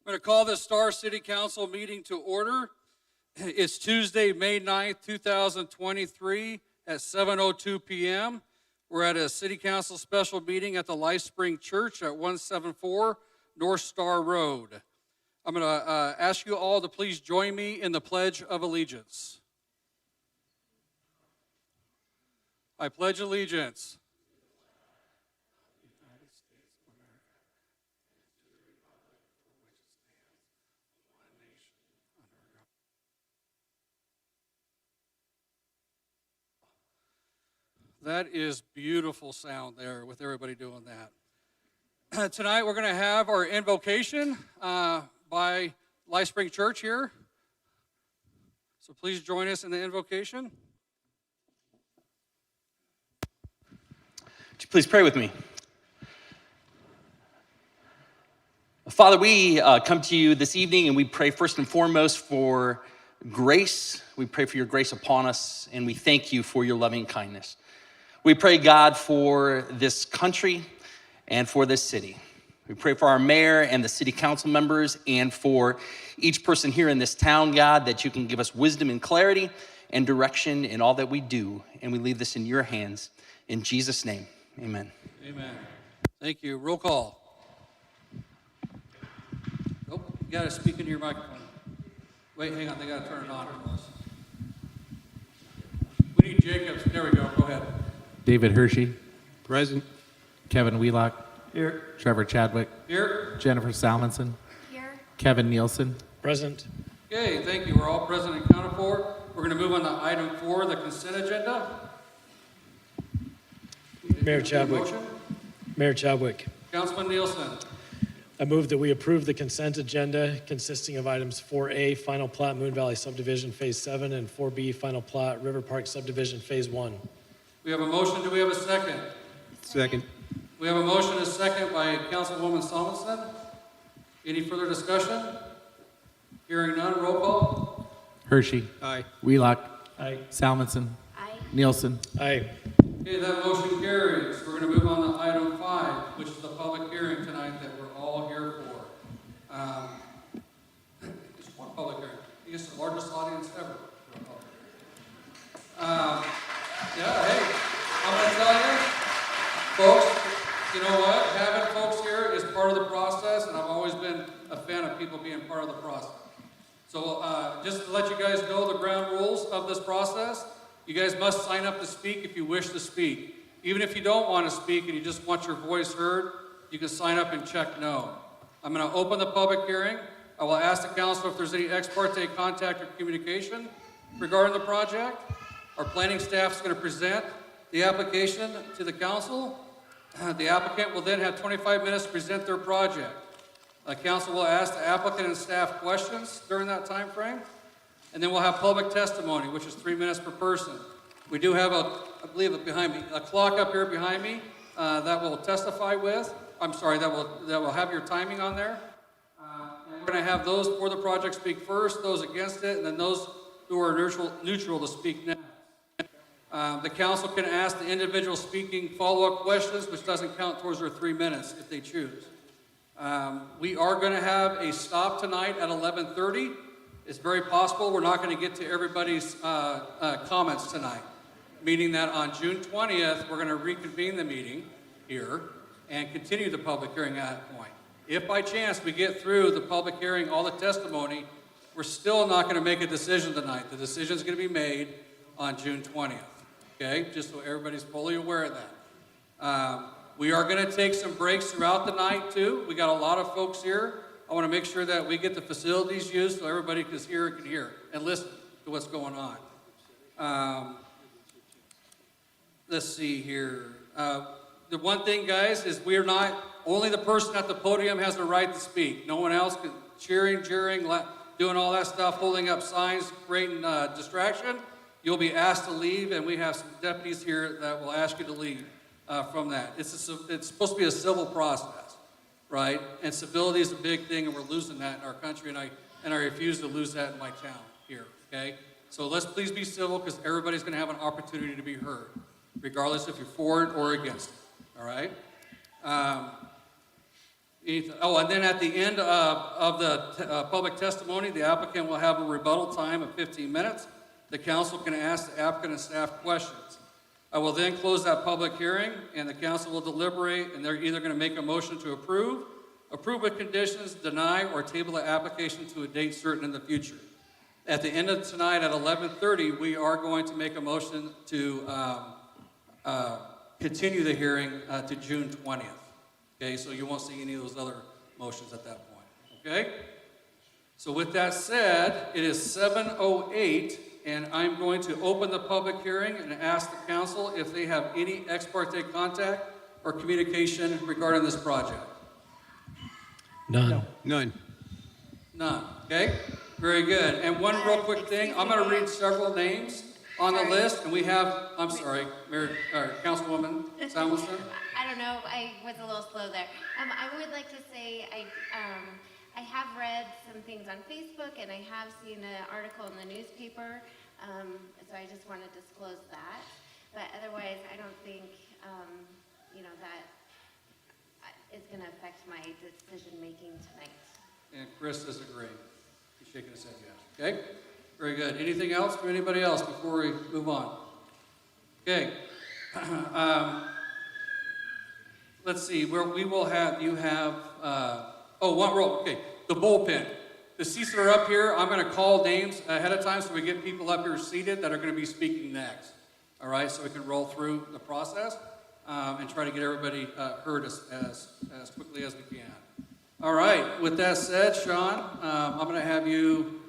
I'm going to call this Star City Council meeting to order. It's Tuesday, May 9th, 2023 at 7:02 p.m. We're at a City Council special meeting at the Life Spring Church at 174 North Star Road. I'm going to ask you all to please join me in the Pledge of Allegiance. I pledge allegiance That is beautiful sound there with everybody doing that. Tonight we're going to have our invocation by Life Spring Church here. So please join us in the invocation. Would you please pray with me? Father, we come to you this evening and we pray first and foremost for grace. We pray for your grace upon us and we thank you for your loving kindness. We pray, God, for this country and for this city. We pray for our mayor and the city council members and for each person here in this town, God, that you can give us wisdom and clarity and direction in all that we do. And we leave this in your hands. In Jesus' name, amen. Amen. Thank you. Roll call. Nope, you got to speak into your microphone. Wait, hang on. They got to turn it on for us. We need Jacobs. There we go. Go ahead. David Hershey. Present. Kevin Wheelock. Here. Trevor Chadwick. Here. Jennifer Salmonson. Here. Kevin Nielsen. Present. Okay, thank you. We're all present and accounted for. We're going to move on to item 4, the consent agenda. Mayor Chadwick. Motion? Mayor Chadwick. Councilman Nielsen. I move that we approve the consent agenda consisting of items 4A, Final Plat Moon Valley Subdivision Phase 7, and 4B, Final Plat River Park Subdivision Phase 1. We have a motion. Do we have a second? Second. We have a motion and a second by Councilwoman Salmonson. Any further discussion? Hearing none, roll call. Hershey. Aye. Wheelock. Aye. Salmonson. Aye. Nielsen. Aye. Okay, that motion carries. We're going to move on to item 5, which is the public hearing tonight that we're all here for. Just one public hearing. I guess the largest audience ever. Yeah, hey, I'm going to tell you, folks, you know what? Having folks here is part of the process, and I've always been a fan of people being part of the process. So just to let you guys know the ground rules of this process, you guys must sign up to speak if you wish to speak. Even if you don't want to speak and you just want your voice heard, you can sign up and check no. I'm going to open the public hearing. I will ask the council if there's any ex parte contact or communication regarding the project. Our planning staff is going to present the application to the council. The applicant will then have 25 minutes to present their project. The council will ask the applicant and staff questions during that time frame. And then we'll have public testimony, which is 3 minutes per person. We do have I believe behind me, a clock up here behind me that will testify with. I'm sorry, that will have your timing on there. And we're going to have those for the project speak first, those against it, and then those who are neutral to speak next. The council can ask the individual speaking follow-up questions, which doesn't count towards their 3 minutes if they choose. We are going to have a stop tonight at 11:30. It's very possible we're not going to get to everybody's comments tonight, meaning that on June 20th, we're going to reconvene the meeting here and continue the public hearing at that point. If by chance we get through the public hearing, all the testimony, we're still not going to make a decision tonight. The decision is going to be made on June 20th, okay? Just so everybody's fully aware of that. We are going to take some breaks throughout the night, too. We got a lot of folks here. I want to make sure that we get the facilities used so everybody can hear and listen to what's going on. Let's see here. The one thing, guys, is we are not, only the person at the podium has the right to speak. No one else can, cheering, jeering, doing all that stuff, holding up signs, creating distraction. You'll be asked to leave, and we have some deputies here that will ask you to leave from that. It's supposed to be a civil process, right? And civility is a big thing, and we're losing that in our country, and I refuse to lose that in my town here, okay? So let's please be civil, because everybody's going to have an opportunity to be heard, regardless if you're for it or against it, all right? Oh, and then at the end of the public testimony, the applicant will have a rebuttal time of 15 minutes. The council can ask the applicant and staff questions. I will then close that public hearing, and the council will deliberate, and they're either going to make a motion to approve with conditions, deny, or table the application to a date certain in the future. At the end of tonight at 11:30, we are going to make a motion to continue the hearing to June 20th. Okay, so you won't see any of those other motions at that point. Okay? So with that said, it is 7:08, and I'm going to open the public hearing and ask the council if they have any ex parte contact or communication regarding this project. None. None. None, okay? Very good. And one real quick thing, I'm gonna read several names on the list, and we have, I'm sorry, Mayor, Councilwoman Samuelson. I don't know, I was a little slow there. I would like to say, I have read some things on Facebook, and I have seen an article in the newspaper, so I just want to disclose that. But otherwise, I don't think, that is going to affect my decision-making tonight. And Chris is agreeing. He's shaking his head yes. Okay? Very good. Anything else from anybody else before we move on? Okay. Let's see. We will have, you have, one roll. Okay. The bullpen. The seats that are up here, I'm going to call names ahead of time so we get people up here seated that are going to be speaking next. All right? So we can roll through the process and try to get everybody heard as quickly as we can. All right. With that said, Sean, I'm going to have you,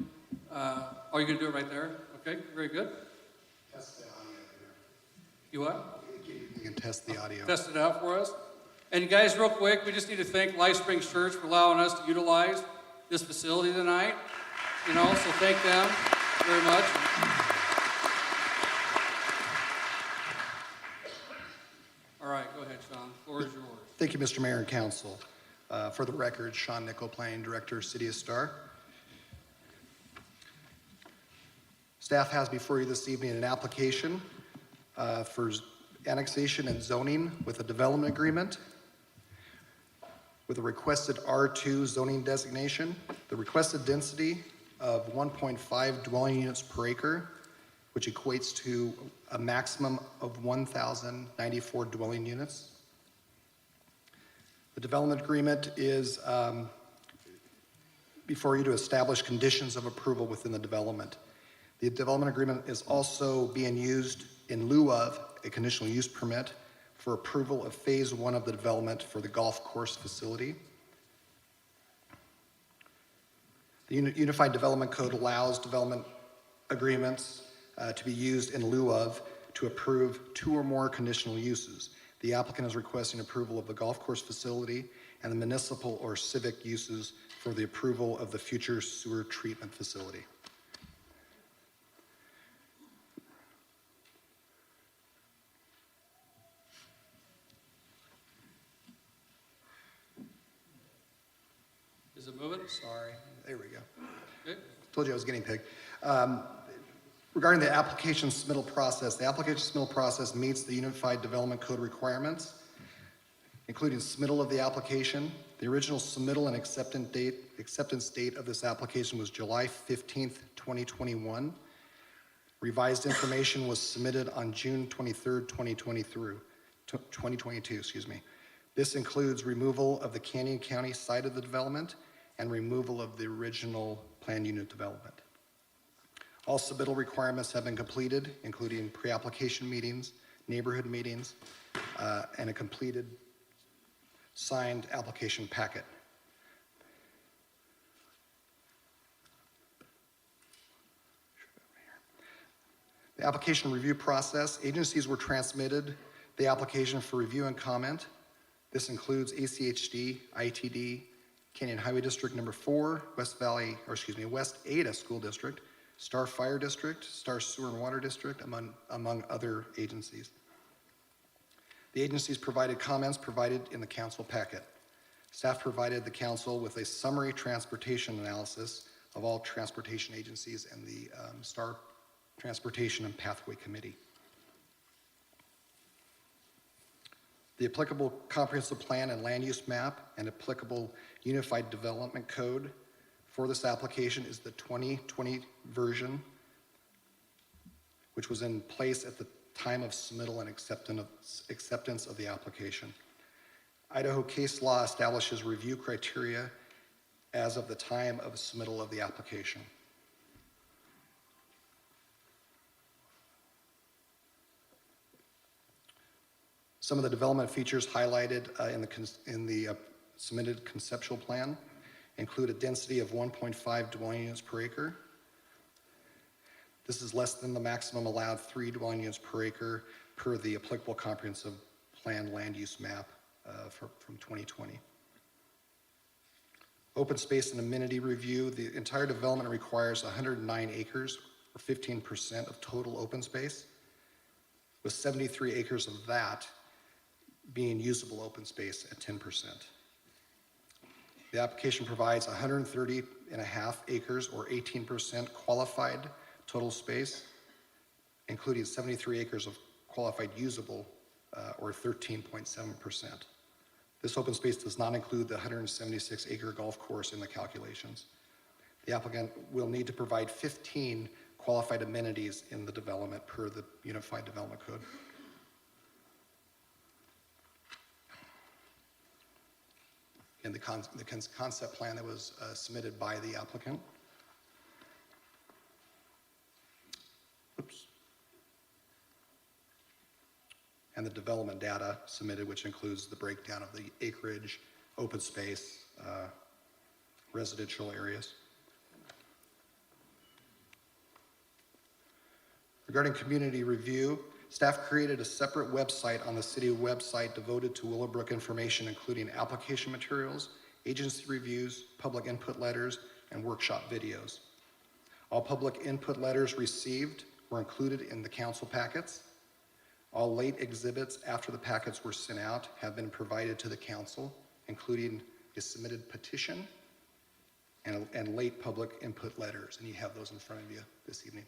you're going to do it right there? Okay. Very good. Test the audio here. You what? You can test the audio. Test it out for us. And guys, real quick, we just need to thank Life Springs Church for allowing us to utilize this facility tonight. So thank them very much. All right, go ahead, Sean. The floor is yours. Thank you, Mr. Mayor and Council. For the record, Sean Nickel, Planning Director, City of Star. Staff has before you this evening an application for annexation and zoning with a development agreement with a requested R2 zoning designation, the requested density of 1.5 dwelling units per acre, which equates to a maximum of 1,094 dwelling units. The development agreement is before you to establish conditions of approval within the development. The development agreement is also being used in lieu of a conditional use permit for approval of phase 1 of the development for the golf course facility. The Unified Development Code allows development agreements to be used in lieu of to approve 2 or more conditional uses. The applicant is requesting approval of the golf course facility and the municipal or civic uses for the approval of the future sewer treatment facility. Is it moving? Sorry, there we go. Okay. Told you I was getting picked. Regarding the application submittal process, the application submittal process meets the Unified Development Code requirements, including submittal of the application. The original submittal and acceptance date of this application was July 15th, 2021. Revised information was submitted on June 23rd, 2022, This includes removal of the Canyon County site of the development and removal of the original planned unit development. All submittal requirements have been completed, including pre-application meetings, neighborhood meetings, and a completed signed application packet. The application review process, agencies were transmitted the application for review and comment. This includes ACHD, ITD, Canyon Highway District Number 4, West Ada School District, Star Fire District, Star Sewer and Water District, among other agencies. The agencies provided comments provided in the council packet. Staff provided the council with a summary transportation analysis of all transportation agencies and the Star Transportation and Pathway Committee. The applicable comprehensive plan and land use map and applicable unified development code for this application is the 2020 version, which was in place at the time of submittal and acceptance of the application. Idaho case law establishes review criteria as of the time of submittal of the application. Some of the development features highlighted in the submitted conceptual plan include a density of 1.5 dwelling units per acre. This is less than the maximum allowed 3 dwelling units per acre per the applicable comprehensive plan land use map from 2020. Open space and amenity review. The entire development requires 109 acres or 15% of total open space, with 73 acres of that being usable open space at 10%. The application provides 130.5 acres or 18% qualified total space, including 73 acres of qualified usable or 13.7%. This open space does not include the 176 acre golf course in the calculations. The applicant will need to provide 15 qualified amenities in the development per the Unified Development Code. And the concept plan that was submitted by the applicant. Oops. And the development data submitted, which includes the breakdown of the acreage, open space, residential areas. Regarding community review, staff created a separate website on the city website devoted to Willowbrook information, including application materials, agency reviews, public input letters, and workshop videos. All public input letters received were included in the council packets. All late exhibits after the packets were sent out have been provided to the council, including a submitted petition and late public input letters, and you have those in front of you this evening.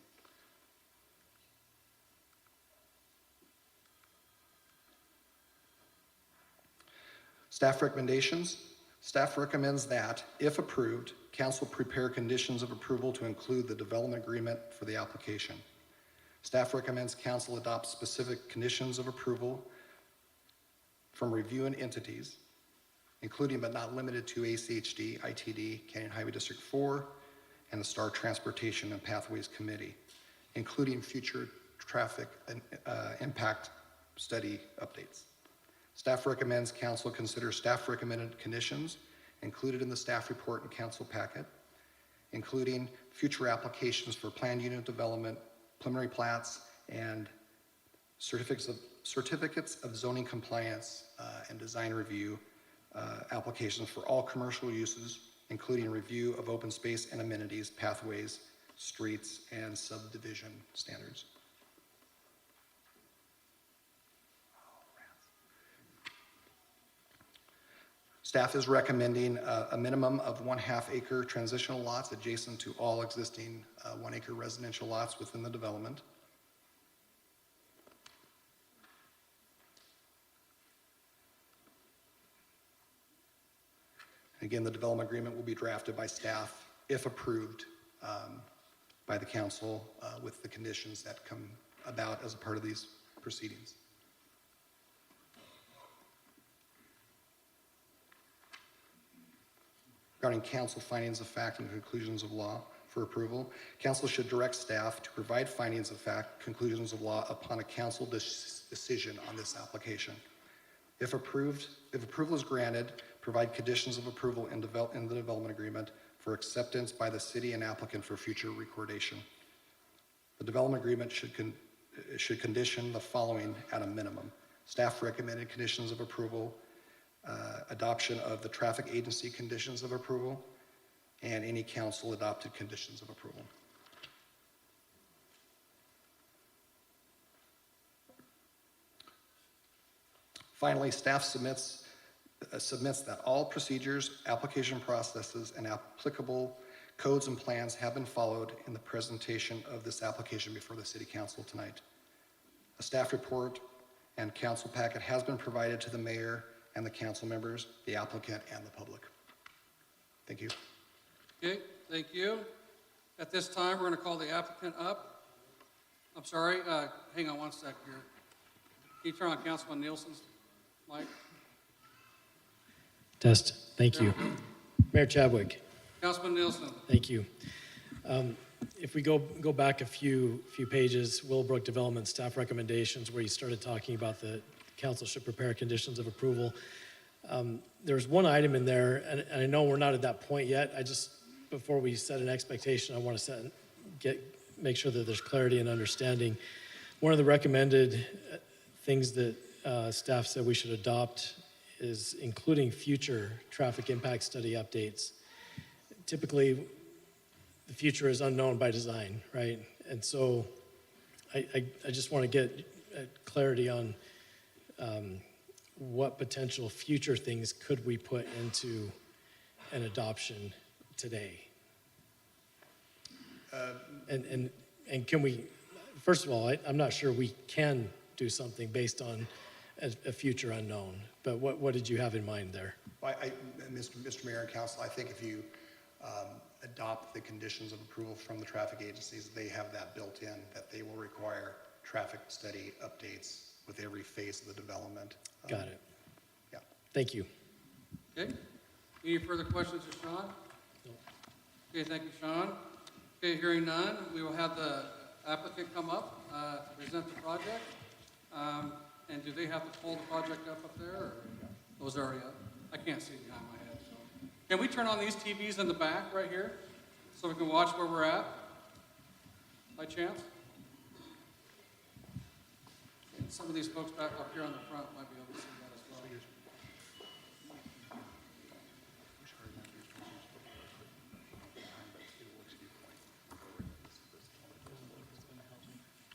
Staff recommendations. Staff recommends that, if approved, council prepare conditions of approval to include the development agreement for the application. Staff recommends council adopt specific conditions of approval from reviewing entities, including but not limited to ACHD, ITD, Canyon Highway District 4, and the Star Transportation and Pathways Committee, including future traffic and impact study updates. Staff recommends council consider staff recommended conditions included in the staff report and council packet, including future applications for planned unit development, preliminary plats, and certificates of zoning compliance and design review applications for all commercial uses, including review of open space and amenities, pathways, streets, and subdivision standards. Staff is recommending a minimum of 1/2 acre transitional lots adjacent to all existing 1 acre residential lots within the development. Again, the development agreement will be drafted by staff if approved by the council with the conditions that come about as a part of these proceedings. Regarding council findings of fact and conclusions of law for approval, council should direct staff to provide findings of fact, conclusions of law upon a council decision on this application. If approval is granted, provide conditions of approval in the development agreement for acceptance by the city and applicant for future recordation. The development agreement should condition the following at a minimum: staff recommended conditions of approval, adoption of the traffic agency conditions of approval, and any council adopted conditions of approval. Finally, staff submits that all procedures, application processes, and applicable codes and plans have been followed in the presentation of this application before the City Council tonight. A staff report and council packet has been provided to the mayor and the council members, the applicant, and the public. Thank you. Okay, thank you. At this time, we're going to call the applicant up. I'm sorry, hang on one sec here. Can you turn on Councilman Nielsen's mic? Test. Thank you. Mayor Chadwick. Councilman Nielsen. Thank you. If we go back a few pages, Willowbrook Development Staff Recommendations, where you started talking about the council should prepare conditions of approval. There's one item in there, and I know we're not at that point yet. Before we set an expectation, I want to make sure that there's clarity and understanding. One of the recommended things that staff said we should adopt is including future traffic impact study updates. Typically, the future is unknown by design, right? And so I just want to get clarity on what potential future things could we put into an adoption today? And can we, first of all, I'm not sure we can do something based on a future unknown, but what did you have in mind there? Mr. Mayor and Council, I think if you adopt the conditions of approval from the traffic agencies, they have that built in, that they will require traffic study updates with every phase of the development. Got it. Yeah. Thank you. Okay. Any further questions for Sean? No. Okay, thank you, Sean. Okay, hearing none, we will have the applicant come up to present the project. And do they have to pull the project up there, or those are already up? I can't see behind my head, so. Can we turn on these TVs in the back right here so we can watch where we're at by chance? And some of these folks back up here on the front might be able to see that as well.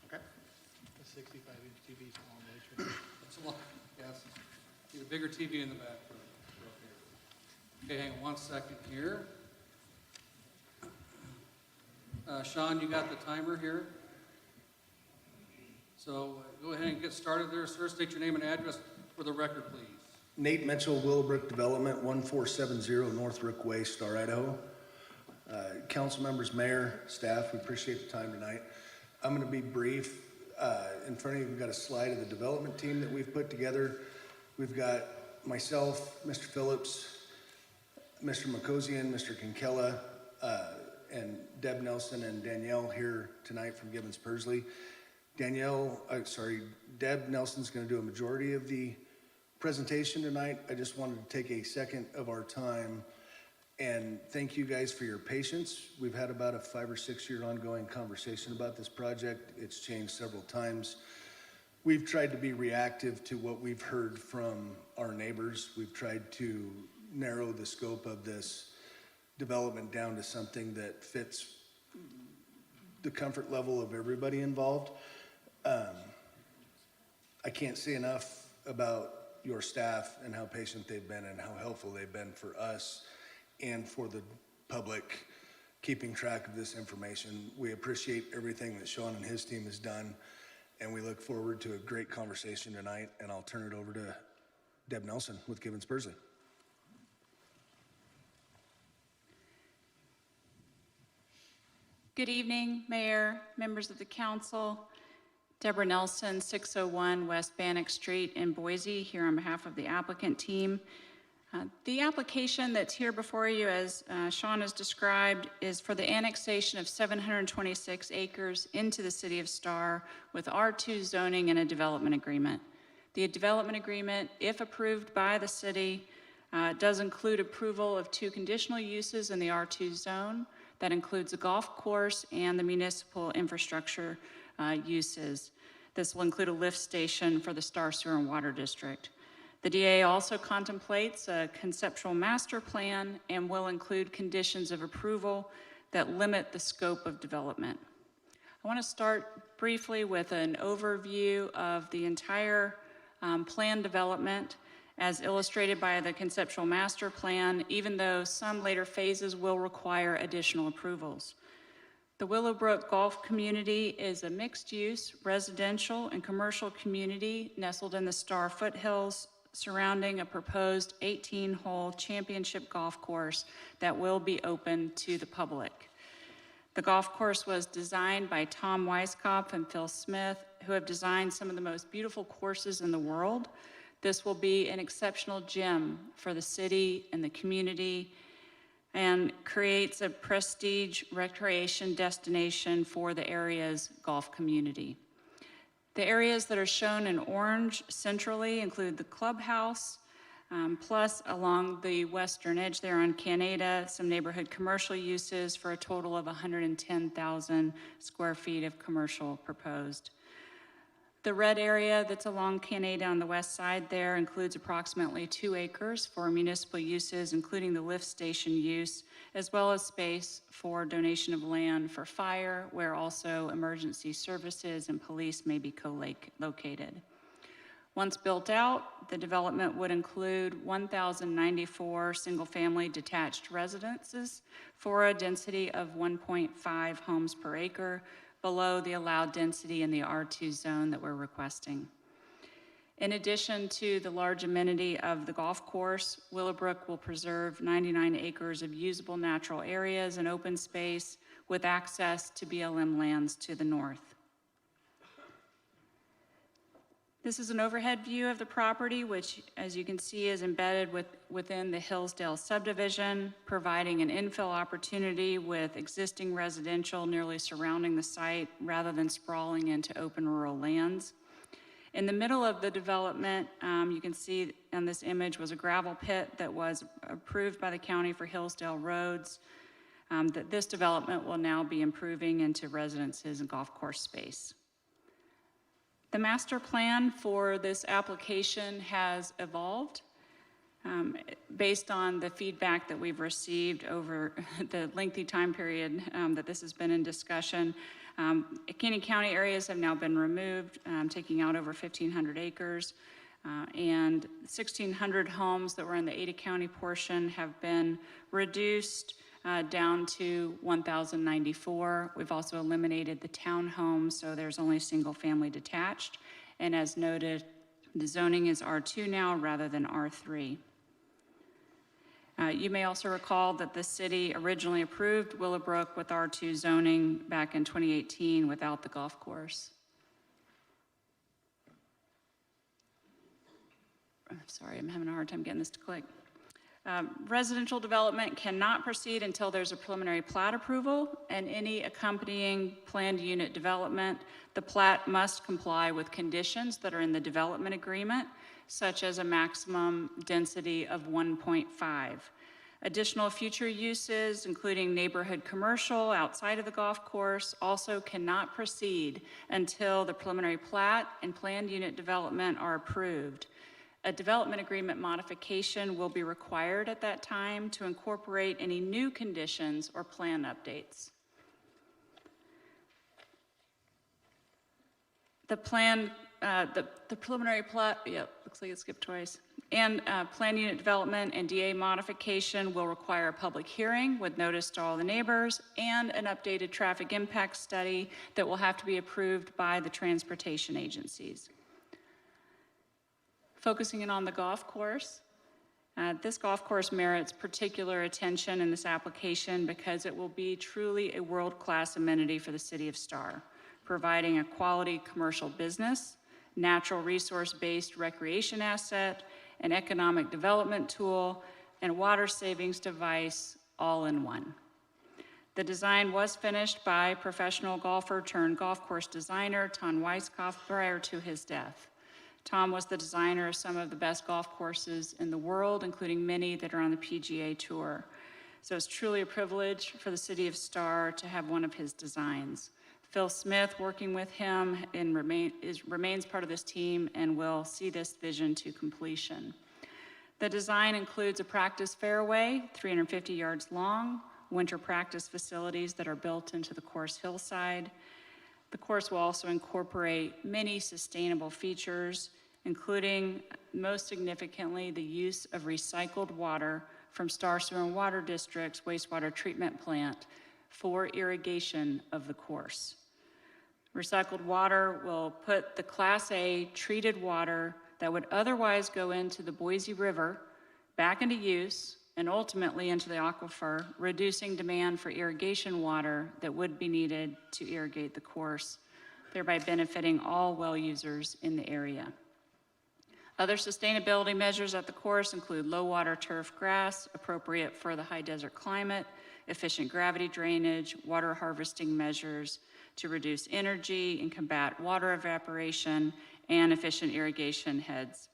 Okay. The 65-inch TV is long way. That's a lot, yes. Need a bigger TV in the back for up here. Okay, hang on one second here. Sean, you got the timer here? So go ahead and get started there, sir. State your name and address for the record, please. Nate Mitchell, Willowbrook Development, 1470 North Rook Way, Star, Idaho. Council members, mayor, staff, we appreciate the time tonight. I'm going to be brief. In front of you, we've got a slide of the development team that we've put together. We've got myself, Mr. Phillips, Mr. Makosian, Mr. Kinkella, and Deb Nelson and Danielle here tonight from Gibbons Pursley. Deb Nelson's going to do a majority of the presentation tonight. I just wanted to take a second of our time and thank you guys for your patience. We've had about a 5 or 6 year ongoing conversation about this project. It's changed several times. We've tried to be reactive to what we've heard from our neighbors. We've tried to narrow the scope of this development down to something that fits the comfort level of everybody involved. I can't say enough about your staff and how patient they've been and how helpful they've been for us and for the public keeping track of this information. We appreciate everything that Sean and his team has done, and we look forward to a great conversation tonight, and I'll turn it over to Deb Nelson with Gibbons Pursley. Good evening, Mayor, members of the council. Deborah Nelson, 601 West Bannock Street in Boise, here on behalf of the applicant team. The application that's here before you, as Sean has described, is for the annexation of 726 acres into the city of Star with R2 zoning and a development agreement. The development agreement, if approved by the city, does include approval of 2 conditional uses in the R2 zone. That includes a golf course and the municipal infrastructure uses. This will include a lift station for the Star Sewer and Water District. The DA also contemplates a conceptual master plan and will include conditions of approval that limit the scope of development. I want to start briefly with an overview of the entire plan development as illustrated by the conceptual master plan, even though some later phases will require additional approvals. The Willowbrook Golf Community is a mixed-use residential and commercial community nestled in the Star foothills surrounding a proposed 18-hole championship golf course that will be open to the public. The golf course was designed by Tom Weiskopf and Phil Smith, who have designed some of the most beautiful courses in the world. This will be an exceptional gem for the city and the community, and creates a prestige recreation destination for the area's golf community. The areas that are shown in orange centrally include the clubhouse, plus along the western edge there on Canada, some neighborhood commercial uses for a total of 110,000 square feet of commercial proposed. The red area that's along Canada on the west side there includes approximately 2 acres for municipal uses, including the lift station use, as well as space for donation of land for fire, where also emergency services and police may be co-located. Once built out, the development would include 1,094 single-family detached residences for a density of 1.5 homes per acre, below the allowed density in the R2 zone that we're requesting. In addition to the large amenity of the golf course, Willowbrook will preserve 99 acres of usable natural areas and open space with access to BLM lands to the north. This is an overhead view of the property, which, as you can see, is embedded within the Hillsdale subdivision, providing an infill opportunity with existing residential nearly surrounding the site rather than sprawling into open rural lands. In the middle of the development, you can see on this image was a gravel pit that was approved by the county for Hillsdale roads, that this development will now be improving into residences and golf course space. The master plan for this application has evolved based on the feedback that we've received over the lengthy time period that this has been in discussion. Canyon County areas have now been removed, taking out over 1,500 acres, and 1,600 homes that were in the Ada County portion have been reduced down to 1,094. We've also eliminated the townhomes, so there's only single family detached. And as noted, the zoning is R2 now rather than R3. You may also recall that the city originally approved Willowbrook with R2 zoning back in 2018 without the golf course. Sorry, I'm having a hard time getting this to click. Residential development cannot proceed until there's a preliminary plat approval, and any accompanying planned unit development, the plat must comply with conditions that are in the development agreement, such as a maximum density of 1.5. Additional future uses, including neighborhood commercial outside of the golf course, also cannot proceed until the preliminary plat and planned unit development are approved. A development agreement modification will be required at that time to incorporate any new conditions or plan updates. The plan, the preliminary plat, looks like it skipped twice, and plan unit development and DA modification will require a public hearing with notice to all the neighbors and an updated traffic impact study that will have to be approved by the transportation agencies. Focusing in on the golf course, this golf course merits particular attention in this application because it will be truly a world-class amenity for the city of Star, providing a quality commercial business, natural resource-based recreation asset, an economic development tool, and water savings device all in one. The design was finished by professional golfer turned golf course designer Tom Weiskopf prior to his death. Tom was the designer of some of the best golf courses in the world, including many that are on the PGA Tour. So it's truly a privilege for the city of Star to have one of his designs. Phil Smith, working with him, remains part of this team and will see this vision to completion. The design includes a practice fairway, 350 yards long, winter practice facilities that are built into the course hillside. The course will also incorporate many sustainable features, including, most significantly, the use of recycled water from Star Sewer and Water District's wastewater treatment plant, for irrigation of the course. Recycled water will put the Class A treated water that would otherwise go into the Boise River back into use and ultimately into the aquifer, reducing demand for irrigation water that would be needed to irrigate the course, thereby benefiting all well users in the area. Other sustainability measures at the course include low water turf grass, appropriate for the high desert climate, efficient gravity drainage, water harvesting measures to reduce energy and combat water evaporation, and efficient irrigation heads.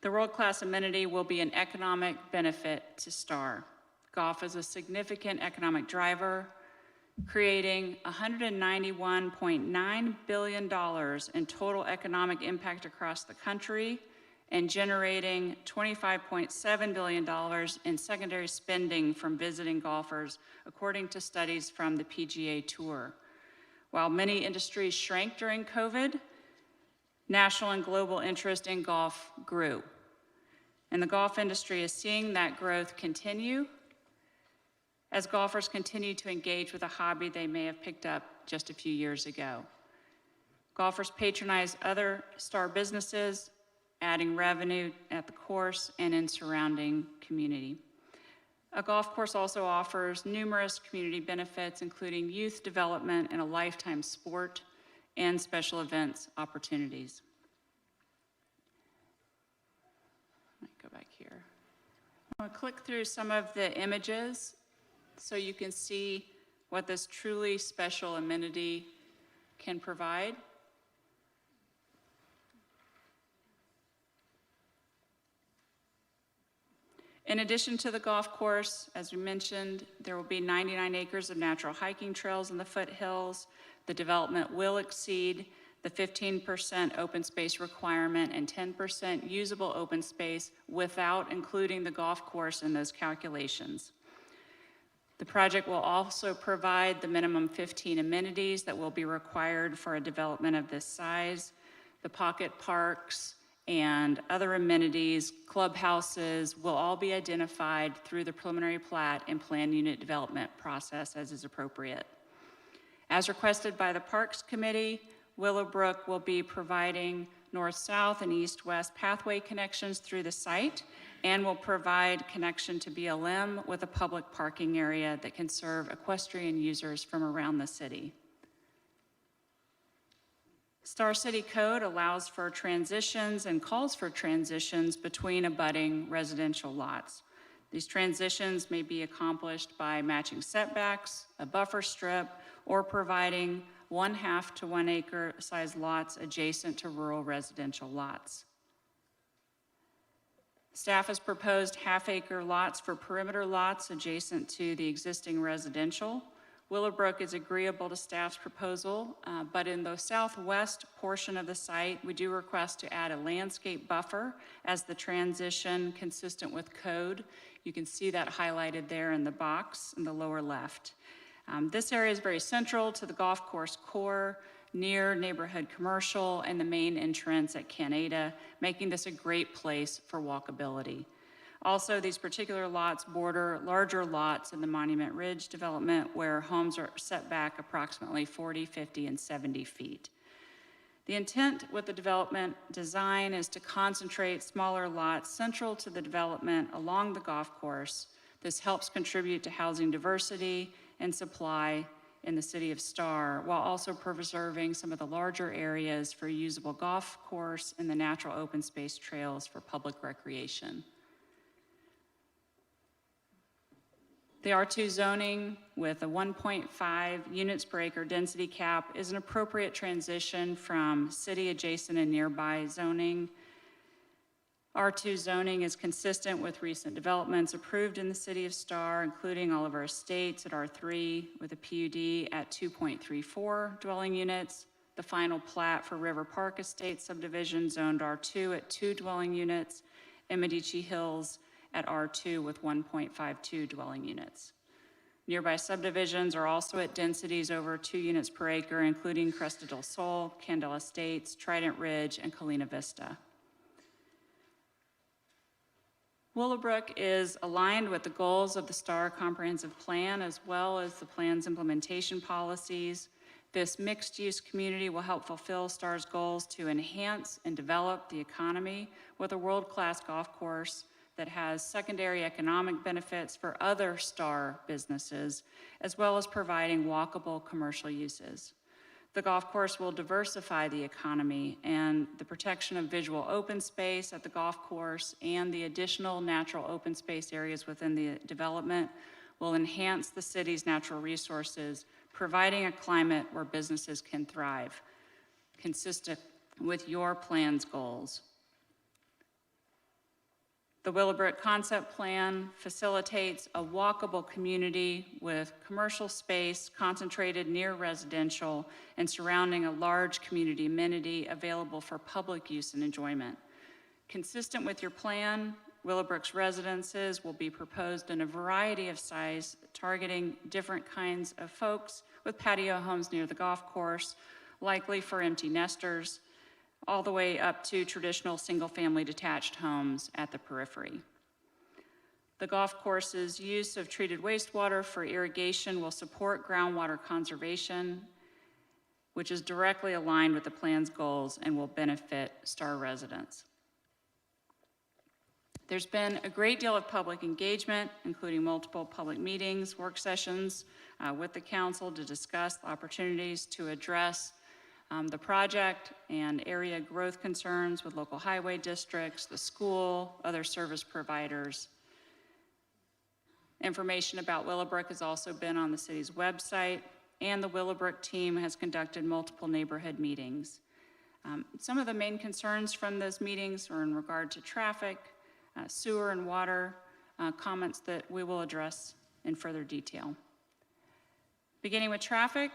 The world-class amenity will be an economic benefit to STAR. Golf is a significant economic driver, creating $191.9 billion in total economic impact across the country and generating $25.7 billion in secondary spending from visiting golfers, according to studies from the PGA Tour. While many industries shrank during COVID, national and global interest in golf grew. And the golf industry is seeing that growth continue as golfers continue to engage with a hobby they may have picked up just a few years ago. Golfers patronize other STAR businesses, adding revenue at the course and in surrounding community. A golf course also offers numerous community benefits, including youth development and a lifetime sport and special events opportunities. Let me go back here. I'll click through some of the images so you can see what this truly special amenity can provide. In addition to the golf course, as we mentioned, there will be 99 acres of natural hiking trails in the foothills. The development will exceed the 15% open space requirement and 10% usable open space without including the golf course in those calculations. The project will also provide the minimum 15 amenities that will be required for a development of this size. The pocket parks and other amenities, clubhouses, will all be identified through the preliminary plat and plan unit development process as is appropriate. As requested by the Parks Committee, Willowbrook will be providing north-south and east-west pathway connections through the site and will provide connection to BLM with a public parking area that can serve equestrian users from around the city. Star City Code allows for transitions and calls for transitions between abutting residential lots. These transitions may be accomplished by matching setbacks, a buffer strip, or providing 1/2 to 1 acre size lots adjacent to rural residential lots. Staff has proposed 1/2 acre lots for perimeter lots adjacent to the existing residential. Willowbrook is agreeable to staff's proposal, but in the southwest portion of the site, we do request to add a landscape buffer as the transition consistent with code. You can see that highlighted there in the box in the lower left. This area is very central to the golf course core, near neighborhood commercial and the main entrance at Canada, making this a great place for walkability. Also, these particular lots border larger lots in the Monument Ridge development where homes are set back approximately 40, 50, and 70 feet. The intent with the development design is to concentrate smaller lots central to the development along the golf course. This helps contribute to housing diversity and supply in the city of Star, while also preserving some of the larger areas for usable golf course and the natural open space trails for public recreation. The R2 zoning with a 1.5 units per acre density cap is an appropriate transition from city adjacent and nearby zoning. R2 zoning is consistent with recent developments approved in the city of Star, including all of our estates at R3 with a PUD at 2.34 dwelling units, the final plat for River Park Estate subdivision zoned R2 at 2 dwelling units, and Medici Hills at R2 with 1.52 dwelling units. Nearby subdivisions are also at densities over 2 units per acre, including Cresta del Sol, Candela Estates, Trident Ridge, and Colina Vista. Willowbrook is aligned with the goals of the STAR Comprehensive Plan as well as the plan's implementation policies. This mixed-use community will help fulfill STAR's goals to enhance and develop the economy with a world-class golf course that has secondary economic benefits for other STAR businesses, as well as providing walkable commercial uses. The golf course will diversify the economy, and the protection of visual open space at the golf course and the additional natural open space areas within the development will enhance the city's natural resources, providing a climate where businesses can thrive, consistent with your plan's goals. The Willowbrook Concept Plan facilitates a walkable community with commercial space concentrated near residential and surrounding a large community amenity available for public use and enjoyment. Consistent with your plan, Willowbrook's residences will be proposed in a variety of size, targeting different kinds of folks with patio homes near the golf course, likely for empty nesters, all the way up to traditional single-family detached homes at the periphery. The golf course's use of treated wastewater for irrigation will support groundwater conservation, which is directly aligned with the plan's goals and will benefit STAR residents. There's been a great deal of public engagement, including multiple public meetings, work sessions with the council to discuss the opportunities to address the project and area growth concerns with local highway districts, the school, other service providers. Information about Willowbrook has also been on the city's website, and the Willowbrook team has conducted multiple neighborhood meetings. Some of the main concerns from those meetings are in regard to traffic, sewer and water, comments that we will address in further detail. Beginning with traffic,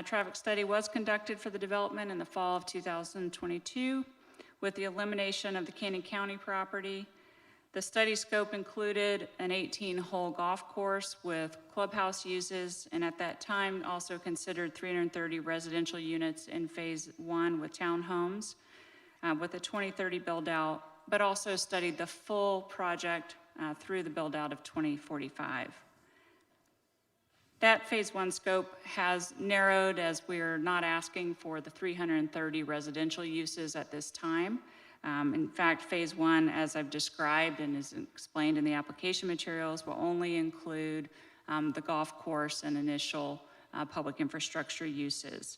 traffic study was conducted for the development in the fall of 2022 with the elimination of the Canyon County property. The study scope included an 18-hole golf course with clubhouse uses, and at that time also considered 330 residential units in phase 1 with townhomes with a 2030 build out, but also studied the full project through the build out of 2045. That phase 1 scope has narrowed as we're not asking for the 330 residential uses at this time. In fact, phase 1, as I've described and is explained in the application materials, will only include the golf course and initial public infrastructure uses.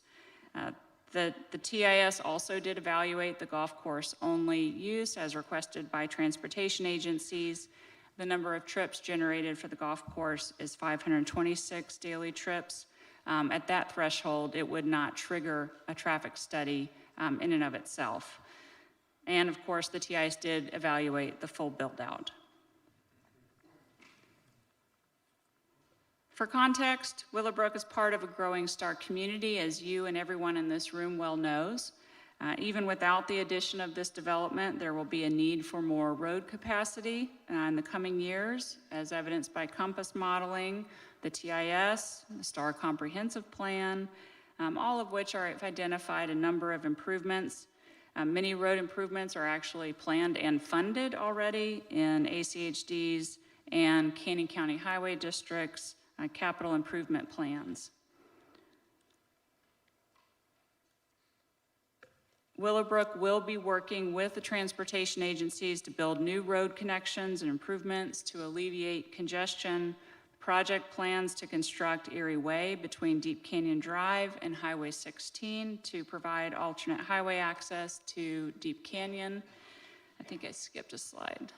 The TIS also did evaluate the golf course only use as requested by transportation agencies. The number of trips generated for the golf course is 526 daily trips. At that threshold, it would not trigger a traffic study in and of itself. And of course, the TIS did evaluate the full build out. For context, Willowbrook is part of a growing STAR community, as you and everyone in this room well knows. Even without the addition of this development, there will be a need for more road capacity in the coming years, as evidenced by compass modeling, the TIS, the STAR Comprehensive Plan, all of which have identified a number of improvements. Many road improvements are actually planned and funded already in ACHD's and Canyon County Highway District's capital improvement plans. Willowbrook will be working with the transportation agencies to build new road connections and improvements to alleviate congestion. Project plans to construct Erie Way between Deep Canyon Drive and Highway 16 to provide alternate highway access to Deep Canyon. I think I skipped a slide.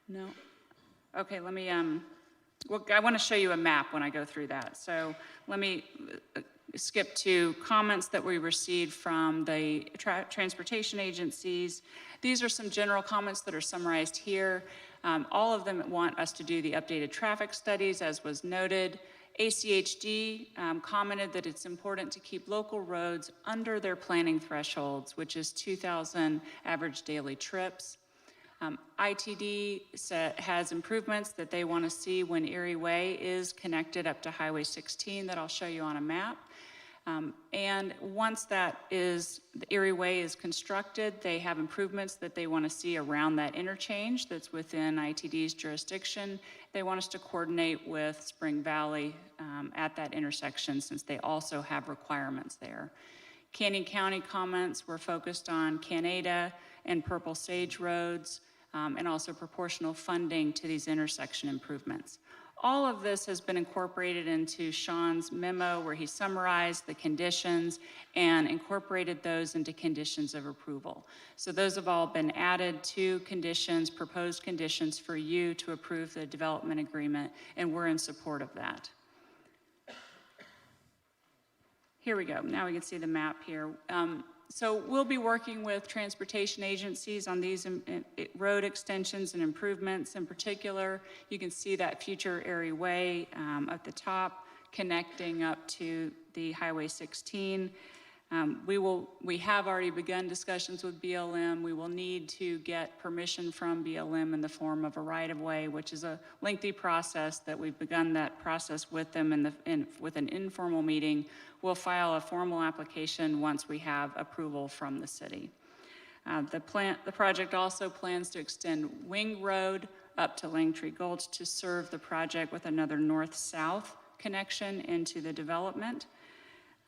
No? Okay, let me, well, I want to show you a map when I go through that. So let me skip to comments that we received from the transportation agencies. These are some general comments that are summarized here. All of them want us to do the updated traffic studies, as was noted. ACHD commented that it's important to keep local roads under their planning thresholds, which is 2,000 average daily trips. ITD has improvements that they want to see when Erie Way is connected up to Highway 16 that I'll show you on a map. And once the Erie Way is constructed, they have improvements that they want to see around that interchange that's within ITD's jurisdiction. They want us to coordinate with Spring Valley at that intersection, since they also have requirements there. Canyon County comments were focused on Canada and Purple Sage roads, and also proportional funding to these intersection improvements. All of this has been incorporated into Sean's memo, where he summarized the conditions and incorporated those into conditions of approval. So those have all been added to conditions, proposed conditions for you to approve the development agreement, and we're in support of that. Here we go. Now we can see the map here. So we'll be working with transportation agencies on these road extensions and improvements. In particular, you can see that future Erie Way at the top, connecting up to the Highway 16. We have already begun discussions with BLM. We will need to get permission from BLM in the form of a right-of-way, which is a lengthy process that we've begun that process with them with an informal meeting. We'll file a formal application once we have approval from the city. The project also plans to extend Wing Road up to Langtree Gulch to serve the project with another north-south connection into the development.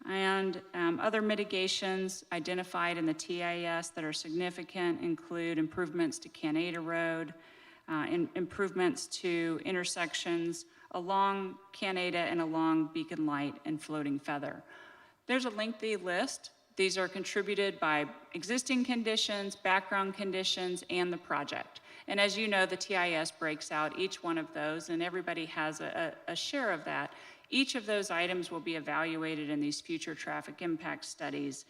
And other mitigations identified in the TIS that are significant include improvements to Canada Road, improvements to intersections along Canada and along Beacon Light and Floating Feather. There's a lengthy list. These are contributed by existing conditions, background conditions, and the project. And as you know, the TIS breaks out each one of those, and everybody has a share of that. Each of those items will be evaluated in these future traffic impact studies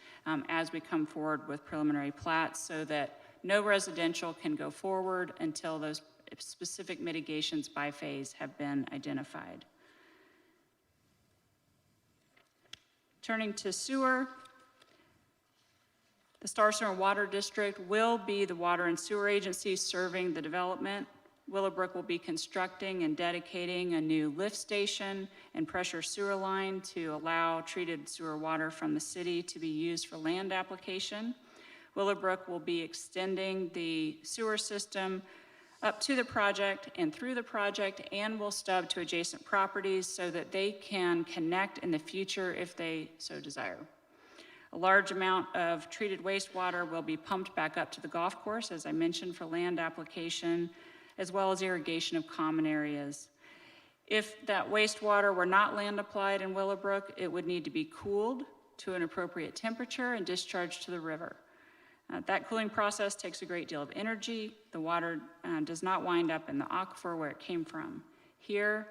as we come forward with preliminary plats, so that no residential can go forward until those specific mitigations by phase have been identified. Turning to sewer, the Star Sewer and Water District will be the water and sewer agency serving the development. Willowbrook will be constructing and dedicating a new lift station and pressure sewer line to allow treated sewer water from the city to be used for land application. Willowbrook will be extending the sewer system up to the project and through the project, and will stub to adjacent properties so that they can connect in the future if they so desire. A large amount of treated wastewater will be pumped back up to the golf course, as I mentioned, for land application, as well as irrigation of common areas. If that wastewater were not land applied in Willowbrook, it would need to be cooled to an appropriate temperature and discharged to the river. That cooling process takes a great deal of energy. The water does not wind up in the aquifer where it came from. Here,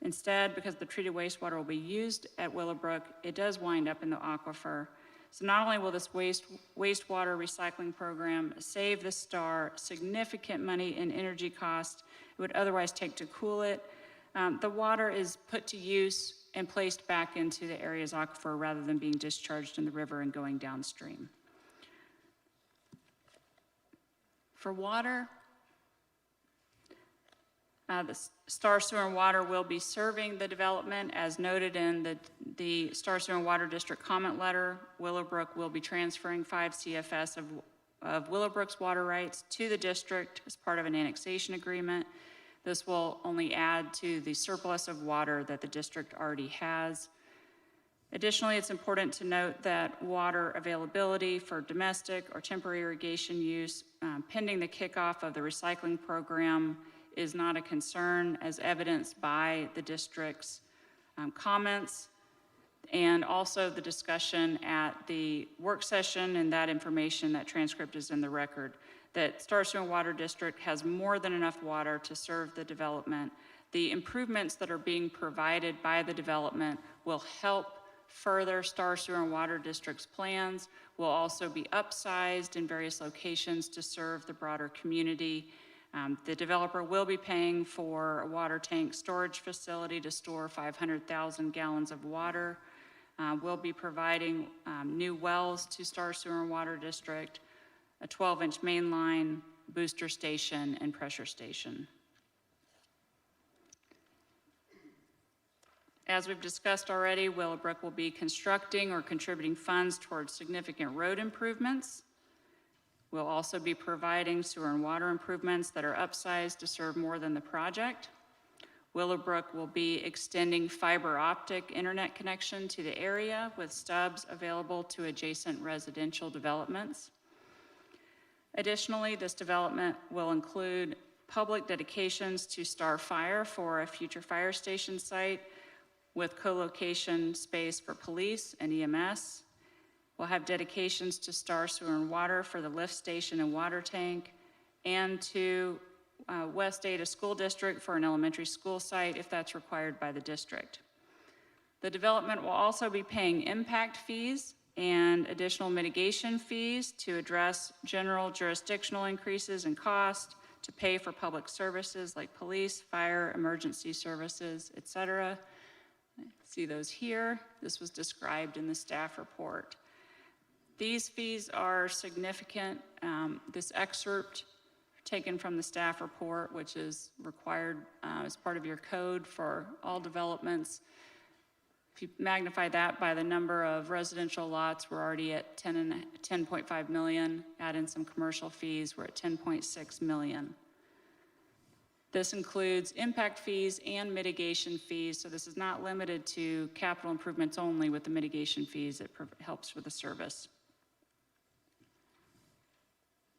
instead, because the treated wastewater will be used at Willowbrook, it does wind up in the aquifer. So not only will this wastewater recycling program save the Star significant money in energy costs it would otherwise take to cool it, the water is put to use and placed back into the area's aquifer rather than being discharged in the river and going downstream. For water, the Star Sewer and Water will be serving the development as noted in the Star Sewer and Water District comment letter. Willowbrook will be transferring 5 CFS of Willowbrook's water rights to the district as part of an annexation agreement. This will only add to the surplus of water that the district already has. Additionally, it's important to note that water availability for domestic or temporary irrigation use pending the kickoff of the recycling program is not a concern, as evidenced by the district's comments and also the discussion at the work session, and that information, that transcript is in the record, that Star Sewer and Water District has more than enough water to serve the development. The improvements that are being provided by the development will help further Star Sewer and Water District's plans, will also be upsized in various locations to serve the broader community. The developer will be paying for a water tank storage facility to store 500,000 gallons of water. We'll be providing new wells to Star Sewer and Water District, a 12-inch main line, booster station, and pressure station. As we've discussed already, Willowbrook will be constructing or contributing funds towards significant road improvements. We'll also be providing sewer and water improvements that are upsized to serve more than the project. Willowbrook will be extending fiber optic internet connection to the area with stubs available to adjacent residential developments. Additionally, this development will include public dedications to Star Fire for a future fire station site with co-location space for police and EMS. We'll have dedications to Star Sewer and Water for the lift station and water tank, and to West Ada School District for an elementary school site if that's required by the district. The development will also be paying impact fees and additional mitigation fees to address general jurisdictional increases in cost, to pay for public services like police, fire, emergency services, etc. See those here. This was described in the staff report. These fees are significant. This excerpt taken from the staff report, which is required as part of your code for all developments. If you magnify that by the number of residential lots, we're already at 10.5 million. Add in some commercial fees, we're at 10.6 million. This includes impact fees and mitigation fees, so this is not limited to capital improvements only. With the mitigation fees, it helps with the service.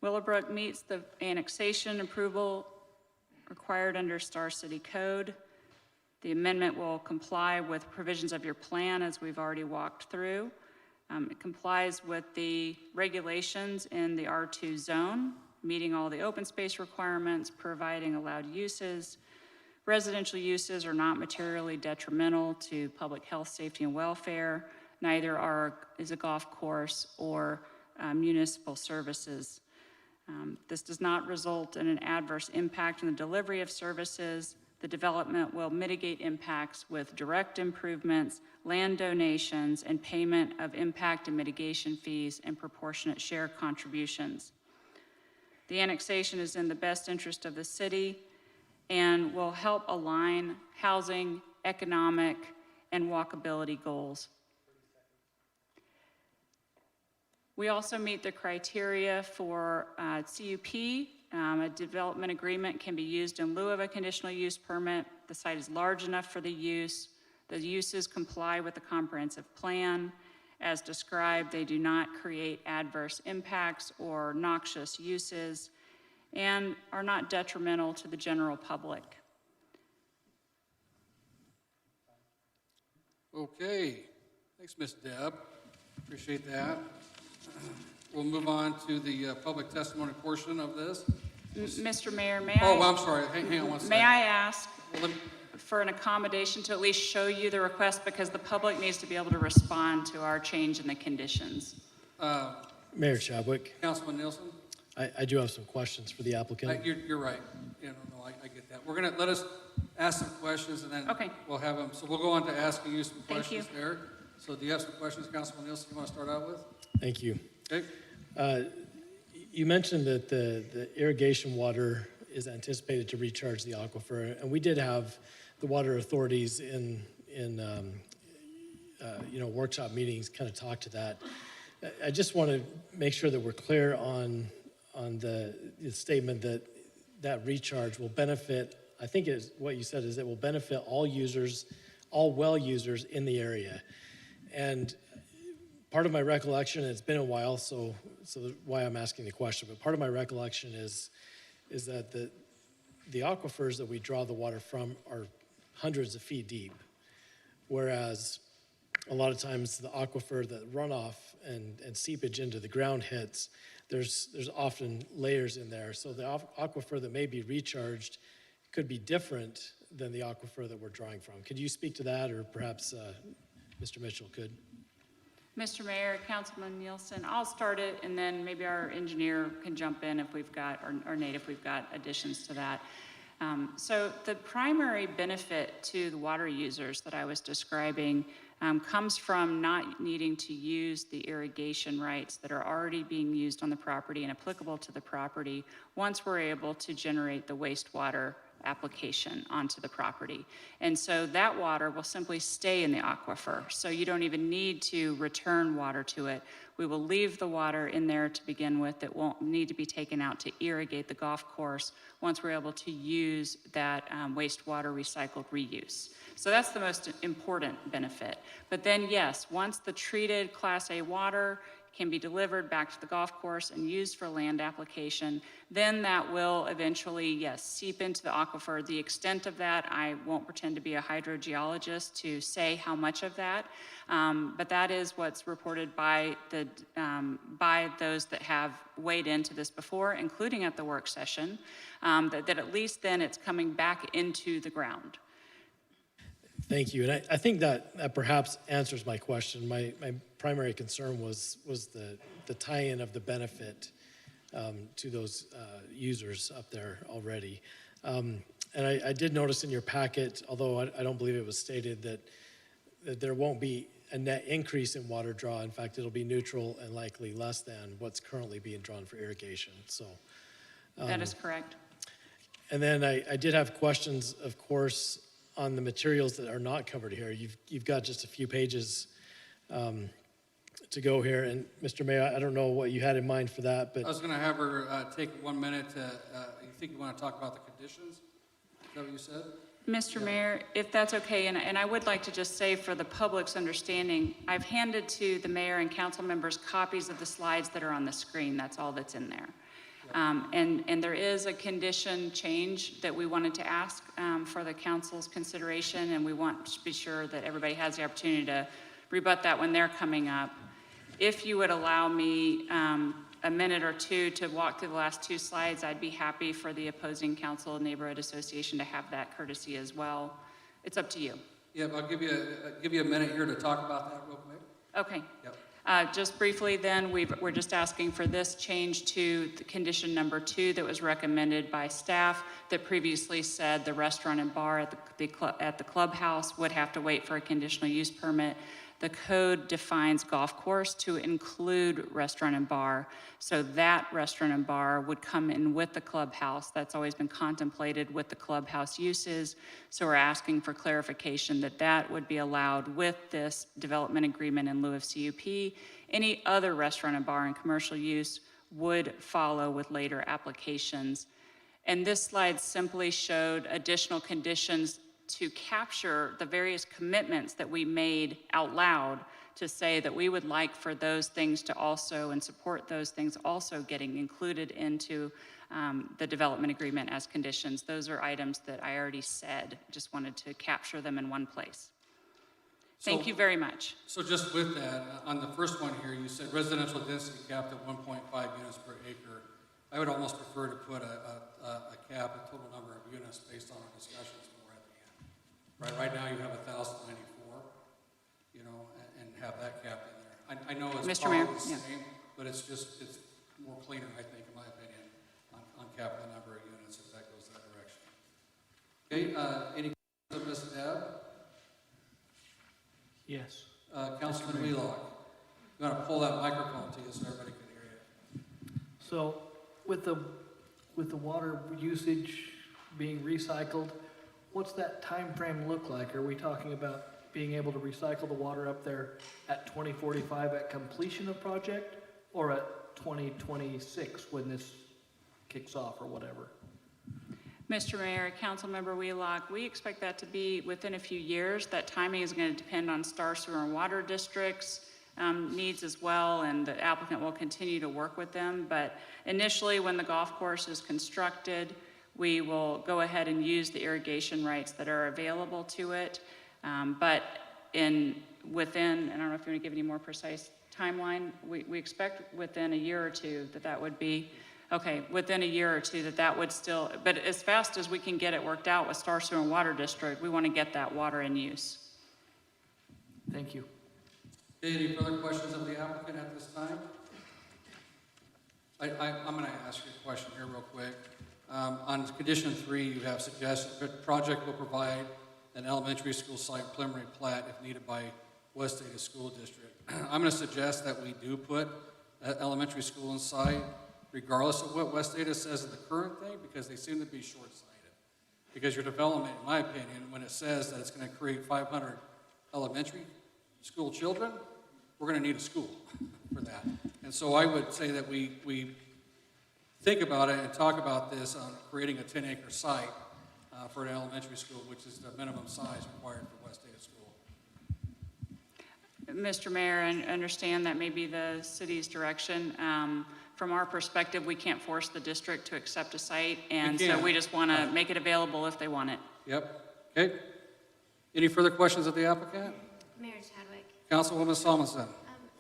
Willowbrook meets the annexation approval required under Star City Code. The amendment will comply with provisions of your plan, as we've already walked through. It complies with the regulations in the R2 zone, meeting all the open space requirements, providing allowed uses. Residential uses are not materially detrimental to public health, safety, and welfare. Neither is a golf course or municipal services. This does not result in an adverse impact on the delivery of services. The development will mitigate impacts with direct improvements, land donations, and payment of impact and mitigation fees and proportionate share contributions. The annexation is in the best interest of the city and will help align housing, economic, and walkability goals. We also meet the criteria for CUP. A development agreement can be used in lieu of a conditional use permit. The site is large enough for the use. The uses comply with the comprehensive plan. As described, they do not create adverse impacts or noxious uses and are not detrimental to the general public. Okay, thanks, Ms. Deb. Appreciate that. We'll move on to the public testimony portion of this. Mr. Mayor, I'm sorry. Hang on one second. May I ask Well, for an accommodation to at least show you the request, because the public needs to be able to respond to our change in the conditions. Mayor Chadwick, Councilman Nielsen? I do have some questions for the applicant. You're right. I get that. We're gonna let us ask some questions and then Okay. we'll have them. So we'll go on to asking you some Thank you. questions there. So do you have some questions, Councilman Nielsen, you want to start out with? Thank you. Okay. You mentioned that the irrigation water is anticipated to recharge the aquifer, and we did have the water authorities in workshop meetings kind of talk to that. I just want to make sure that we're clear on the statement that recharge will benefit. I think is what you said is it will benefit all users, all well users in the area, and part of my recollection, it's been a while, so why I'm asking the question, but part of my recollection is that the aquifers that we draw the water from are hundreds of feet deep, whereas a lot of times the aquifer, the runoff and seepage into the ground hits, there's often layers in there. So the aquifer that may be recharged could be different than the aquifer that we're drawing from. Could you speak to that, or perhaps Mr. Mitchell could? Mr. Mayor, Councilman Nielsen, I'll start it, and then maybe our engineer can jump in if we've got, or Nate, if we've got additions to that. So the primary benefit to the water users that I was describing comes from not needing to use the irrigation rights that are already being used on the property and applicable to the property once we're able to generate the wastewater application onto the property. And so that water will simply stay in the aquifer. So you don't even need to return water to it. We will leave the water in there to begin with. It won't need to be taken out to irrigate the golf course once we're able to use that wastewater recycled reuse. So that's the most important benefit. But then yes, once the treated Class A water can be delivered back to the golf course and used for land application, then that will eventually, yes, seep into the aquifer. The extent of that, I won't pretend to be a hydrogeologist to say how much of that, but that is what's reported by those that have weighed into this before, including at the work session, that at least then it's coming back into the ground. Thank you, and I think that perhaps answers my question. My primary concern was the tie-in of the benefit to those users up there already. And I did notice in your packet, although I don't believe it was stated, that there won't be a net increase in water draw. In fact, it'll be neutral and likely less than what's currently being drawn for irrigation. So That is correct. and then I did have questions, of course, on the materials that are not covered here. You've got just a few pages to go here, and Mr. Mayor, I don't know what you had in mind for that, but I was going to have her take 1 minute to, you think you want to talk about the conditions? Is that what you said? Mr. Mayor, if that's okay, and I would like to just say for the public's understanding, I've handed to the mayor and council members copies of the slides that are on the screen. That's all that's in there. And there is a condition change that we wanted to ask for the council's consideration, and we want to be sure that everybody has the opportunity to rebut that when they're coming up. If you would allow me a minute or two to walk through the last two slides, I'd be happy for the opposing council neighborhood association to have that courtesy as well. It's up to you. Yeah, I'll give you a minute here to talk about that real quick. Okay. Yep. Just briefly then, we're just asking for this change to the condition number 2 that was recommended by staff that previously said the restaurant and bar at the clubhouse would have to wait for a conditional use permit. The code defines golf course to include restaurant and bar, so that restaurant and bar would come in with the clubhouse. That's always been contemplated with the clubhouse uses, so we're asking for clarification that that would be allowed with this development agreement in lieu of CUP. Any other restaurant and bar and commercial use would follow with later applications. And this slide simply showed additional conditions to capture the various commitments that we made out loud to say that we would like for those things to also, and support those things also getting included into the development agreement as conditions. Those are items that I already said, just wanted to capture them in one place. Thank you very much. So just with that, on the first one here, you said residential density capped at 1.5 units per acre. I would almost prefer to put a cap, a total number of units based on our discussions. Right now you have 1,094, you know, and have that capped in there. I know it's Mr. probably Mayor, the same, but it's more cleaner, I think, in my opinion, on capping the number of units if that goes that direction. Okay, any questions of Ms. Deb? Yes. Councilman Wheelock, you want to pull that microphone to you so everybody can hear you. So with the water usage being recycled, what's that time frame look like? Are we talking about being able to recycle the water up there at 2045 at completion of project, or at 2026 when this kicks off or whatever? Mr. Mayor, Councilmember Wheelock, we expect that to be within a few years. That timing is going to depend on Star Sewer and Water District's needs as well, and the applicant will continue to work with them. But initially, when the golf course is constructed, we will go ahead and use the irrigation rights that are available to it. But within, I don't know if you want to give any more precise timeline, we expect within a year or two that would be, okay, within a year or two that would still, but as fast as we can get it worked out with Star Sewer and Water District, we want to get that water in use. Thank you. Any further questions of the applicant at this time? I'm going to ask you a question here real quick. On condition 3, you have suggested that the project will provide an elementary school site preliminary plat if needed by West Ada School District. I'm going to suggest that we do put an elementary school in site, regardless of what West Ada says in the current thing, because they seem to be short-sighted. Because your development, in my opinion, when it says that it's gonna create 500 elementary school children, we're gonna need a school for that. And so I would say that we think about it and talk about this on creating a 10-acre site for an elementary school, which is the minimum size required for West Ada School. Mr. Mayor, I understand that may be the city's direction. From our perspective, we can't force the district to accept a site, and so we just want to make it available if they want it. Yep, okay. Any further questions of the applicant? Mayor Chadwick. Councilwoman Salmonson.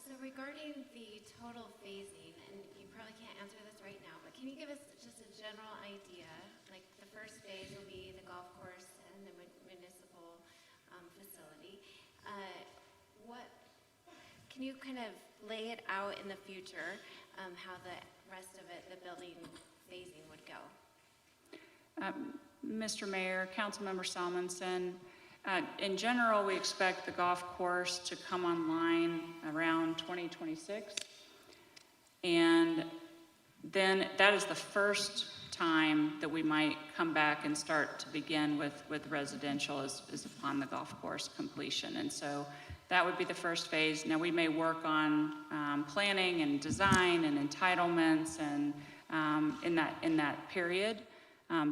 So regarding the total phasing, and you probably can't answer this right now, but can you give us just a general idea? Like the first phase will be the golf course and the municipal facility. Can you kind of lay it out in the future, how the rest of it, the building phasing would go? Mr. Mayor, Councilmember Salmonson, in general, we expect the golf course to come online around 2026. And then that is the first time that we might come back and start to begin with residential is upon the golf course completion. And so that would be the first phase. Now we may work on planning and design and entitlements and in that period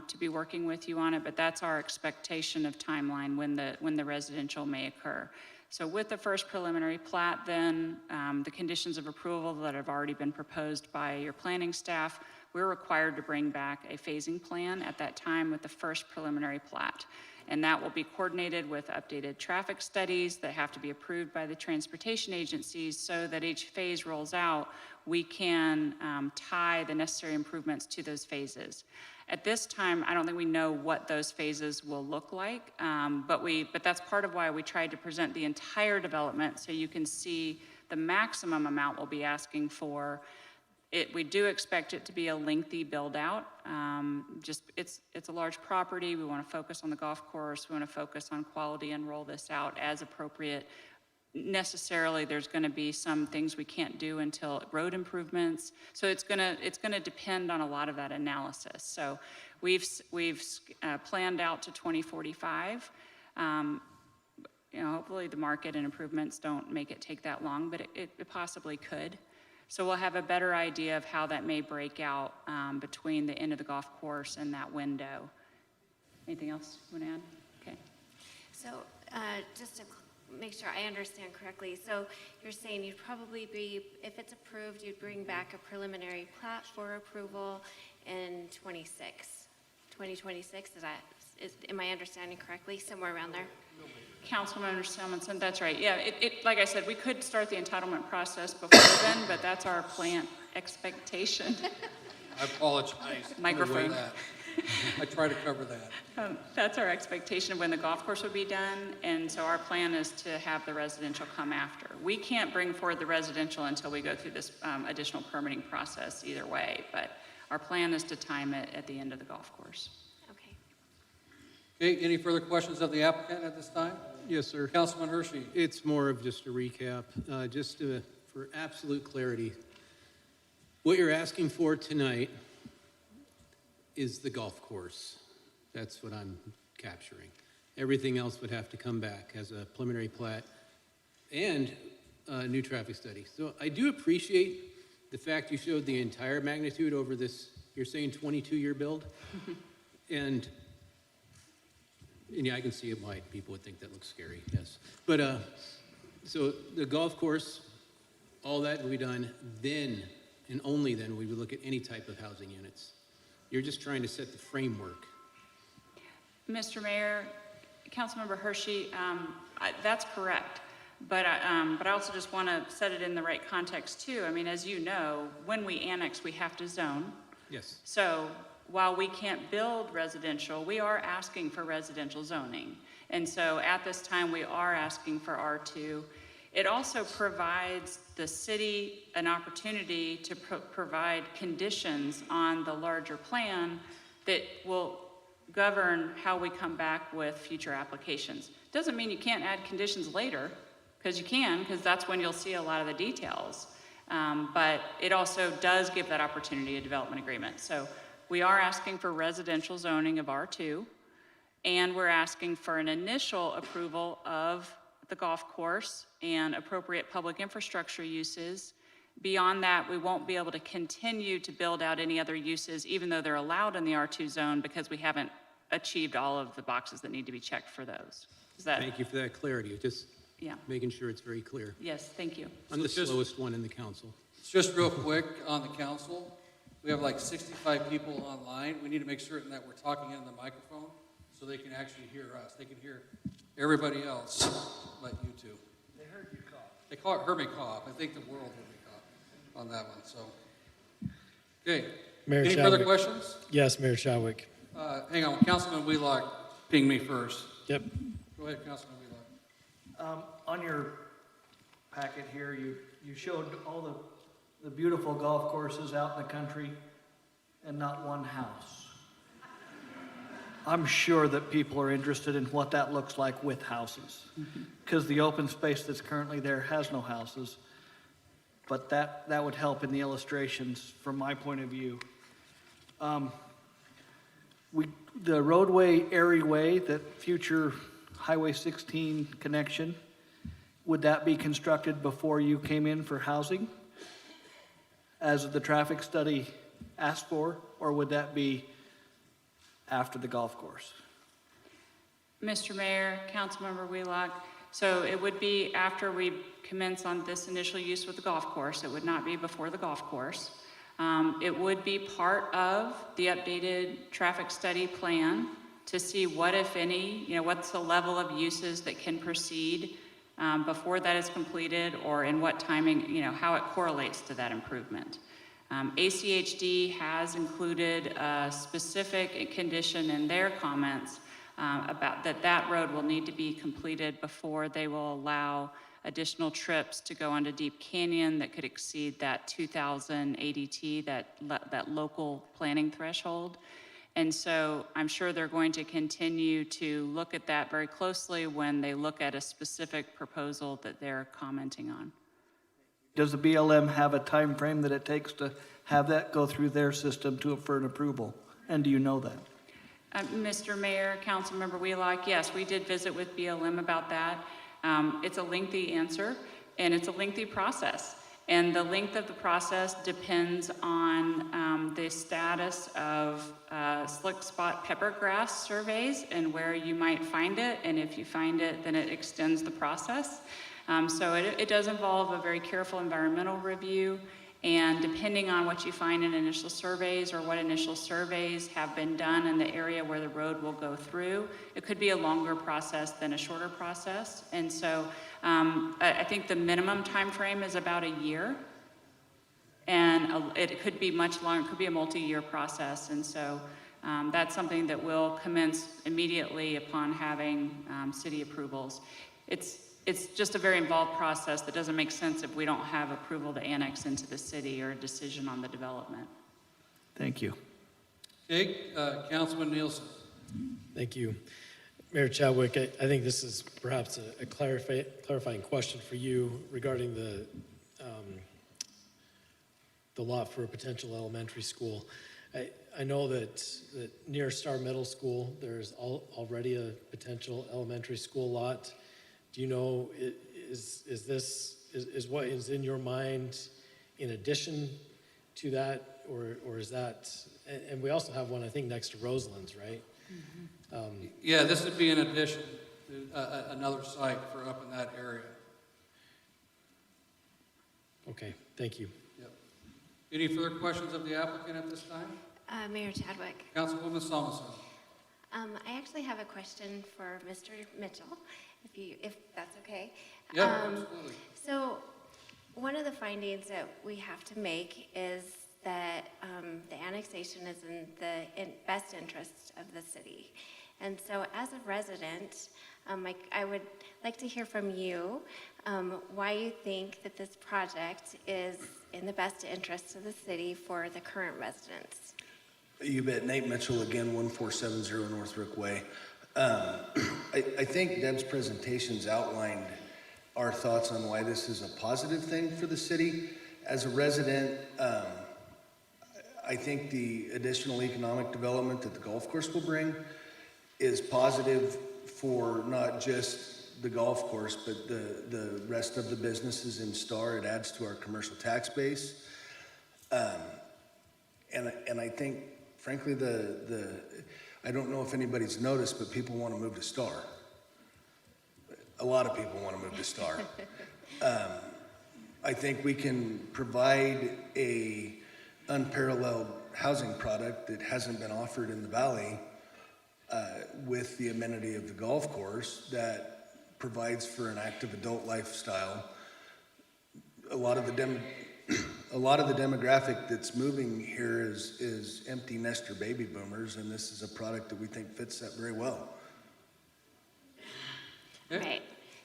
to be working with you on it, but that's our expectation of timeline when the residential may occur. So with the first preliminary plat, then the conditions of approval that have already been proposed by your planning staff, we're required to bring back a phasing plan at that time with the first preliminary plat. And that will be coordinated with updated traffic studies that have to be approved by the transportation agencies so that each phase rolls out, we can tie the necessary improvements to those phases. At this time, I don't think we know what those phases will look like, but that's part of why we tried to present the entire development so you can see the maximum amount we'll be asking for. We do expect it to be a lengthy build out. It's a large property. We want to focus on the golf course. We want to focus on quality and roll this out as appropriate. Necessarily, there's going to be some things we can't do until road improvements. So it's going to depend on a lot of that analysis. So we've planned out to 2045. Hopefully the market and improvements don't make it take that long, but it possibly could. So we'll have a better idea of how that may break out between the end of the golf course and that window. Anything else you want to add? Okay. So just to make sure I understand correctly, so you're saying you'd probably be, if it's approved, you'd bring back a preliminary plat for approval in 2026. Am I understanding correctly? Somewhere around there? Councilmember Salmonson, that's right. Yeah, like I said, we could start the entitlement process before then, but that's our plant expectation. I apologize. Microphone. I try to cover that. That's our expectation of when the golf course would be done, and so our plan is to have the residential come after. We can't bring forward the residential until we go through this additional permitting process either way, but our plan is to time it at the end of the golf course. Okay. Okay, any further questions of the applicant at this time? Yes, sir. Councilman Hershey. It's more of just a recap, for absolute clarity. What you're asking for tonight is the golf course. That's what I'm capturing. Everything else would have to come back as a preliminary plat and a new traffic study. So I do appreciate the fact you showed the entire magnitude over this, you're saying 22-year build? And yeah, I can see why people would think that looks scary, yes. But so the golf course, all that will be done, then and only then we would look at any type of housing units. You're just trying to set the framework. Mr. Mayor, Councilmember Hershey, that's correct. But I also just want to set it in the right context too. I mean, as you know, when we annex, we have to zone. Yes. So while we can't build residential, we are asking for residential zoning. And so at this time, we are asking for R2. It also provides the city an opportunity to provide conditions on the larger plan that will govern how we come back with future applications. Doesn't mean you can't add conditions later, because you can, because that's when you'll see a lot of the details. But it also does give that opportunity, a development agreement. So we are asking for residential zoning of R2. And we're asking for an initial approval of the golf course and appropriate public infrastructure uses. Beyond that, we won't be able to continue to build out any other uses, even though they're allowed in the R2 zone, because we haven't achieved all of the boxes that need to be checked for those. Is that? Thank you for that clarity. Just Yeah. making sure it's very clear. Yes, thank you. I'm the So just- slowest one in the council. Just real quick on the council, we have like 65 people online. We need to make certain that we're talking into the microphone so they can actually hear us. They can hear everybody else, but you two. They heard you cough. They heard me cough. I think the world heard me cough on that one, so. Okay. Mayor Any further Chadwick. questions? Yes, Mayor Chadwick. Hang on, Councilman Wheelock pinged me first. Yep. Go ahead, Councilman Wheelock. On your packet here, you showed all the beautiful golf courses out in the country and not one house. I'm sure that people are interested in what that looks like with houses. Because the open space that's currently there has no houses. But that would help in the illustrations from my point of view. The roadway, Airway, that future Highway 16 connection, would that be constructed before you came in for housing? As the traffic study asked for, or would that be after the golf course? Mr. Mayor, Councilmember Wheelock, so it would be after we commence on this initial use with the golf course. It would not be before the golf course. It would be part of the updated traffic study plan to see what, if any, what's the level of uses that can proceed before that is completed, or in what timing, how it correlates to that improvement. ACHD has included a specific condition in their comments about that road will need to be completed before they will allow additional trips to go onto Deep Canyon that could exceed that 2,000 ADT, that local planning threshold. And so I'm sure they're going to continue to look at that very closely when they look at a specific proposal that they're commenting on. Does the BLM have a time frame that it takes to have that go through their system for an approval? And do you know that? Mr. Mayor, Councilmember Wheelock, yes, we did visit with BLM about that. It's a lengthy answer, and it's a lengthy process. And the length of the process depends on the status of slick spot peppergrass surveys and where you might find it. And if you find it, then it extends the process. So it does involve a very careful environmental review. And depending on what you find in initial surveys or what initial surveys have been done in the area where the road will go through, it could be a longer process than a shorter process. And so I think the minimum time frame is about a year. And it could be much longer, it could be a multi-year process. And so that's something that will commence immediately upon having city approvals. It's just a very involved process that doesn't make sense if we don't have approval to annex into the city or a decision on the development. Thank you. Okay, Councilman Nielsen. Thank you. Mayor Chadwick, I think this is perhaps a clarifying question for you regarding the lot for a potential elementary school. I know that near Star Middle School, there's already a potential elementary school lot. Do you know, is what is in your mind in addition to that, or is that, and we also have one, I think, next to Roseland's, right? Mm-hmm. Yeah, this would be in addition to another site for up in that area. Okay, thank you. Yep. Any further questions of the applicant at this time? Mayor Chadwick. Councilwoman Samuelson. I actually have a question for Mr. Mitchell, if that's okay. Yeah, absolutely. So one of the findings that we have to make is that the annexation is in the best interest of the city. And so as a resident, I would like to hear from you why you think that this project is in the best interest of the city for the current residents. You bet. Nate Mitchell again, 1470 Northbrook Way. I think Deb's presentations outlined our thoughts on why this is a positive thing for the city. As a resident, I think the additional economic development that the golf course will bring is positive for not just the golf course, but the rest of the businesses in Star. It adds to our commercial tax base. And I think, frankly, I don't know if anybody's noticed, but people want to move to Star. A lot of people want to move to Star. I think we can provide a unparalleled housing product that hasn't been offered in the valley with the amenity of the golf course that provides for an active adult lifestyle. A lot of the demographic that's moving here is empty nester baby boomers, and this is a product that we think fits that very well. All right.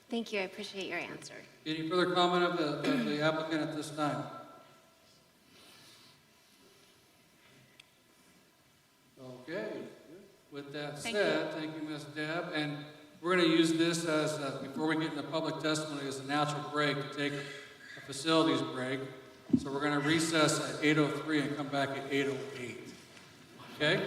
Thank you. I appreciate your answer. Any further comment of the applicant at this time? Okay. With that Thank said, thank you, Ms. Deb. And we're going to use this as, before we get into public testimony, as a natural break to take a facilities break. So we're going to recess at 8:03 and come back at 8:08. Okay?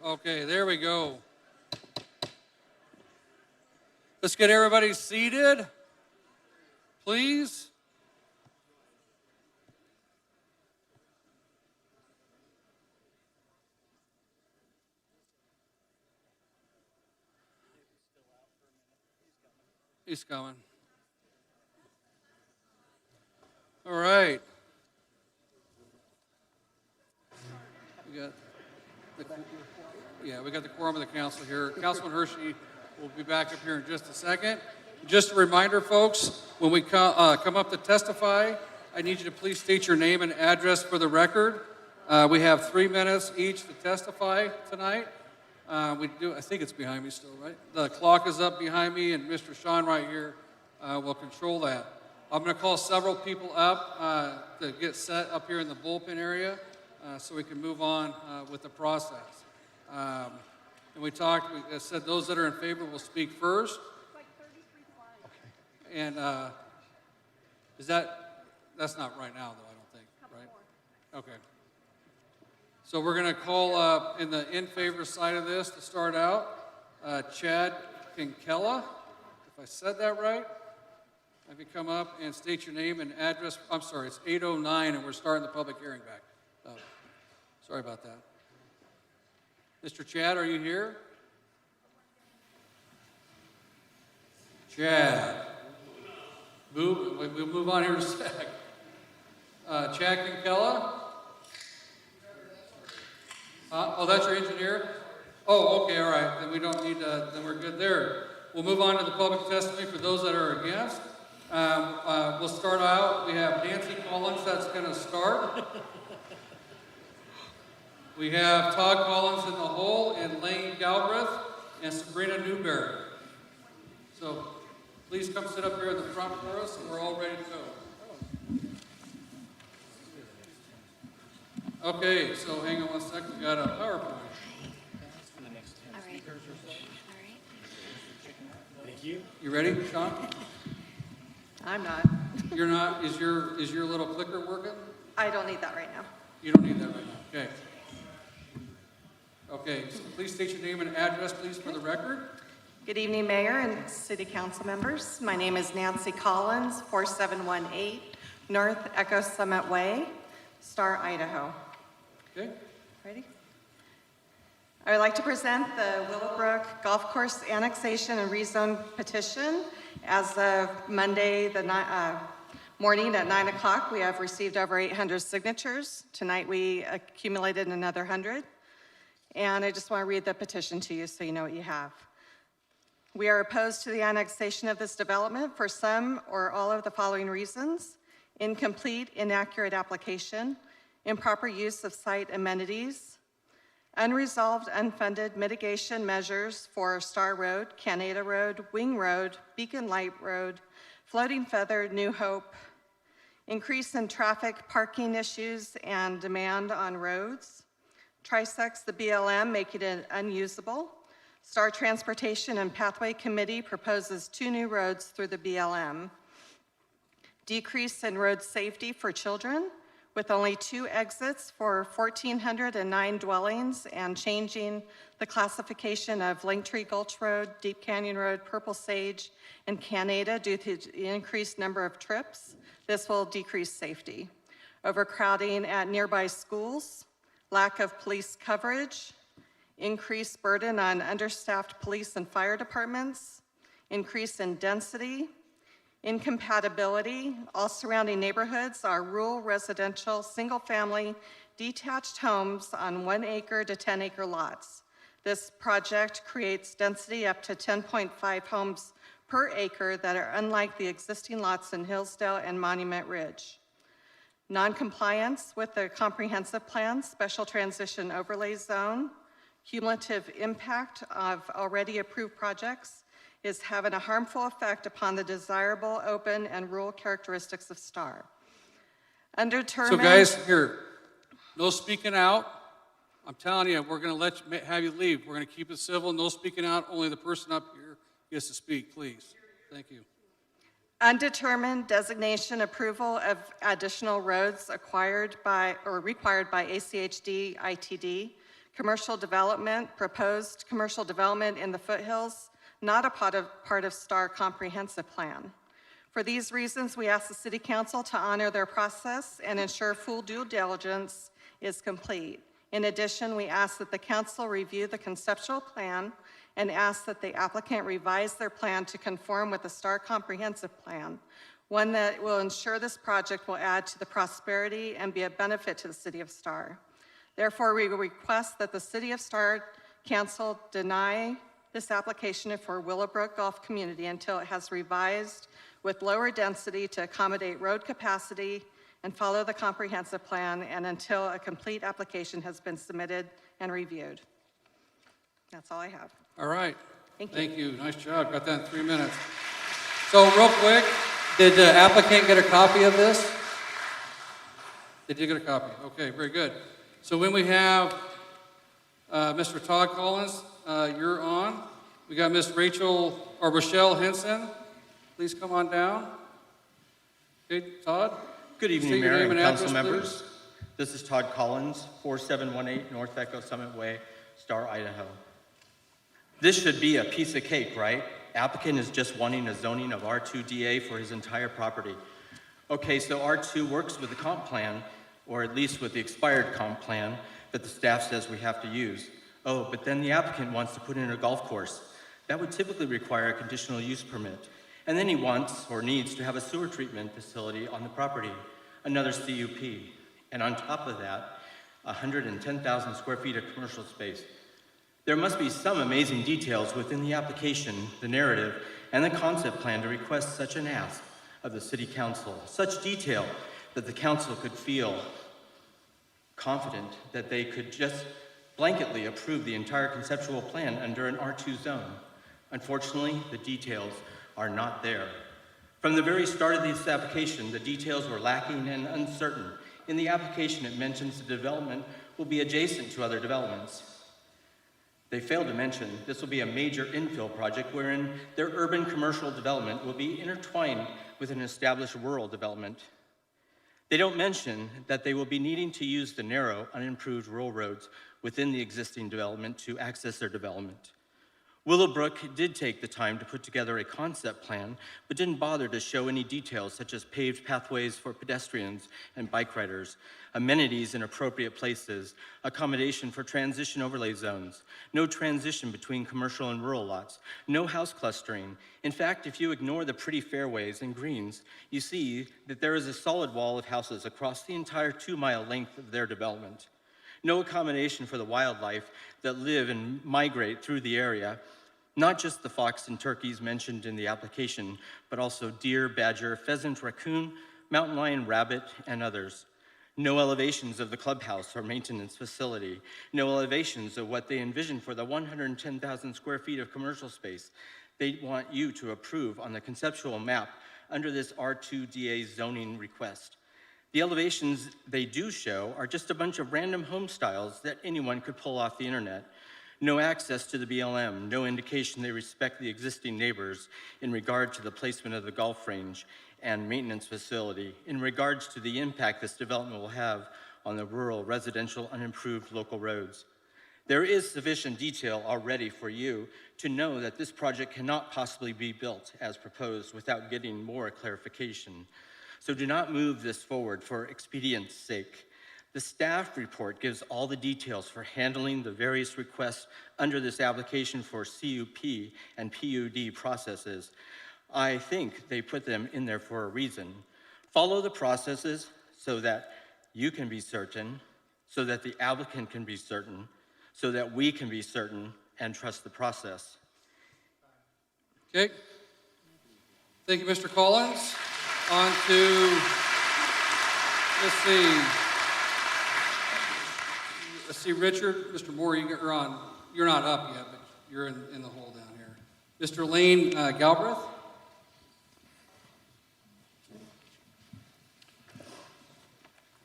Okay, there we go. Let's get everybody seated, please. He's coming. All right. We got the quorum of the council here. Councilman Hershey will be back up here in just a second. Just a reminder, folks, when we come up to testify, I need you to please state your name and address for the record. We have 3 minutes each to testify tonight. I think it's behind me still, right? The clock is up behind me, and Mr. Sean right here will control that. I'm going to call several people up to get set up here in the bullpen area so we can move on with the process. And we said those that are in favor will speak first. Like 33 slides. And that's not right now, though, I don't think, right? Okay. So we're going to call in the in favor side of this to start out, Chad Kinkella, if I said that right. Have you come up and state your name and address? I'm sorry, it's 8:09 and we're starting the public hearing back. Sorry about that. Mr. Chad, are you here? Chad. We'll move on here in a sec. Chad Kinkella? Oh, that's your engineer? Oh, okay, all right. Then we don't need, then we're good there. We'll move on to the public testimony for those that are against. We'll start out. We have Nancy Collins that's going to start. We have Todd Collins in the hole, and Lane Galbraith, and Sabrina Newberry. So please come sit up here at the front for us, and we're all ready to go. Okay, so hang on one second. We got a PowerPoint. All right. Thank you. You ready, Sean? I'm not. You're not? Is your little clicker working? I don't need that right now. You don't need that right now. Okay. Okay, so please state your name and address, please, for the record. Good evening, Mayor and City Council members. My name is Nancy Collins, 4718 North Echo Summit Way, Star, Idaho. Okay. Ready? I would like to present the Willowbrook Golf Course Annexation and Rezone Petition. As of Monday, morning at 9 o'clock, we have received over 800 signatures. Tonight, we accumulated another 100. And I just want to read the petition to you so you know what you have. We are opposed to the annexation of this development for some or all of the following reasons: incomplete, inaccurate application, improper use of site amenities, unresolved, unfunded mitigation measures for Star Road, Canada Road, Wing Road, Beacon Light Road, Floating Feather, New Hope, increase in traffic, parking issues, and demand on roads, trisects the BLM, making it unusable. Star Transportation and Pathway Committee proposes 2 new roads through the BLM. Decrease in road safety for children, with only 2 exits for 1,409 dwellings, and changing the classification of Linktree Gulch Road, Deep Canyon Road, Purple Sage, and Canada due to the increased number of trips. This will decrease safety. Overcrowding at nearby schools, lack of police coverage, increased burden on understaffed police and fire departments, increase in density, incompatibility. All surrounding neighborhoods are rural, residential, single-family, detached homes on 1 acre to 10 acre lots. This project creates density up to 10.5 homes per acre that are unlike the existing lots in Hillsdale and Monument Ridge. Non-compliance with the comprehensive plan, special transition overlay zone, cumulative impact of already approved projects is having a harmful effect upon the desirable, open, and rural characteristics of Star. Undetermined. So guys, here, no speaking out. I'm telling you, we're going to have you leave. We're going to keep it civil. No speaking out. Only the person up here gets to speak, please. Thank you. Undetermined designation approval of additional roads acquired by or required by ACHD ITD commercial development, proposed commercial development in the foothills, not a part of STAR comprehensive plan. For these reasons, we ask the City Council to honor their process and ensure full due diligence is complete. In addition, we ask that the council review the conceptual plan and ask that the applicant revise their plan to conform with the STAR comprehensive plan, one that will ensure this project will add to the prosperity and be a benefit to the City of STAR. Therefore, we request that the City of STAR Council deny this application for Willowbrook Golf Community until it has revised with lower density to accommodate road capacity and follow the comprehensive plan, and until a complete application has been submitted and reviewed. That's all I have. All right. Thank you. Thank you. Nice job. Got that in 3 minutes. So real quick, did the applicant get a copy of this? Did you get a copy? Okay, very good. So when we have Mr. Todd Collins, you're on. We got Miss Rochelle Henson. Please come on down. Okay, Todd? Good evening, State your Mayor name and council address, members. This is Todd Collins, 4718 North Echo Summit Way, Star, Idaho. This should be a piece of cake, right? Applicant is just wanting a zoning of R2DA for his entire property. Okay, so R2 works with the comp plan, or at least with the expired comp plan that the staff says we have to use. Oh, but then the applicant wants to put in a golf course. That would typically require a conditional use permit. And then he wants or needs to have a sewer treatment facility on the property, another CUP. And on top of that, 110,000 square feet of commercial space. There must be some amazing details within the application, the narrative, and the concept plan to request such an ask of the City Council, such detail that the council could feel confident that they could just blanketly approve the entire conceptual plan under an R2 zone. Unfortunately, the details are not there. From the very start of this application, the details were lacking and uncertain. In the application, it mentions the development will be adjacent to other developments. They failed to mention this will be a major infill project wherein their urban commercial development will be intertwined with an established rural development. They don't mention that they will be needing to use the narrow, unimproved rural roads within the existing development to access their development. Willowbrook did take the time to put together a concept plan, but didn't bother to show any details such as paved pathways for pedestrians and bike riders, amenities in appropriate places, accommodation for transition overlay zones, no transition between commercial and rural lots, no house clustering. In fact, if you ignore the pretty fairways and greens, you see that there is a solid wall of houses across the entire 2-mile length of their development. No accommodation for the wildlife that live and migrate through the area, not just the fox and turkeys mentioned in the application, but also deer, badger, pheasant, raccoon, mountain lion, rabbit, and others. No elevations of the clubhouse or maintenance facility. No elevations of what they envision for the 110,000 square feet of commercial space they want you to approve on the conceptual map under this R2DA zoning request. The elevations they do show are just a bunch of random home styles that anyone could pull off the internet. No access to the BLM, no indication they respect the existing neighbors in regard to the placement of the golf range and maintenance facility, in regards to the impact this development will have on the rural, residential, unimproved local roads. There is sufficient detail already for you to know that this project cannot possibly be built as proposed without getting more clarification. So do not move this forward for expedience sake. The staff report gives all the details for handling the various requests under this application for CUP and PUD processes. I think they put them in there for a reason. Follow the processes so that you can be certain, so that the applicant can be certain, so that we can be certain and trust the process. Okay. Thank you, Mr. Collins. On to, let's see, Richard, Mr. Moore, you're on. You're not up yet, but you're in the hole down here. Mr. Lane Galbraith.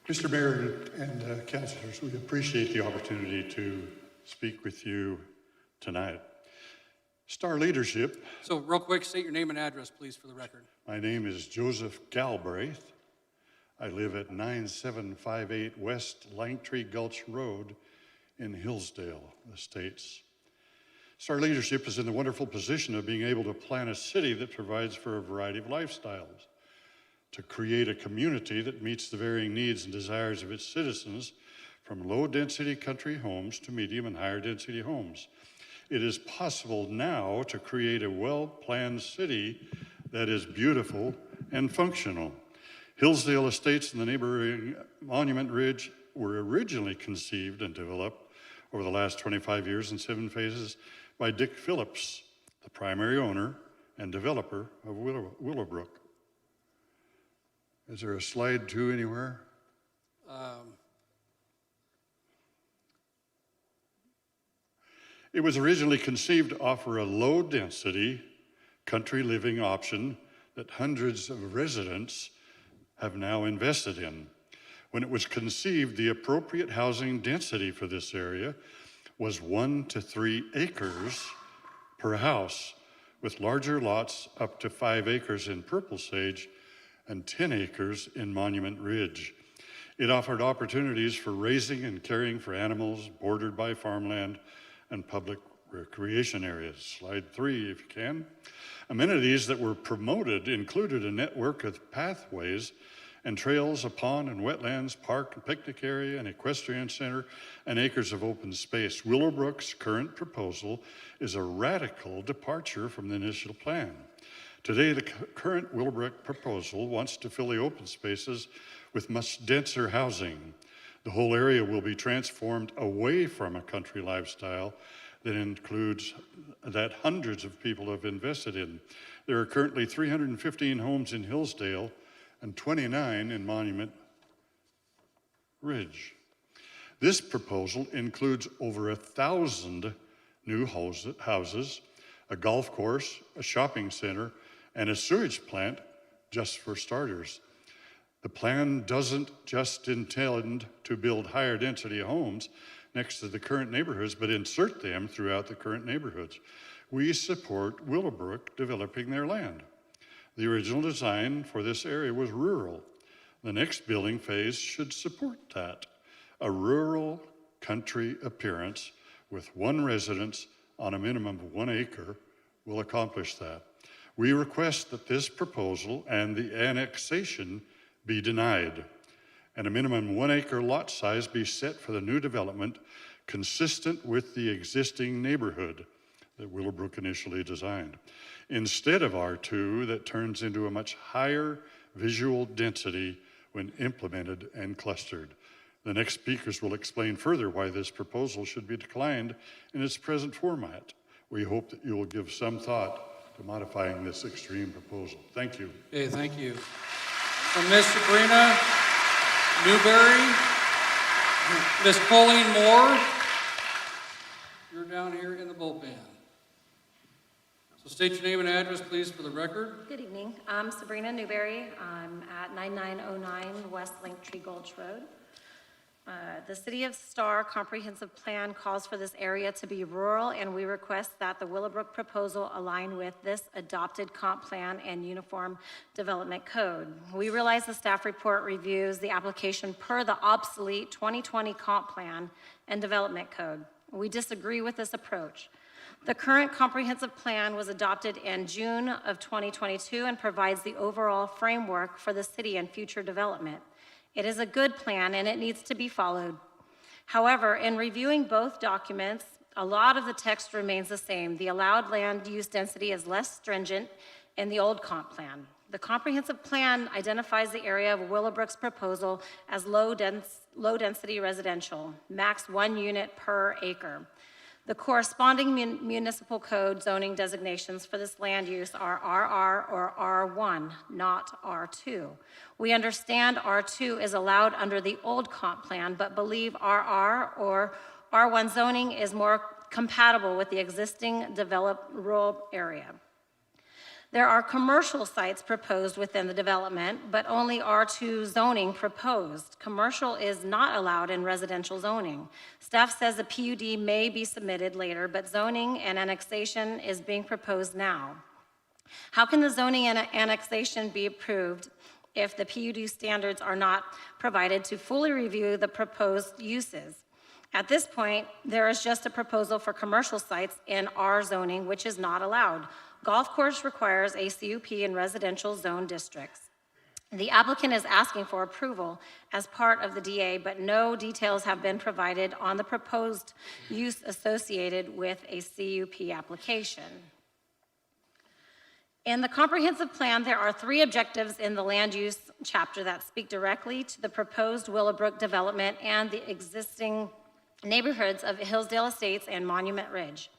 Mr. Mayor and councilors, we appreciate the opportunity to speak with you tonight. Star Leadership. So real quick, state your name and address, please, for the record. My name is Joseph Galbraith. I live at 9758 West Langtree Gulch Road in Hillsdale Estates. Star leadership is in the wonderful position of being able to plan a city that provides for a variety of lifestyles, to create a community that meets the varying needs and desires of its citizens, from low-density country homes to medium and higher-density homes. It is possible now to create a well-planned city that is beautiful and functional. Hillsdale Estates and the neighboring Monument Ridge were originally conceived and developed over the last 25 years in 7 phases by Dick Phillips, the primary owner and developer of Willowbrook. Is there a slide 2 anywhere? It was originally conceived to offer a low-density country living option that hundreds of residents have now invested in. When it was conceived, the appropriate housing density for this area was 1 to 3 acres per house, with larger lots up to 5 acres in Purple Sage and 10 acres in Monument Ridge. It offered opportunities for raising and caring for animals, bordered by farmland and public recreation areas. Slide 3, if you can. Amenities that were promoted included a network of pathways and trails, a pond and wetlands, park and picnic area, an equestrian center, and acres of open space. Willowbrook's current proposal is a radical departure from the initial plan. Today, the current Willowbrook proposal wants to fill the open spaces with much denser housing. The whole area will be transformed away from a country lifestyle that hundreds of people have invested in. There are currently 315 homes in Hillsdale and 29 in Monument Ridge. This proposal includes over 1,000 new houses, a golf course, a shopping center, and a sewage plant, just for starters. The plan doesn't just intend to build higher density homes next to the current neighborhoods, but insert them throughout the current neighborhoods. We support Willowbrook developing their land. The original design for this area was rural. The next building phase should support that. A rural country appearance with 1 residence on a minimum of 1 acre will accomplish that. We request that this proposal and the annexation be denied, and a minimum 1 acre lot size be set for the new development consistent with the existing neighborhood that Willowbrook initially designed, instead of R2 that turns into a much higher visual density when implemented and clustered. The next speakers will explain further why this proposal should be declined in its present format. We hope that you will give some thought to modifying this extreme proposal. Thank you. Okay, thank you. From Ms. Sabrina Newberry, Ms. Colleen Moore, you're down here in the bullpen. So state your name and address, please, for the record. Good evening. I'm Sabrina Newberry. I'm at 9909 West Linktree Gulch Road. The City of Star Comprehensive Plan calls for this area to be rural, and we request that the Willowbrook proposal align with this adopted comp plan and uniform development code. We realize the staff report reviews the application per the obsolete 2020 comp plan and development code. We disagree with this approach. The current comprehensive plan was adopted in June of 2022 and provides the overall framework for the city and future development. It is a good plan and it needs to be followed. However, in reviewing both documents, a lot of the text remains the same. The allowed land use density is less stringent in the old comp plan. The comprehensive plan identifies the area of Willowbrook's proposal as low density residential, max 1 unit per acre. The corresponding municipal code zoning designations for this land use are RR or R1, not R2. We understand R2 is allowed under the old comp plan, but believe RR or R1 zoning is more compatible with the existing developed rural area. There are commercial sites proposed within the development, but only R2 zoning proposed. Commercial is not allowed in residential zoning. Staff says the PUD may be submitted later, but zoning and annexation is being proposed now. How can the zoning and annexation be approved if the PUD standards are not provided to fully review the proposed uses? At this point, there is just a proposal for commercial sites in R zoning, which is not allowed. Golf course requires a CUP in residential zone districts. The applicant is asking for approval as part of the DA, but no details have been provided on the proposed use associated with a CUP application. In the comprehensive plan, there are 3 objectives in the land use chapter that speak directly to the proposed Willowbrook development and the existing neighborhoods of Hillsdale Estates and Monument Ridge.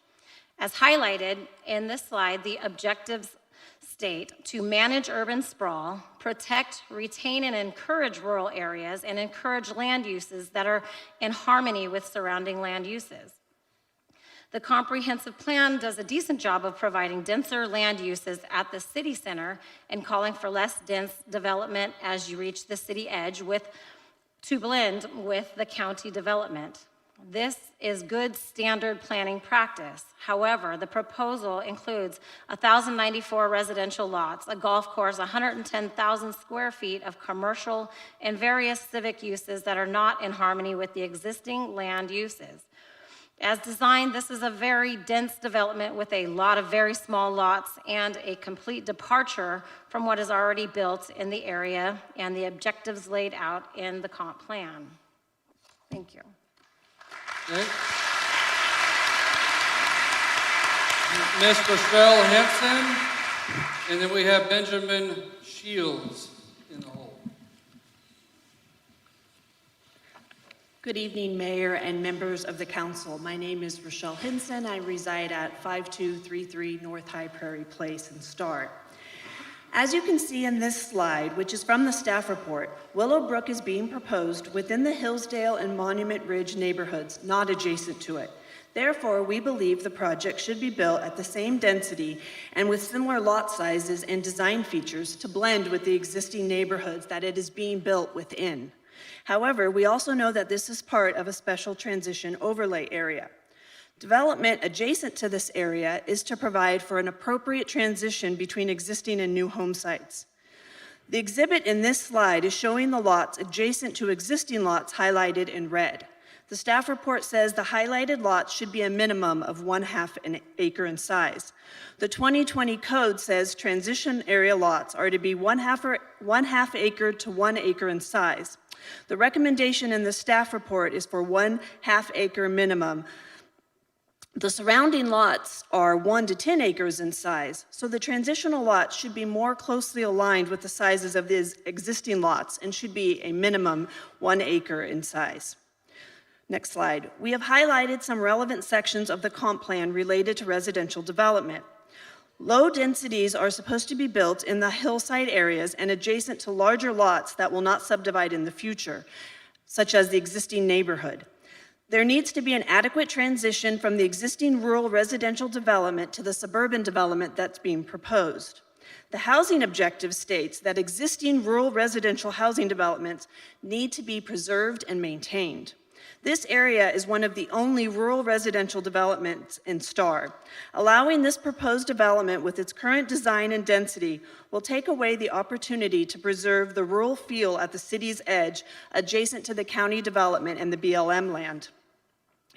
As highlighted in this slide, the objectives state to manage urban sprawl, protect, retain, and encourage rural areas, and encourage land uses that are in harmony with surrounding land uses. The comprehensive plan does a decent job of providing denser land uses at the city center and calling for less dense development as you reach the city edge to blend with the county development. This is good standard planning practice. However, the proposal includes 1,094 residential lots, a golf course, 110,000 square feet of commercial, and various civic uses that are not in harmony with the existing land uses. As designed, this is a very dense development with a lot of very small lots and a complete departure from what is already built in the area and the objectives laid out in the comp plan. Thank you. Okay. Ms. Rochelle Henson, and then we have Benjamin Shields in the hole. Good evening, Mayor and members of the council. My name is Rochelle Henson. I reside at 5233 North High Prairie Place in Starr. As you can see in this slide, which is from the staff report, Willowbrook is being proposed within the Hillsdale and Monument Ridge neighborhoods, not adjacent to it. Therefore, we believe the project should be built at the same density and with similar lot sizes and design features to blend with the existing neighborhoods that it is being built within. However, we also know that this is part of a special transition overlay area. Development adjacent to this area is to provide for an appropriate transition between existing and new home sites. The exhibit in this slide is showing the lots adjacent to existing lots highlighted in red. The staff report says the highlighted lots should be a minimum of 1/2 an acre in size. The 2020 code says transition area lots are to be 1/2 acre to 1 acre in size. The recommendation in the staff report is for 1/2 acre minimum. The surrounding lots are 1 to 10 acres in size, so the transitional lots should be more closely aligned with the sizes of these existing lots and should be a minimum 1 acre in size. Next slide. We have highlighted some relevant sections of the comp plan related to residential development. Low densities are supposed to be built in the hillside areas and adjacent to larger lots that will not subdivide in the future, such as the existing neighborhood. There needs to be an adequate transition from the existing rural residential development to the suburban development that's being proposed. The housing objective states that existing rural residential housing developments need to be preserved and maintained. This area is one of the only rural residential developments in Starr. Allowing this proposed development with its current design and density will take away the opportunity to preserve the rural feel at the city's edge adjacent to the county development and the BLM land.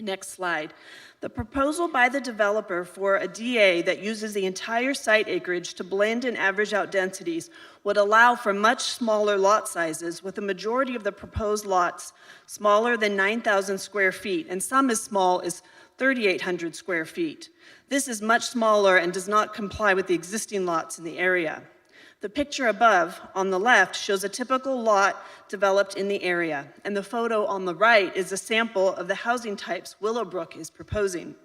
Next slide. The proposal by the developer for a DA that uses the entire site acreage to blend and average out densities would allow for much smaller lot sizes, with the majority of the proposed lots smaller than 9,000 square feet and some as small as 3,800 square feet. This is much smaller and does not comply with the existing lots in the area. The picture above on the left shows a typical lot developed in the area, and the photo on the right is a sample of the housing types Willowbrook is proposing.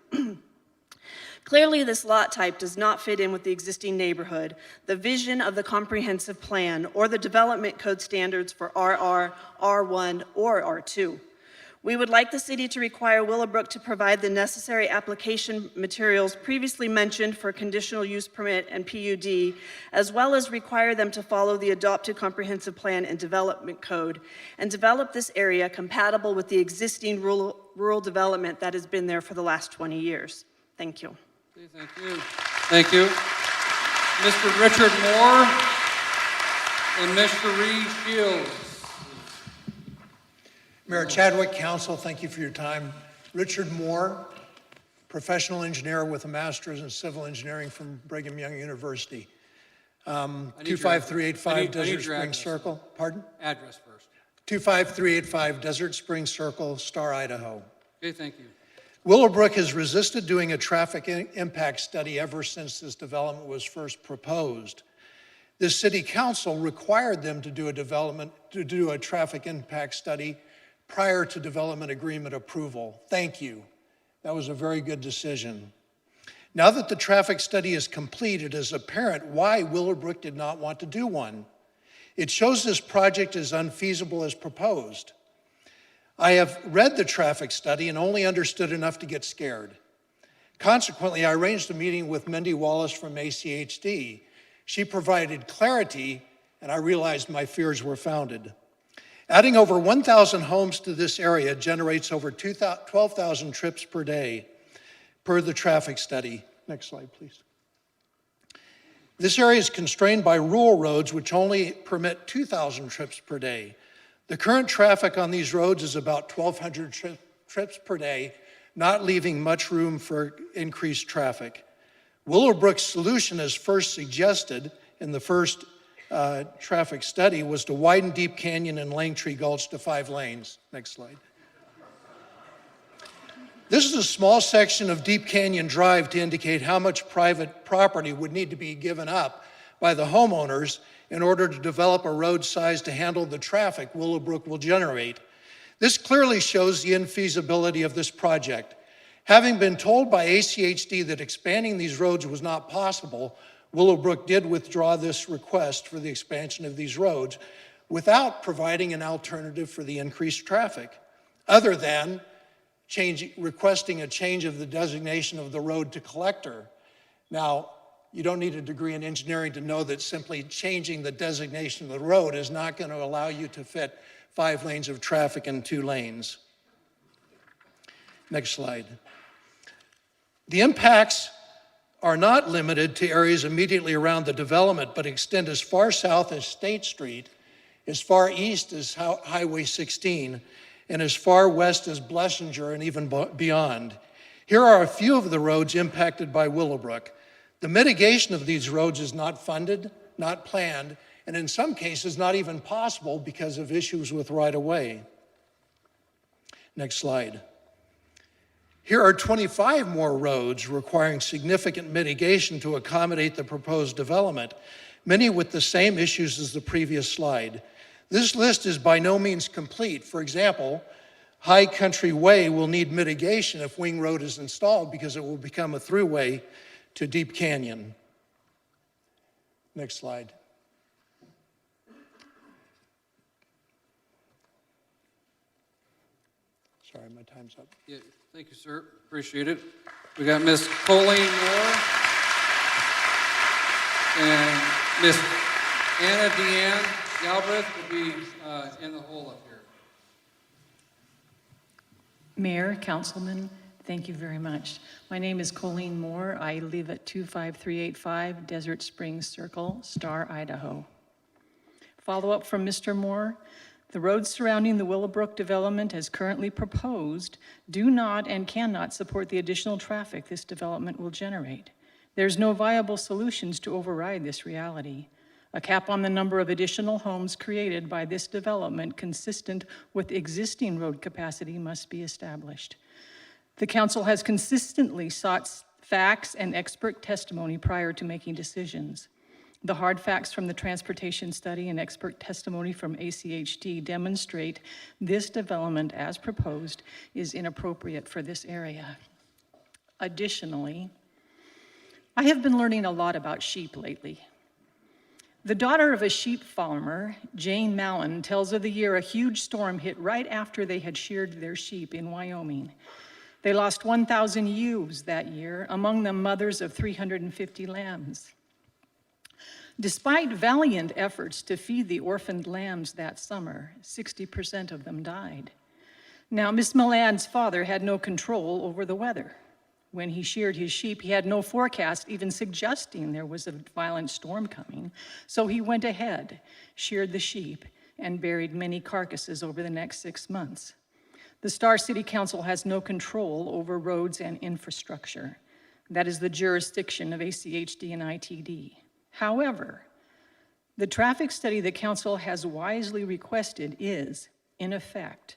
Clearly, this lot type does not fit in with the existing neighborhood, the vision of the comprehensive plan, or the development code standards for RR, R1, or R2. We would like the city to require Willowbrook to provide the necessary application materials previously mentioned for conditional use permit and PUD, as well as require them to follow the adopted comprehensive plan and development code and develop this area compatible with the existing rural development that has been there for the last 20 years. Thank you. Okay, thank you. Thank you. Mr. Richard Moore and Mr. Reed Shields. Mayor Chadwick, council, thank you for your time. Richard Moore, professional engineer with a master's in civil engineering from Brigham Young University. 25385 Desert Springs Circle. Pardon? Address first. 25385 Desert Springs Circle, Star, Idaho. Okay, thank you. Willowbrook has resisted doing a traffic impact study ever since this development was first proposed. The city council required them to do a traffic impact study prior to development agreement approval. Thank you. That was a very good decision. Now that the traffic study is complete, it is apparent why Willowbrook did not want to do one. It shows this project is unfeasible as proposed. I have read the traffic study and only understood enough to get scared. Consequently, I arranged a meeting with Mindy Wallace from ACHD. She provided clarity, and I realized my fears were founded. Adding over 1,000 homes to this area generates over 12,000 trips per day, per the traffic study. Next slide, please. This area is constrained by rural roads, which only permit 2,000 trips per day. The current traffic on these roads is about 1,200 trips per day, not leaving much room for increased traffic. Willowbrook's solution, as first suggested in the first traffic study, was to widen Deep Canyon and Langtree Gulch to 5 lanes. Next slide. This is a small section of Deep Canyon Drive to indicate how much private property would need to be given up by the homeowners in order to develop a road size to handle the traffic Willowbrook will generate. This clearly shows the infeasibility of this project. Having been told by ACHD that expanding these roads was not possible, Willowbrook did withdraw this request for the expansion of these roads without providing an alternative for the increased traffic, other than requesting a change of the designation of the road to collector. Now, you don't need a degree in engineering to know that simply changing the designation of the road is not going to allow you to fit 5 lanes of traffic in 2 lanes. Next slide. The impacts are not limited to areas immediately around the development, but extend as far south as State Street, as far east as Highway 16, and as far west as Blessinger and even beyond. Here are a few of the roads impacted by Willowbrook. The mitigation of these roads is not funded, not planned, and in some cases not even possible because of issues with right-of-way. Next slide. Here are 25 more roads requiring significant mitigation to accommodate the proposed development, many with the same issues as the previous slide. This list is by no means complete. For example, High Country Way will need mitigation if Wing Road is installed because it will become a throughway to Deep Canyon. Next slide. Sorry, my time's up. Yeah, thank you, sir. Appreciate it. We got Miss Colleen Moore and Miss Anna Deanne Galbraith will be in the hole up here. Mayor, Councilman, thank you very much. My name is Colleen Moore. I live at 25385 Desert Springs Circle, Star, Idaho. Follow up from Mr. Moore. The roads surrounding the Willowbrook development as currently proposed do not and cannot support the additional traffic this development will generate. There's no viable solutions to override this reality. A cap on the number of additional homes created by this development consistent with existing road capacity must be established. The council has consistently sought facts and expert testimony prior to making decisions. The hard facts from the transportation study and expert testimony from ACHD demonstrate this development as proposed is inappropriate for this area. Additionally, I have been learning a lot about sheep lately. The daughter of a sheep farmer, Jane Mallon, tells of the year a huge storm hit right after they had sheared their sheep in Wyoming. They lost 1,000 ewes that year, among them mothers of 350 lambs. Despite valiant efforts to feed the orphaned lambs that summer, 60% of them died. Now, Miss Millad's father had no control over the weather. When he sheared his sheep, he had no forecast even suggesting there was a violent storm coming. So he went ahead, sheared the sheep, and buried many carcasses over the next 6 months. The Star City Council has no control over roads and infrastructure. That is the jurisdiction of ACHD and ITD. However, the traffic study the council has wisely requested is, in effect,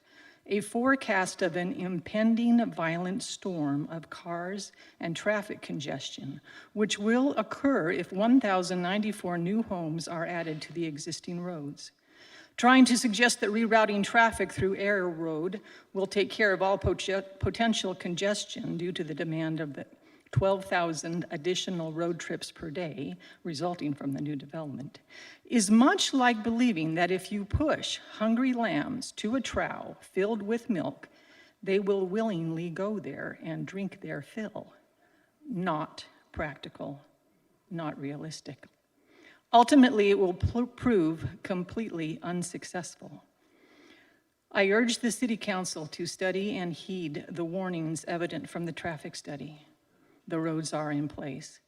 a forecast of an impending violent storm of cars and traffic congestion, which will occur if 1,094 new homes are added to the existing roads. Trying to suggest that rerouting traffic through Air Road will take care of all potential congestion due to the demand of the 12,000 additional road trips per day resulting from the new development is much like believing that if you push hungry lambs to a trough filled with milk, they will willingly go there and drink their fill. Not practical, not realistic. Ultimately, it will prove completely unsuccessful. I urge the City Council to study and heed the warnings evident from the traffic study. The roads are in place.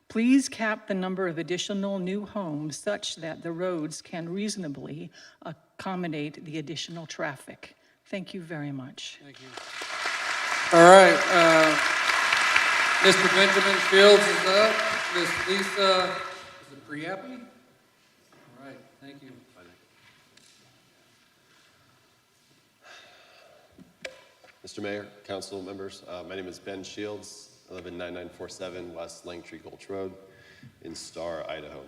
Please cap the number of additional new homes such that the roads can reasonably accommodate the additional traffic. Thank you very much. Thank you. All right, Mr. Benjamin Fields is up. Ms. Lisa, is it Priapi? All right, thank you. Mr. Mayor, council members, my name is Ben Shields. I live in 9947 West Langtree Gulch Road in Star, Idaho.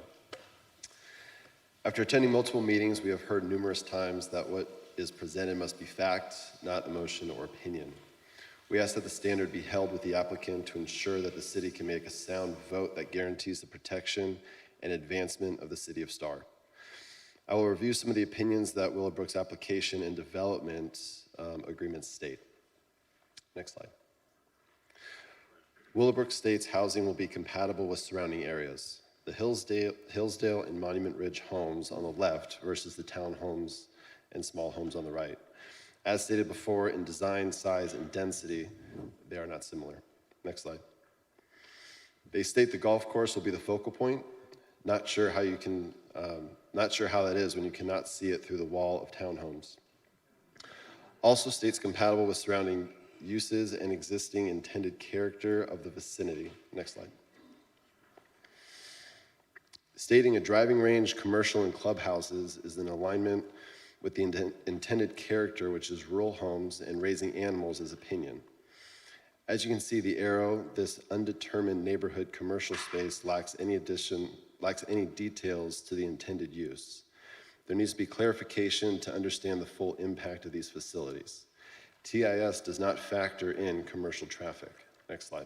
After attending multiple meetings, we have heard numerous times that what is presented must be fact, not emotion or opinion. We ask that the standard be held with the applicant to ensure that the city can make a sound vote that guarantees the protection and advancement of the city of Star. I will review some of the opinions that Willowbrook's application and development agreements state. Next slide. Willowbrook states housing will be compatible with surrounding areas. The Hillsdale and Monument Ridge homes on the left versus the townhomes and small homes on the right. As stated before, in design, size, and density, they are not similar. Next slide. They state the golf course will be the focal point. Not sure how that is when you cannot see it through the wall of townhomes. Also states compatible with surrounding uses and existing intended character of the vicinity. Next slide. Stating a driving range, commercial, and clubhouses is in alignment with the intended character, which is rural homes and raising animals, as opinion. As you can see, the arrow, this undetermined neighborhood commercial space lacks any details to the intended use. There needs to be clarification to understand the full impact of these facilities. TIS does not factor in commercial traffic. Next slide.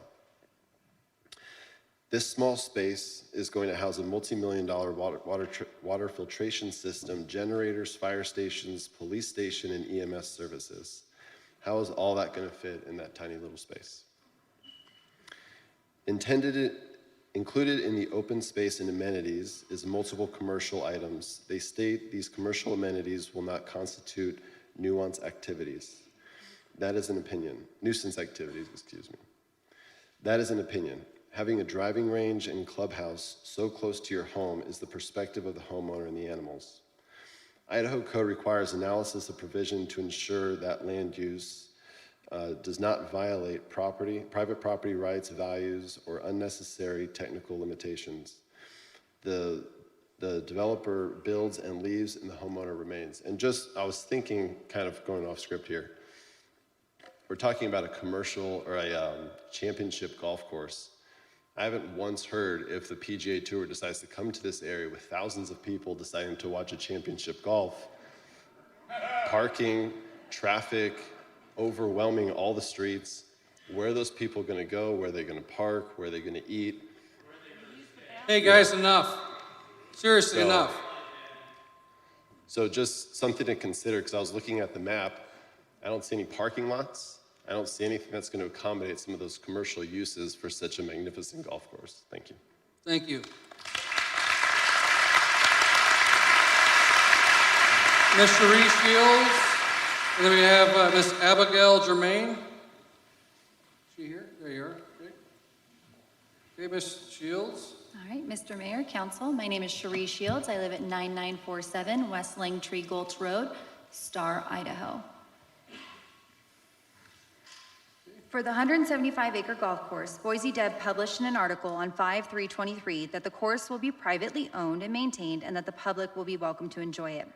This small space is going to house a multi-million-dollar water filtration system, generators, fire stations, police station, and EMS services. How is all that going to fit in that tiny little space? Included in the open space and amenities is multiple commercial items. They state these commercial amenities will not constitute nuisance activities. That is an opinion. Nuisance activities, excuse me. That is an opinion. Having a driving range and clubhouse so close to your home is the perspective of the homeowner and the animals. Idaho Code requires analysis of provision to ensure that land use does not violate private property rights, values, or unnecessary technical limitations. The developer builds and leaves and the homeowner remains. And I was thinking, kind of going off script here, we're talking about a commercial or a championship golf course. I haven't once heard if the PGA Tour decides to come to this area with thousands of people deciding to watch a championship golf, parking, traffic, overwhelming all the streets. Where are those people going to go? Where are they going to park? Where are they going to eat? Hey guys, enough. Seriously, enough. So just something to consider, because I was looking at the map. I don't see any parking lots. I don't see anything that's going to accommodate some of those commercial uses for such a magnificent golf course. Thank you. Thank you. Ms. Cherie Shields, and then we have Ms. Abigail Germain. Is she here? There you are. Okay, Ms. Shields. All right, Mr. Mayor, Council, my name is Cherie Shields. I live at 9947 West Langtree Gulch Road, Star, Idaho. For the 175-acre golf course, Boise Deb published in an article on 5/3/23 that the course will be privately owned and maintained and that the public will be welcome to enjoy it.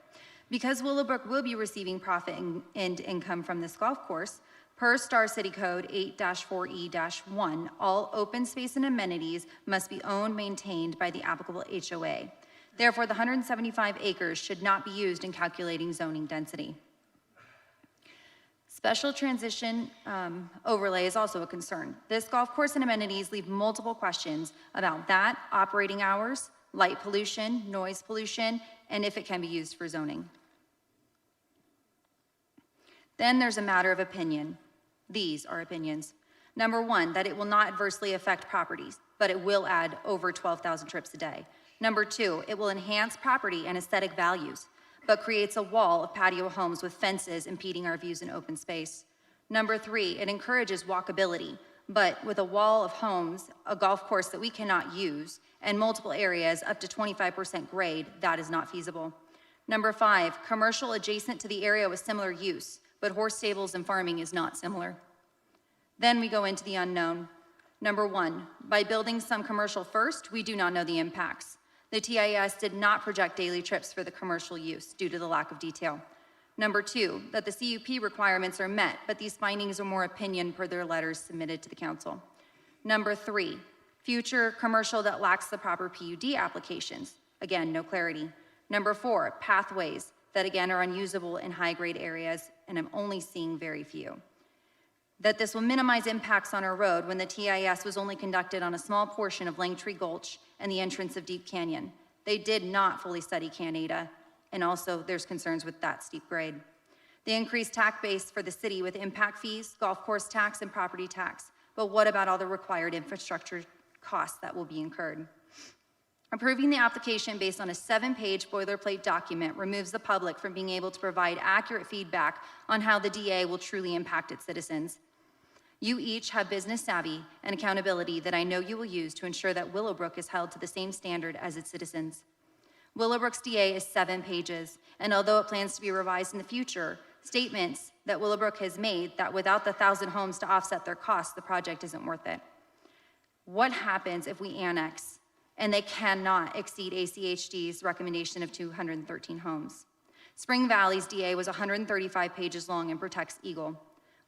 Because Willowbrook will be receiving profit and income from this golf course, per Star City Code 8-4E-1, all open space and amenities must be owned, maintained by the applicable HOA. Therefore, the 175 acres should not be used in calculating zoning density. Special transition overlay is also a concern. This golf course and amenities leave multiple questions about that, operating hours, light pollution, noise pollution, and if it can be used for zoning. Then there's a matter of opinion. These are opinions. Number one, that it will not adversely affect properties, but it will add over 12,000 trips a day. Number two, it will enhance property and aesthetic values, but creates a wall of patio homes with fences impeding our views in open space. Number three, it encourages walkability, but with a wall of homes, a golf course that we cannot use, and multiple areas up to 25% grade, that is not feasible. Number five, commercial adjacent to the area with similar use, but horse stables and farming is not similar. Then we go into the unknown. Number one, by building some commercial first, we do not know the impacts. The TIS did not project daily trips for the commercial use due to the lack of detail. Number two, that the CUP requirements are met, but these findings are more opinion per their letters submitted to the council. Number three, future commercial that lacks the proper PUD applications. Again, no clarity. Number four, pathways that again are unusable in high-grade areas, and I'm only seeing very few. That this will minimize impacts on our road when the TIS was only conducted on a small portion of Langtree Gulch and the entrance of Deep Canyon. They did not fully study Canada, and also there's concerns with that steep grade. The increased tax base for the city with impact fees, golf course tax, and property tax. But what about all the required infrastructure costs that will be incurred? Approving the application based on a 7-page boilerplate document removes the public from being able to provide accurate feedback on how the DA will truly impact its citizens. You each have business savvy and accountability that I know you will use to ensure that Willowbrook is held to the same standard as its citizens. Willowbrook's DA is 7 pages, and although it plans to be revised in the future, statements that Willowbrook has made that without the 1,000 homes to offset their costs, the project isn't worth it. What happens if we annex and they cannot exceed ACHD's recommendation of 213 homes? Spring Valley's DA was 135 pages long and protects Eagle.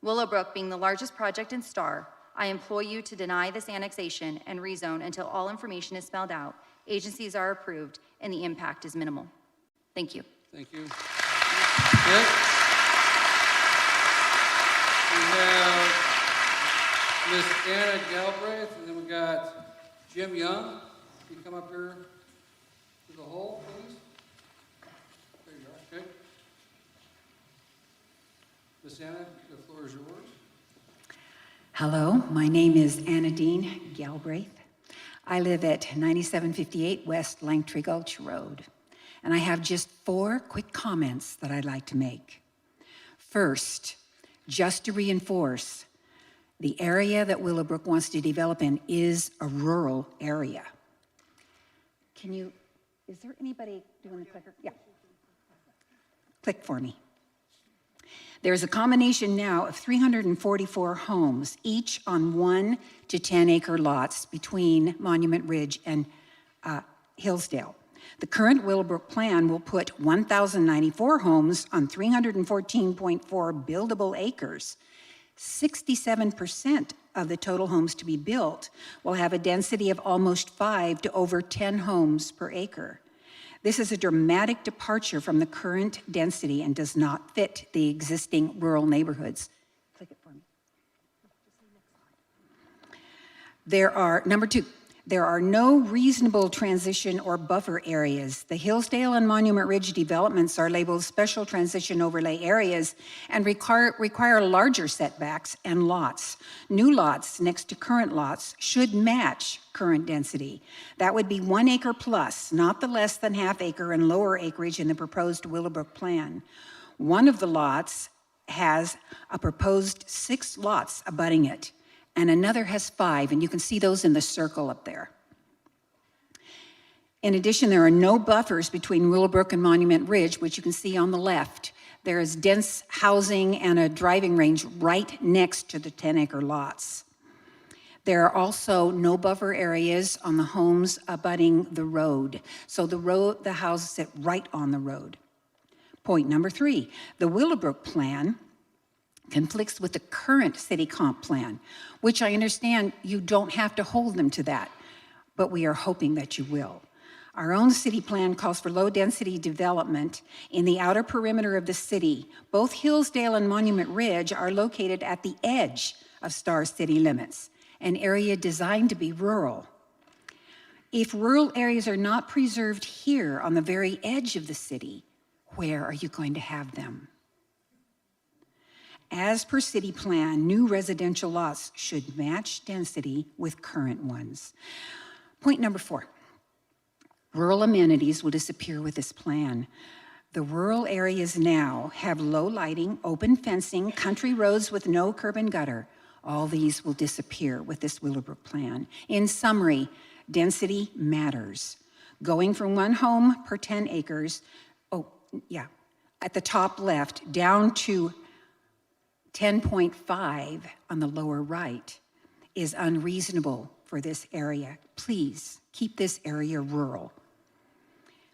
Willowbrook being the largest project in Star, I implore you to deny this annexation and rezone until all information is spelled out, agencies are approved, and the impact is minimal. Thank you. Thank you. Next, we have Miss Anna Galbraith, and then we got Jim Young. Can you come up here to the hole, please? There you are. Okay. Miss Anna, the floor is yours. Hello, my name is Annadine Galbraith. I live at 9758 West Langtree Gulch Road, and I have just 4 quick comments that I'd like to make. First, just to reinforce, the area that Willowbrook wants to develop in is a rural area. Is there anybody doing the clicker? Yeah. Click for me. There's a combination now of 344 homes, each on 1 to 10 acre lots between Monument Ridge and Hillsdale. The current Willowbrook plan will put 1,094 homes on 314.4 buildable acres. 67% of the total homes to be built will have a density of almost 5 to over 10 homes per acre. This is a dramatic departure from the current density and does not fit the existing rural neighborhoods. Click it for me. Number 2, there are no reasonable transition or buffer areas. The Hillsdale and Monument Ridge developments are labeled special transition overlay areas and require larger setbacks and lots. New lots next to current lots should match current density. That would be 1 acre plus, not the less than ½ acre and lower acreage in the proposed Willowbrook plan. One of the lots has a proposed 6 lots abutting it, and another has 5, and you can see those in the circle up there. In addition, there are no buffers between Willowbrook and Monument Ridge, which you can see on the left. There is dense housing and a driving range right next to the 10-acre lots. There are also no buffer areas on the homes abutting the road. So the houses sit right on the road. Point number 3, the Willowbrook plan conflicts with the current city comp plan, which I understand you don't have to hold them to that, but we are hoping that you will. Our own city plan calls for low-density development in the outer perimeter of the city. Both Hillsdale and Monument Ridge are located at the edge of Star city limits, an area designed to be rural. If rural areas are not preserved here on the very edge of the city, where are you going to have them? As per city plan, new residential lots should match density with current ones. Point number 4, rural amenities will disappear with this plan. The rural areas now have low lighting, open fencing, country roads with no curb and gutter. All these will disappear with this Willowbrook plan. In summary, density matters. Going from 1 home per 10 acres, at the top left, down to 10.5 on the lower right is unreasonable for this area. Please keep this area rural.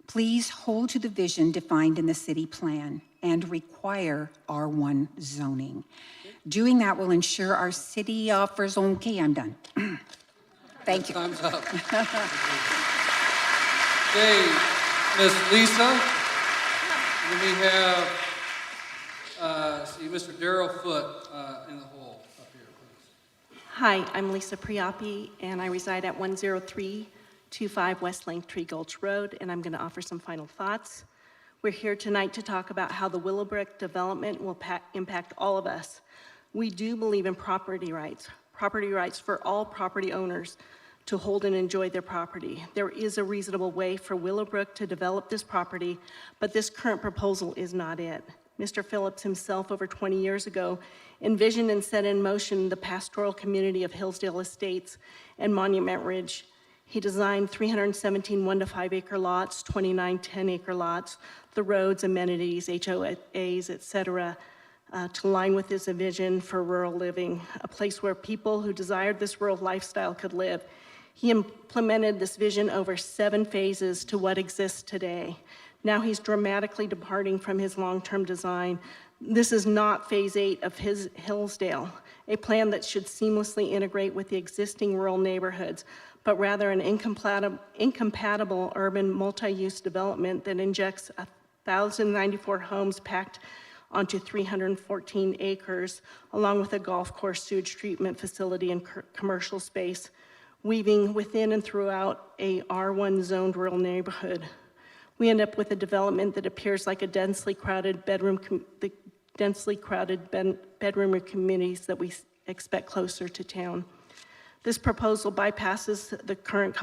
Please hold to the vision defined in the city plan and require R1 zoning. Doing that will ensure our city offers, okay, I'm done. Thank you. Time's up. Okay, Miss Lisa. And we have, Mr. Darrell Foote in the hole up here, please. Hi, I'm Lisa Priapi, and I reside at 10325 West Lake Tree Gulch Road, and I'm going to offer some final thoughts. We're here tonight to talk about how the Willowbrook development will impact all of us. We do believe in property rights for all property owners to hold and enjoy their property. There is a reasonable way for Willowbrook to develop this property, but this current proposal is not it. Mr. Phillips himself, over 20 years ago, envisioned and set in motion the pastoral community of Hillsdale Estates and Monument Ridge. He designed 317 1 to 5 acre lots, 29 10-acre lots, the roads, amenities, HOAs, et cetera, to align with his vision for rural living, a place where people who desired this rural lifestyle could live. He implemented this vision over 7 phases to what exists today. Now he's dramatically departing from his long-term design. This is not phase 8 of his Hillsdale, a plan that should seamlessly integrate with the existing rural neighborhoods, but rather an incompatible urban multi-use development that injects 1,094 homes packed onto 314 acres, along with a golf course, sewage treatment facility, and commercial space, weaving within and throughout a R1 zoned rural neighborhood. We end up with a development that appears like a densely crowded bedroom communities that we expect closer to town. This proposal bypasses the current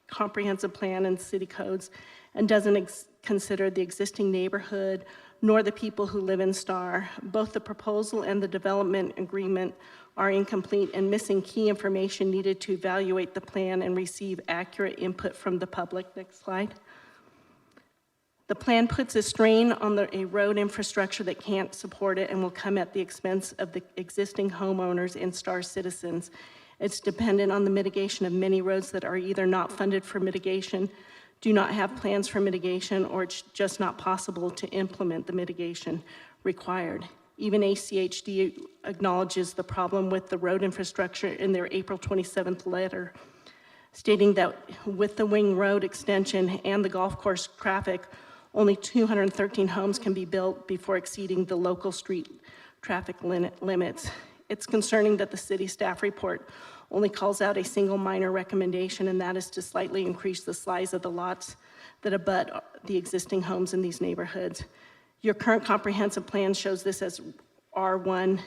comprehensive plan and city codes and doesn't consider the existing neighborhood nor the people who live in Star. Both the proposal and the development agreement are incomplete and missing key information needed to evaluate the plan and receive accurate input from the public. Next slide. The plan puts a strain on a road infrastructure that can't support it and will come at the expense of the existing homeowners and Star citizens. It's dependent on the mitigation of many roads that are either not funded for mitigation, do not have plans for mitigation, or it's just not possible to implement the mitigation required. Even ACHD acknowledges the problem with the road infrastructure in their April 27th letter, stating that with the Wing Road extension and the golf course traffic, only 213 homes can be built before exceeding the local street traffic limits. It's concerning that the city staff report only calls out a single minor recommendation, and that is to slightly increase the size of the lots that abut the existing homes in these neighborhoods. Your current comprehensive plan shows this as R1,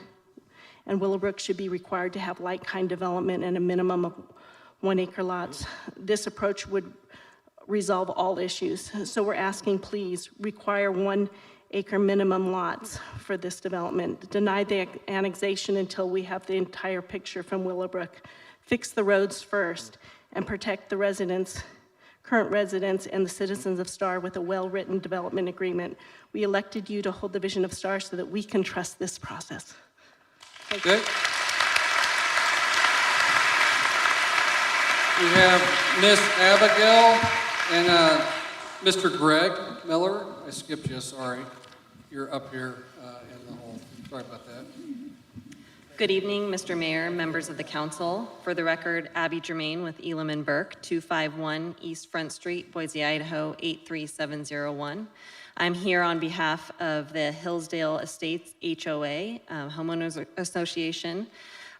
and Willowbrook should be required to have like-kind development and a minimum of 1 acre lots. This approach would resolve all issues. So we're asking, please, require 1 acre minimum lots for this development. Deny the annexation until we have the entire picture from Willowbrook. Fix the roads first and protect the residents current residents, and the citizens of Star with a well-written development agreement. We elected you to hold the vision of Star so that we can trust this process. Thank you. Okay. We have Miss Abigail and Mr. Greg Miller. I skipped you, sorry. You're up here in the hole. Sorry about that. Good evening, Mr. Mayor, members of the council. For the record, Abby Germain with Elam and Burke, 251 East Front Street, Boise, Idaho, 83701. I'm here on behalf of the Hillsdale Estates HOA, Homeowners Association.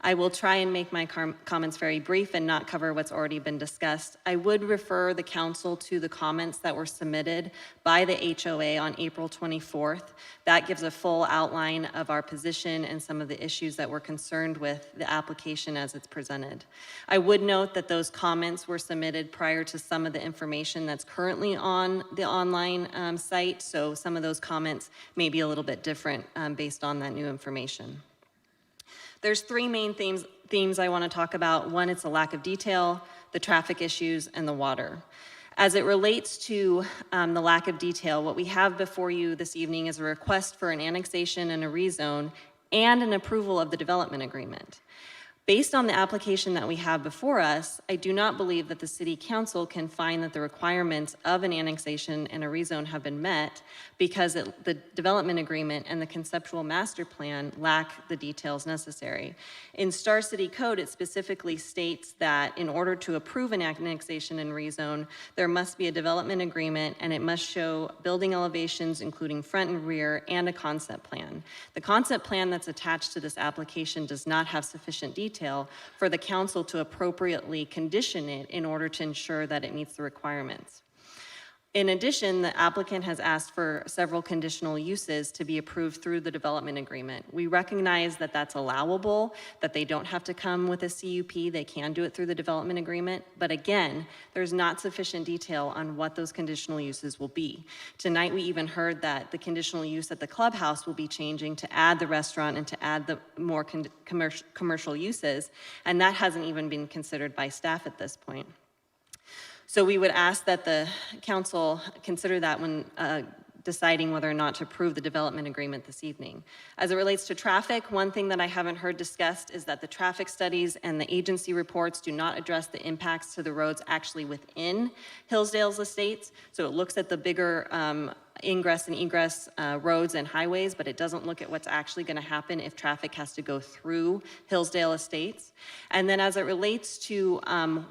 I will try and make my comments very brief and not cover what's already been discussed. I would refer the council to the comments that were submitted by the HOA on April 24th. That gives a full outline of our position and some of the issues that we're concerned with the application as it's presented. I would note that those comments were submitted prior to some of the information that's currently on the online site, so some of those comments may be a little bit different based on that new information. There's three main themes I want to talk about. One, it's a lack of detail, the traffic issues, and the water. As it relates to the lack of detail, what we have before you this evening is a request for an annexation and a rezone and an approval of the development agreement. Based on the application that we have before us, I do not believe that the City Council can find that the requirements of an annexation and a rezone have been met because the development agreement and the conceptual master plan lack the details necessary. In Star City Code, it specifically states that in order to approve an annexation and rezone, there must be a development agreement and it must show building elevations, including front and rear, and a concept plan. The concept plan that's attached to this application does not have sufficient detail for the council to appropriately condition it in order to ensure that it meets the requirements. In addition, the applicant has asked for several conditional uses to be approved through the development agreement. We recognize that that's allowable, that they don't have to come with a CUP, they can do it through the development agreement, but again, there's not sufficient detail on what those conditional uses will be. Tonight, we even heard that the conditional use at the clubhouse will be changing to add the restaurant and to add the more commercial uses, and that hasn't even been considered by staff at this point. So we would ask that the council consider that when deciding whether or not to approve the development agreement this evening. As it relates to traffic, one thing that I haven't heard discussed is that the traffic studies and the agency reports do not address the impacts to the roads actually within Hillsdale's estates. So it looks at the bigger ingress and egress roads and highways, but it doesn't look at what's actually going to happen if traffic has to go through Hillsdale Estates. And then as it relates to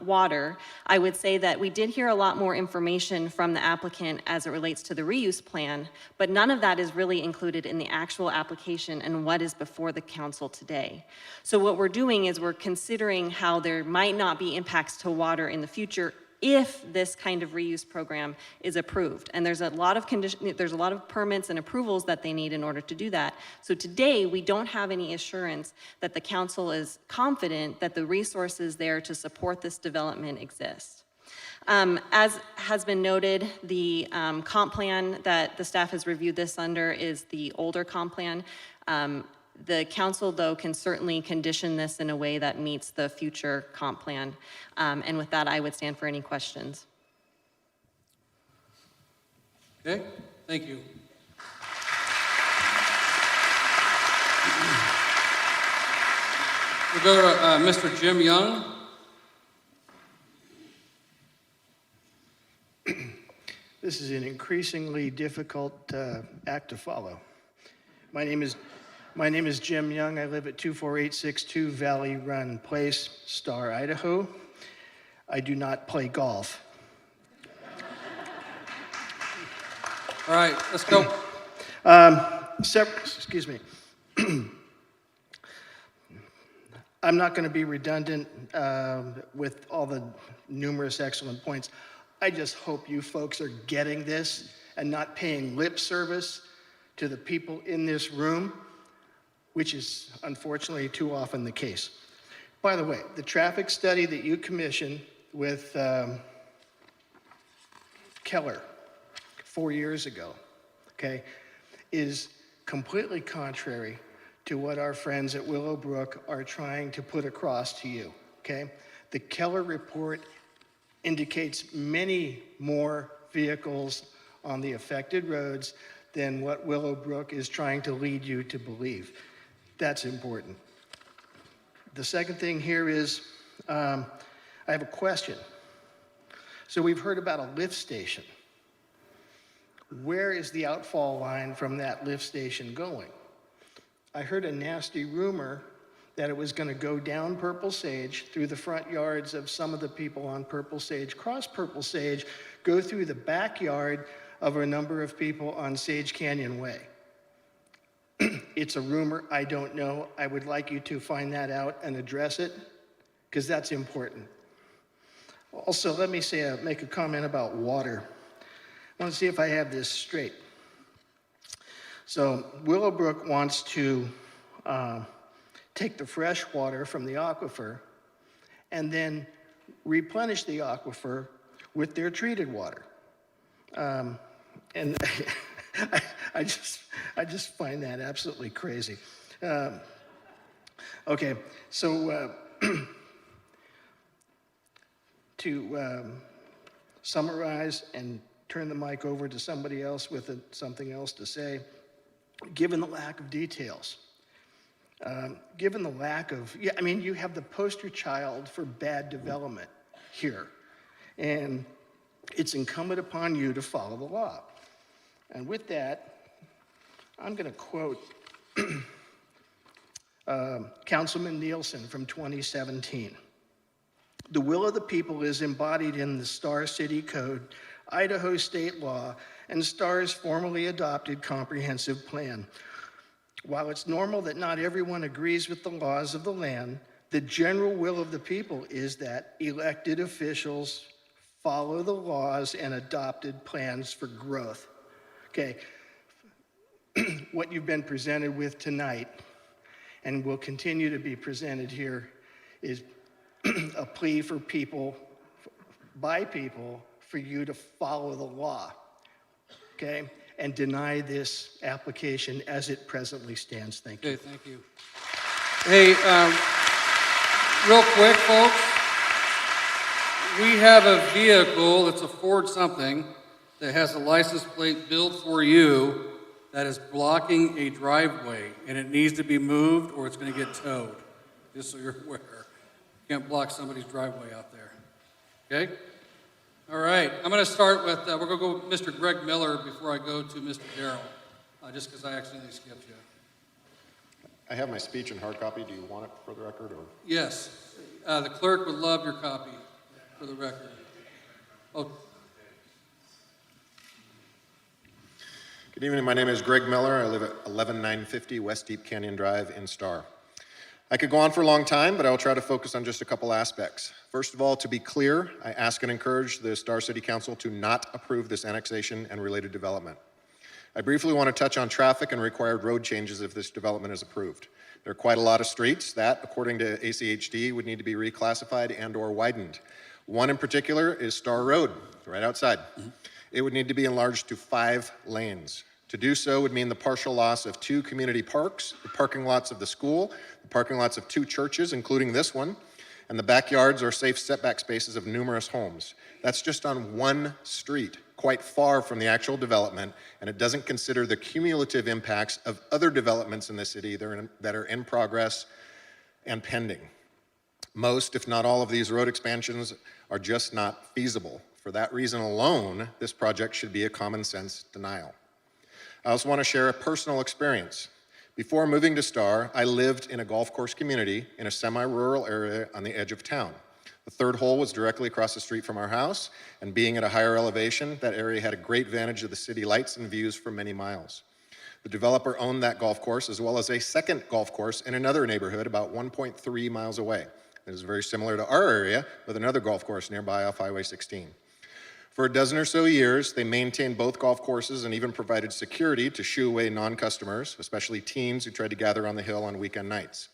water, I would say that we did hear a lot more information from the applicant as it relates to the reuse plan, but none of that is really included in the actual application and what is before the council today. So what we're doing is we're considering how there might not be impacts to water in the future if this kind of reuse program is approved. And there's a lot of permits and approvals that they need in order to do that. So today, we don't have any assurance that the council is confident that the resources there to support this development exist. As has been noted, the comp plan that the staff has reviewed this under is the older comp plan. The council, though, can certainly condition this in a way that meets the future comp plan. And with that, I would stand for any questions. Okay, thank you. We'll go to Mr. Jim Young. This is an increasingly difficult act to follow. My name is Jim Young. I live at 24862 Valley Run Place, Star, Idaho. I do not play golf. All right, let's go. Excuse me. I'm not going to be redundant with all the numerous excellent points. I just hope you folks are getting this and not paying lip service to the people in this room, which is unfortunately too often the case. By the way, the traffic study that you commissioned with Keller 4 years ago, okay, is completely contrary to what our friends at Willowbrook are trying to put across to you, okay? The Keller report indicates many more vehicles on the affected roads than what Willowbrook is trying to lead you to believe. That's important. The second thing here is, I have a question. So we've heard about a lift station. Where is the outfall line from that lift station going? I heard a nasty rumor that it was going to go down Purple Sage through the front yards of some of the people on Purple Sage, cross Purple Sage, go through the backyard of a number of people on Sage Canyon Way. It's a rumor, I don't know. I would like you to find that out and address it, because that's important. Also, let me make a comment about water. I want to see if I have this straight. So Willowbrook wants to take the fresh water from the aquifer and then replenish the aquifer with their treated water. And I just find that absolutely crazy. Okay, so to summarize and turn the mic over to somebody else with something else to say, given the lack of details, given the lack of, you have the poster child for bad development here, and it's incumbent upon you to follow the law. And with that, I'm going to quote Councilman Nielsen from 2017. The will of the people is embodied in the Star City Code, Idaho state law, and STAR's formally adopted comprehensive plan. While it's normal that not everyone agrees with the laws of the land, the general will of the people is that elected officials follow the laws and adopted plans for growth. Okay, what you've been presented with tonight and will continue to be presented here is a plea for people, by people, for you to follow the law, okay? And deny this application as it presently stands. Thank you. Okay, thank you. Hey, real quick, folks. We have a vehicle, it's a Ford something, that has a license plate built for you that is blocking a driveway, and it needs to be moved or it's gonna get towed, just so you're aware. You can't block somebody's driveway out there, okay? All right, I'm gonna start with, we're gonna go with Mr. Greg Miller before I go to Mr. Darrell, just because I accidentally skipped you. I have my speech in hard copy. Do you want it for the record, or? Yes, the clerk would love your copy for the record. Oh. Good evening, my name is Greg Miller. I live at 11950 West Deep Canyon Drive in Star. I could go on for a long time, but I will try to focus on just a couple aspects. First of all, to be clear, I ask and encourage the Star City Council to not approve this annexation and related development. I briefly want to touch on traffic and required road changes if this development is approved. There are quite a lot of streets that, according to ACHD, would need to be reclassified and or widened. One in particular is Star Road, right outside. It would need to be enlarged to 5 lanes. To do so would mean the partial loss of 2 community parks, the parking lots of the school, the parking lots of 2 churches, including this one, and the backyards or safe setback spaces of numerous homes. That's just on one street, quite far from the actual development, and it doesn't consider the cumulative impacts of other developments in the city that are in progress and pending. Most, if not all, of these road expansions are just not feasible. For that reason alone, this project should be a common sense denial. I also want to share a personal experience. Before moving to Star, I lived in a golf course community in a semi-rural area on the edge of town. The 3rd hole was directly across the street from our house, and being at a higher elevation, that area had a great vantage of the city lights and views for many miles. The developer owned that golf course as well as a second golf course in another neighborhood about 1.3 miles away. It is very similar to our area with another golf course nearby off Highway 16. For a dozen or so years, they maintained both golf courses and even provided security to shoo away non-customers, especially teens who tried to gather on the hill on weekend nights.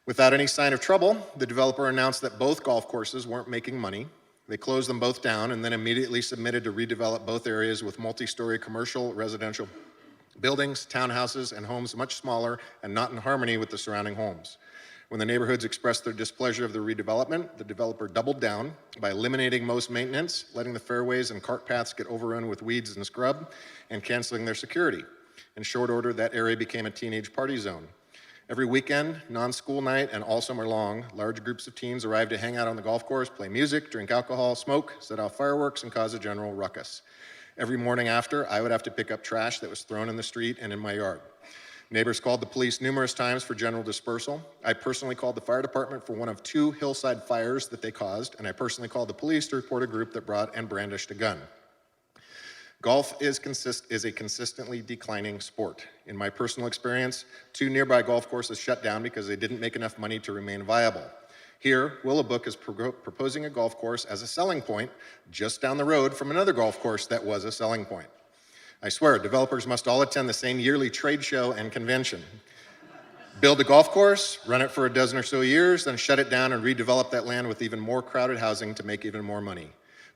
Without any sign of trouble, the developer announced that both golf courses weren't making money. They closed them both down and then immediately submitted to redevelop both areas with multi-story commercial, residential buildings, townhouses, and homes much smaller and not in harmony with the surrounding homes. When the neighborhoods expressed their displeasure of the redevelopment, the developer doubled down by eliminating most maintenance, letting the fairways and cart paths get overrun with weeds and scrub, and canceling their security. In short order, that area became a teenage party zone. Every weekend, non-school night, and all summer long, large groups of teens arrived to hang out on the golf course, play music, drink alcohol, smoke, set off fireworks, and cause a general ruckus. Every morning after, I would have to pick up trash that was thrown in the street and in my yard. Neighbors called the police numerous times for general dispersal. I personally called the fire department for one of 2 hillside fires that they caused, and I personally called the police to report a group that brought and brandished a gun. Golf is a consistently declining sport. In my personal experience, 2 nearby golf courses shut down because they didn't make enough money to remain viable. Here, Willowbrook is proposing a golf course as a selling point just down the road from another golf course that was a selling point. I swear, developers must all attend the same yearly trade show and convention. Build a golf course, run it for a dozen or so years, then shut it down and redevelop that land with even more crowded housing to make even more money.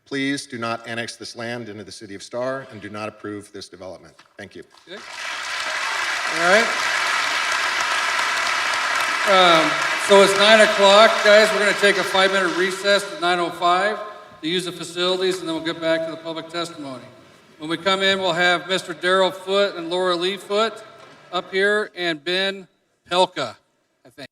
Please do not annex this land into the city of Star and do not approve this development. Thank you. Okay. All right. So it's 9 o'clock, guys. We're going to take a 5-minute recess at 9:05 to use the facilities, and then we'll get back to the public testimony. When we come in, we'll have Mr. Darrell Foote and Laura Lee Foote up here, and Ben Pelka, I think.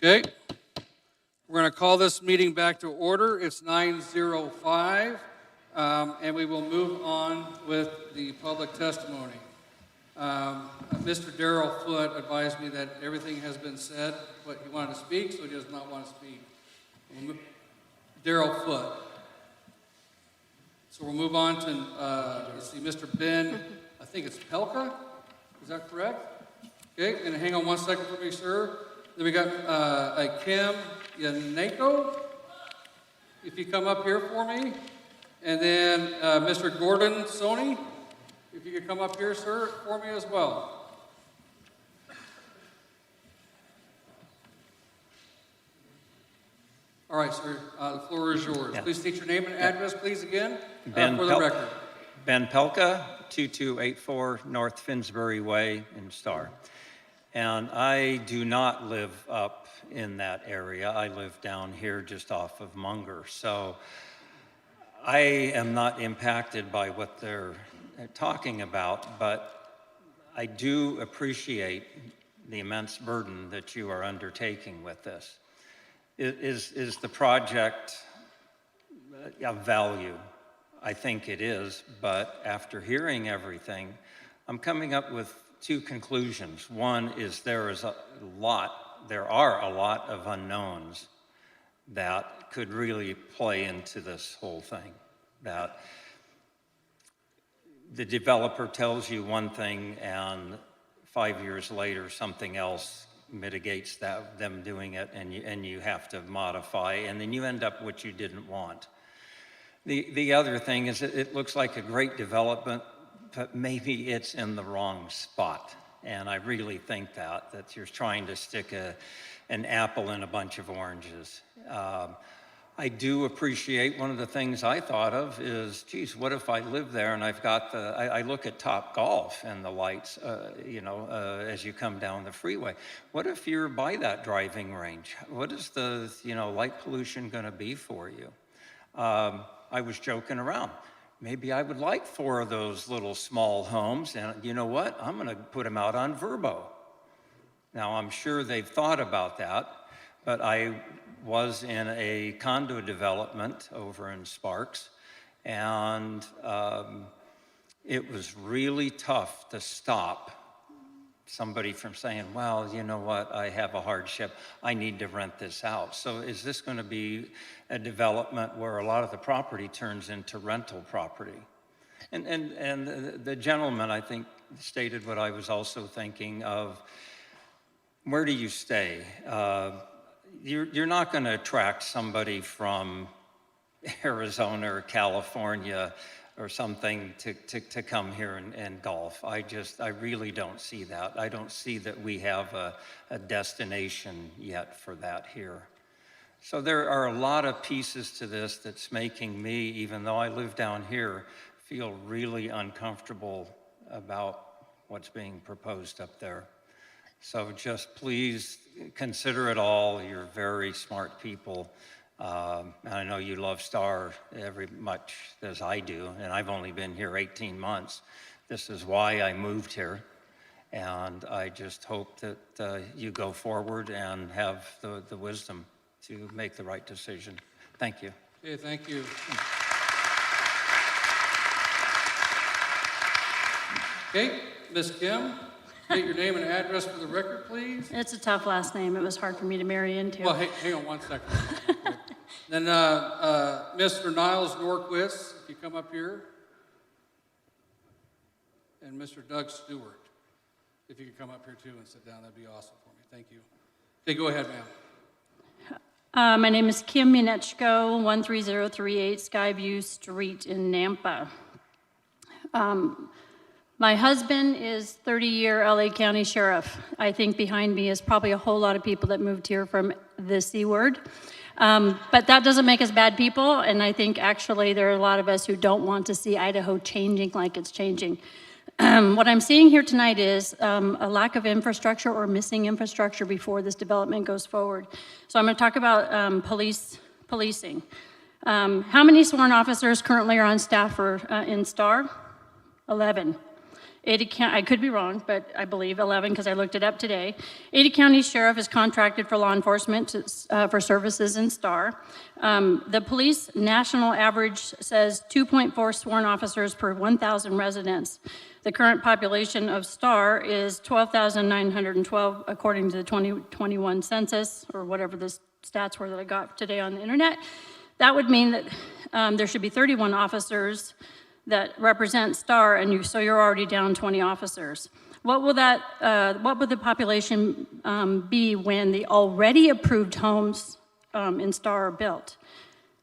Okay, we're going to call this meeting back to order. It's 9:05, and we will move on with the public testimony. Mr. Darrell Foote advised me that everything has been said, but he wanted to speak, so he does not want to speak. Darrell Foote. So we'll move on to, let's see, Mr. Ben, I think it's Pelka, is that correct? Okay, and hang on one second for me, sir. Then we got Kim Yaneko, if you come up here for me. And then Mr. Gordon Sony, if you could come up here, sir, for me as well. All right, sir, the floor is yours. Yeah. Please state your name and address, please, again, Ben for the record. Ben Pelka, 2284 North Finsbury Way in Star. And I do not live up in that area. I live down here just off of Munger. So I am not impacted by what they're talking about, but I do appreciate the immense burden that you are undertaking with this. Is the project of value? I think it is, but after hearing everything, I'm coming up with two conclusions. One is there are a lot of unknowns that could really play into this whole thing. That the developer tells you one thing and 5 years later something else mitigates them doing it, and you have to modify, and then you end up what you didn't want. The other thing is it looks like a great development, but maybe it's in the wrong spot. And I really think that you're trying to stick an apple in a bunch of oranges. I do appreciate, one of the things I thought of is, geez, what if I live there and I've got I look at Top Golf and the lights, as you come down the freeway. What if you're by that driving range? What is the, light pollution gonna be for you? I was joking around. Maybe I would like 4 of those little small homes, and you know what? I'm gonna put them out on Verbo. Now, I'm sure they've thought about that, but I was in a condo development over in Sparks, and it was really tough to stop somebody from saying, well, you know what, I have a hardship, I need to rent this out. So is this going to be a development where a lot of the property turns into rental property? And the gentleman, I think, stated what I was also thinking of. Where do you stay? You're not going to attract somebody from Arizona or California or something to come here and golf. I really don't see that. I don't see that we have a destination yet for that here. So there are a lot of pieces to this that's making me, even though I live down here, feel really uncomfortable about what's being proposed up there. So just please consider it all. You're very smart people. I know you love Star every much as I do, and I've only been here 18 months. This is why I moved here, and I just hope that you go forward and have the wisdom to make the right decision. Thank you. Okay, thank you. Okay, Ms. Kim, state your name and address for the record, please. It's a tough last name. It was hard for me to marry into. Well, hang on one second. Then Mr. Niles Norquist, if you come up here. And Mr. Doug Stewart, if you could come up here too and sit down, that'd be awesome for me. Thank you. Okay, go ahead, ma'am. My name is Kim Minechko, 13038 Skyview Street in Nampa. My husband is 30-year LA County Sheriff. I think behind me is probably a whole lot of people that moved here from the C word. But that doesn't make us bad people, and I think actually there are a lot of us who don't want to see Idaho changing like it's changing. What I'm seeing here tonight is a lack of infrastructure or missing infrastructure before this development goes forward. So I'm going to talk about policing. How many sworn officers currently are on staff in STAR? 11. I could be wrong, but I believe 11 because I looked it up today. Ada County Sheriff is contracted for law enforcement for services in STAR. The police national average says 2.4 sworn officers per 1,000 residents. The current population of STAR is 12,912 according to the 2021 census, or whatever the stats were that I got today on the internet. That would mean that there should be 31 officers that represent STAR, and so you're already down 20 officers. What will the population be when the already approved homes in STAR are built?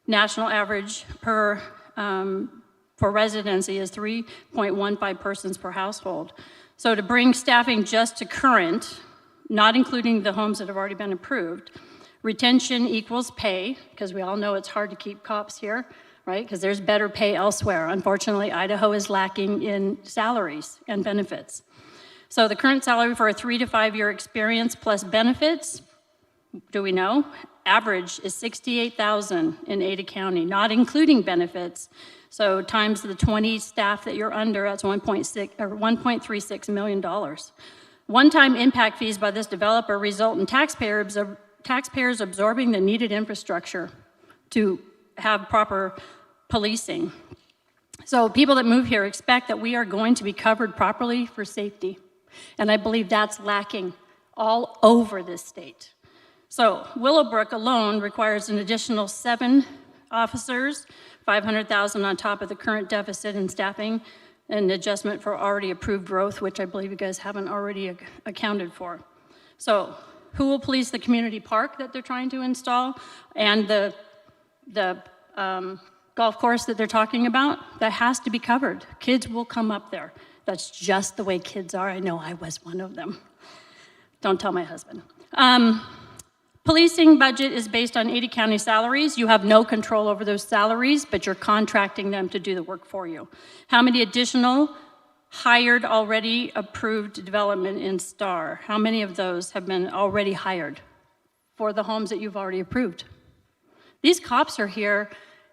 National average for residency is 3.15 persons per household. So to bring staffing just to current, not including the homes that have already been approved, retention equals pay, because we all know it's hard to keep cops here, right? Because there's better pay elsewhere. Unfortunately, Idaho is lacking in salaries and benefits. So the current salary for a 3 to 5 year experience plus benefits, do we know? Average is $68,000 in Ada County, not including benefits. So times the 20 staff that you're under, that's $1.36 million. One-time impact fees by this developer result in taxpayers absorbing the needed infrastructure to have proper policing. So people that move here expect that we are going to be covered properly for safety. And I believe that's lacking all over this state. So Willowbrook alone requires an additional 7 officers, $500,000 on top of the current deficit in staffing, and adjustment for already approved growth, which I believe you guys haven't already accounted for. So who will police the community park that they're trying to install, and the golf course that they're talking about? That has to be covered. Kids will come up there. That's just the way kids are. I know I was one of them. Don't tell my husband. Policing budget is based on 80 county salaries. You have no control over those salaries, but you're contracting them to do the work for you. How many additional hired, already approved development in STAR? How many of those have been already hired for the homes that you've already approved? These cops are here,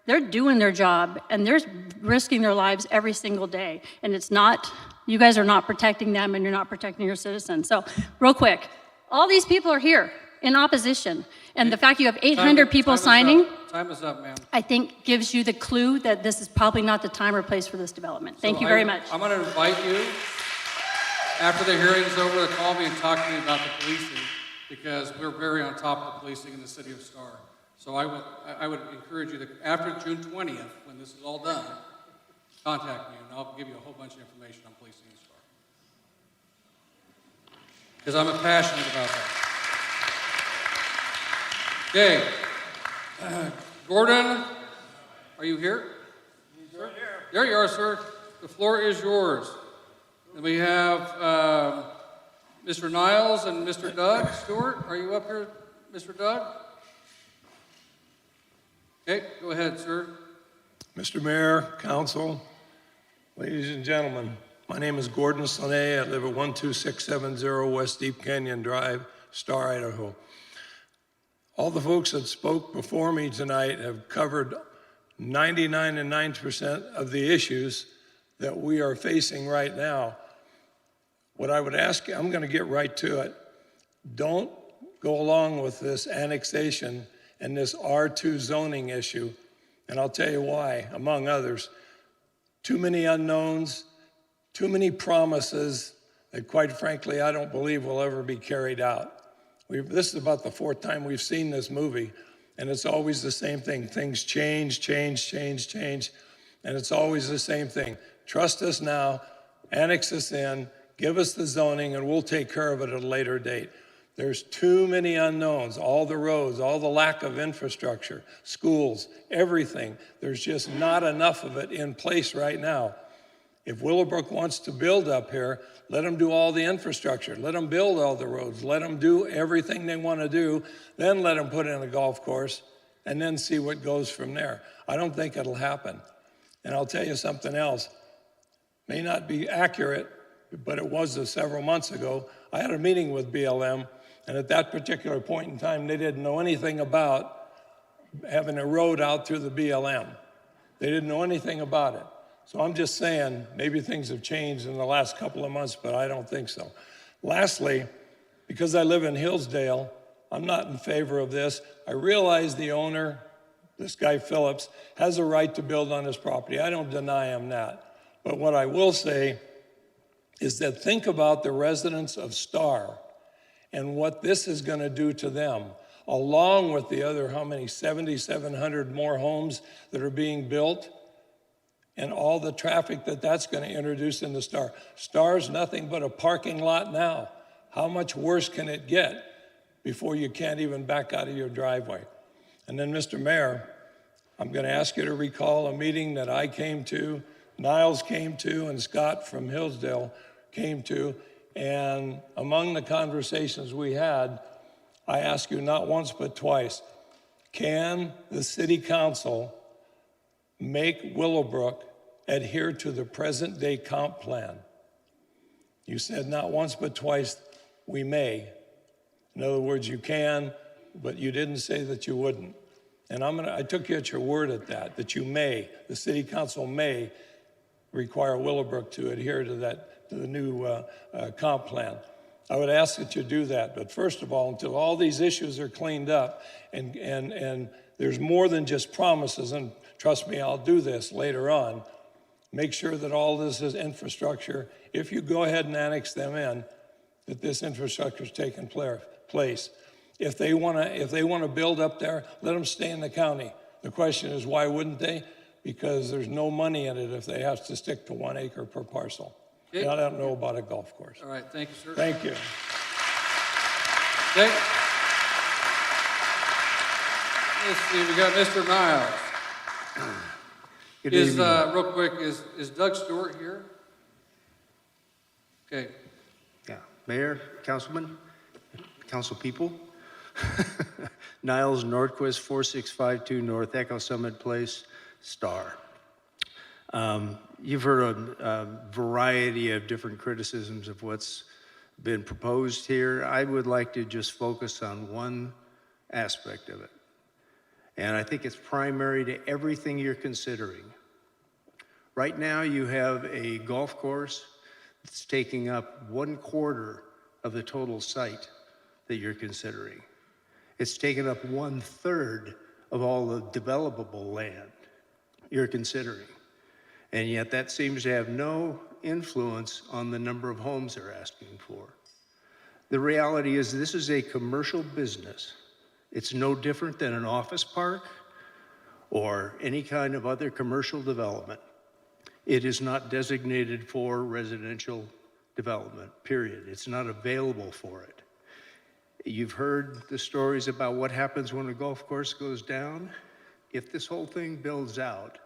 they're doing their job, and they're risking their lives every single day. And it's not, you guys are not protecting them, and you're not protecting your citizens. So real quick, all these people are here in opposition. And the fact you have 800 people signing, Time is up, ma'am. I think gives you the clue that this is probably not the time or place for this development. Thank you very much. I'm going to invite you, after the hearing's over, to call me and talk to me about the policing, because we're very on top of the policing in the city of Star. So I would encourage you to, after June 20th, when this is all done, contact me, and I'll give you a whole bunch of information on policing in Star. Because I'm passionate about that. Okay. Gordon, are you here? Sir? There you are, sir. The floor is yours. And we have Mr. Niles and Mr. Doug Stewart. Are you up here, Mr. Doug? Okay, go ahead, sir. Mr. Mayor, Council, ladies and gentlemen, my name is Gordon Slaney. I live at 12670 West Deep Canyon Drive, Star, Idaho. All the folks that spoke before me tonight have covered 99% of the issues that we are facing right now. What I would ask you, I'm going to get right to it. Don't go along with this annexation and this R2 zoning issue, and I'll tell you why, among others. Too many unknowns, too many promises that, quite frankly, I don't believe will ever be carried out. This is about the 4th time we've seen this movie, and it's always the same thing. Things change, and it's always the same thing. Trust us now, annex us in, give us the zoning, and we'll take care of it at a later date. There's too many unknowns, all the roads, all the lack of infrastructure, schools, everything. There's just not enough of it in place right now. If Willowbrook wants to build up here, let them do all the infrastructure. Let them build all the roads. Let them do everything they want to do. Then let them put in a golf course and then see what goes from there. I don't think it'll happen. And I'll tell you something else. May not be accurate, but it was several months ago. I had a meeting with BLM, and at that particular point in time, they didn't know anything about having a road out through the BLM. They didn't know anything about it. So I'm just saying, maybe things have changed in the last couple of months, but I don't think so. Lastly, because I live in Hillsdale, I'm not in favor of this. I realize the owner, this guy Phillips, has a right to build on his property. I don't deny him that. But what I will say is that think about the residents of Star and what this is going to do to them, along with the other, how many, 7,700 more homes that are being built, and all the traffic that that's going to introduce into Star. Star's nothing but a parking lot now. How much worse can it get before you can't even back out of your driveway? And then, Mr. Mayor, I'm going to ask you to recall a meeting that I came to, Niles came to, and Scott from Hillsdale came to. And among the conversations we had, I asked you not once but twice, can the city council make Willowbrook adhere to the present day comp plan? You said not once but twice, we may. In other words, you can, but you didn't say that you wouldn't. And I took you at your word at that you may, the city council may require Willowbrook to adhere to the new comp plan. I would ask that you do that, but first of all, until all these issues are cleaned up and there's more than just promises, and trust me, I'll do this later on, make sure that all this is infrastructure. If you go ahead and annex them in, that this infrastructure is taking place. If they want to build up there, let them stay in the county. The question is, why wouldn't they? Because there's no money in it if they have to stick to 1 acre per parcel. Okay. And I don't know about a golf course. All right, thank you, sir. Thank you. Okay. Let's see, we got Mr. Niles. Good evening. Real quick, is Doug Stewart here? Okay. Yeah, Mayor, Councilman, Council people. Niles Nordquist, 4652 North Echo Summit Place, Star. You've heard a variety of different criticisms of what's been proposed here. I would like to just focus on one aspect of it. And I think it's primary to everything you're considering. Right now, you have a golf course that's taking up 1/4 of the total site that you're considering. It's taken up 1/3 of all the developable land you're considering. And yet that seems to have no influence on the number of homes they're asking for. The reality is this is a commercial business. It's no different than an office park or any kind of other commercial development. It is not designated for residential development, period. It's not available for it. You've heard the stories about what happens when a golf course goes down. If this whole thing builds out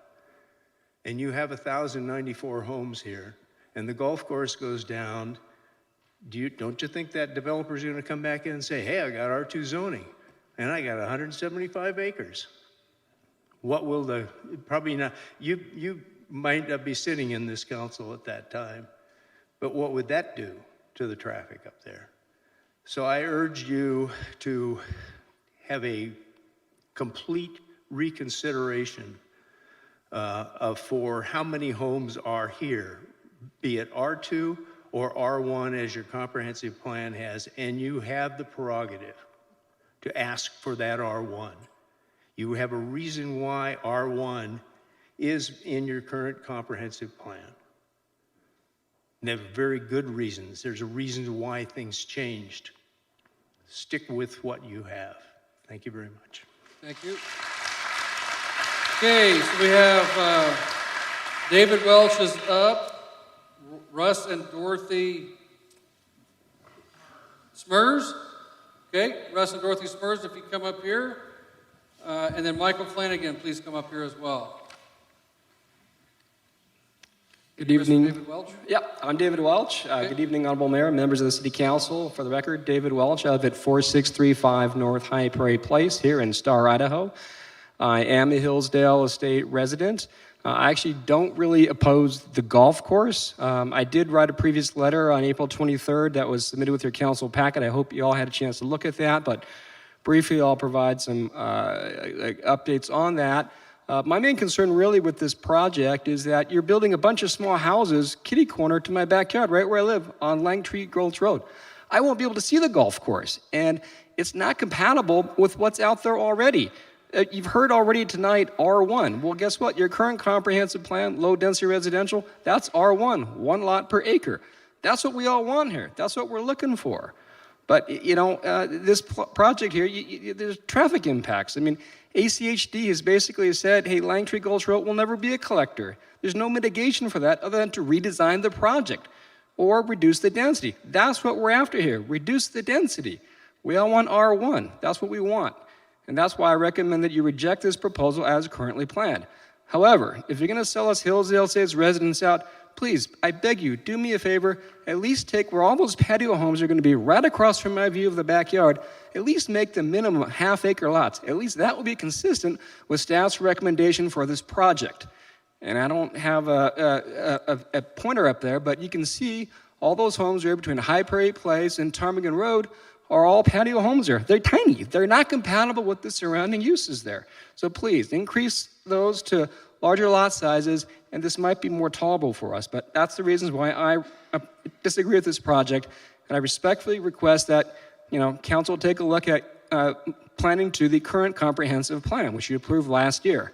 and you have 1,094 homes here and the golf course goes down, don't you think that developer's gonna come back in and say, hey, I got R2 zoning and I got 175 acres? What will probably not, you might not be sitting in this council at that time, but what would that do to the traffic up there? So I urge you to have a complete reconsideration for how many homes are here, be it R2 or R1 as your comprehensive plan has, and you have the prerogative to ask for that R1. You have a reason why R1 is in your current comprehensive plan. And they have very good reasons. There's a reason why things changed. Stick with what you have. Thank you very much. Thank you. Okay, so we have David Welch is up, Russ and Dorothy Smurs. Okay, Russ and Dorothy Smurs, if you come up here. And then Michael Flanagan, please come up here as well. Good evening. David Welch? Yeah, I'm David Welch. Good evening, Honorable Mayor, members of the City Council. For the record, David Welch. I live at 4635 North High Prairie Place here in Star, Idaho. I am a Hillsdale Estate resident. I actually don't really oppose the golf course. I did write a previous letter on April 23rd that was submitted with your council packet. I hope you all had a chance to look at that, but briefly I'll provide some updates on that. My main concern really with this project is that you're building a bunch of small houses kitty corner to my backyard, right where I live on Langtree Gulch Road. I won't be able to see the golf course, and it's not compatible with what's out there already. You've heard already tonight R1. Well, guess what? Your current comprehensive plan, low density residential, that's R1, 1 lot per acre. That's what we all want here. That's what we're looking for. But, this project here, there's traffic impacts. I mean, ACHD has basically said, hey, Langtree Gulch Road will never be a collector. There's no mitigation for that other than to redesign the project or reduce the density. That's what we're after here, reduce the density. We all want R1. That's what we want. And that's why I recommend that you reject this proposal as currently planned. However, if you're going to sell us Hillsdale Estates residents out, please, I beg you, do me a favor, at least take where all those patio homes are going to be right across from my view of the backyard, at least make the minimum half-acre lots. At least that will be consistent with staff's recommendation for this project. And I don't have a pointer up there, but you can see all those homes right between High Prairie Place and Ptarmigan Road are all patio homes there. They're tiny. They're not compatible with the surrounding uses there. So please, increase those to larger lot sizes, and this might be more tolerable for us. But that's the reasons why I disagree with this project, and I respectfully request that, council take a look at planning to the current comprehensive plan, which you approved last year.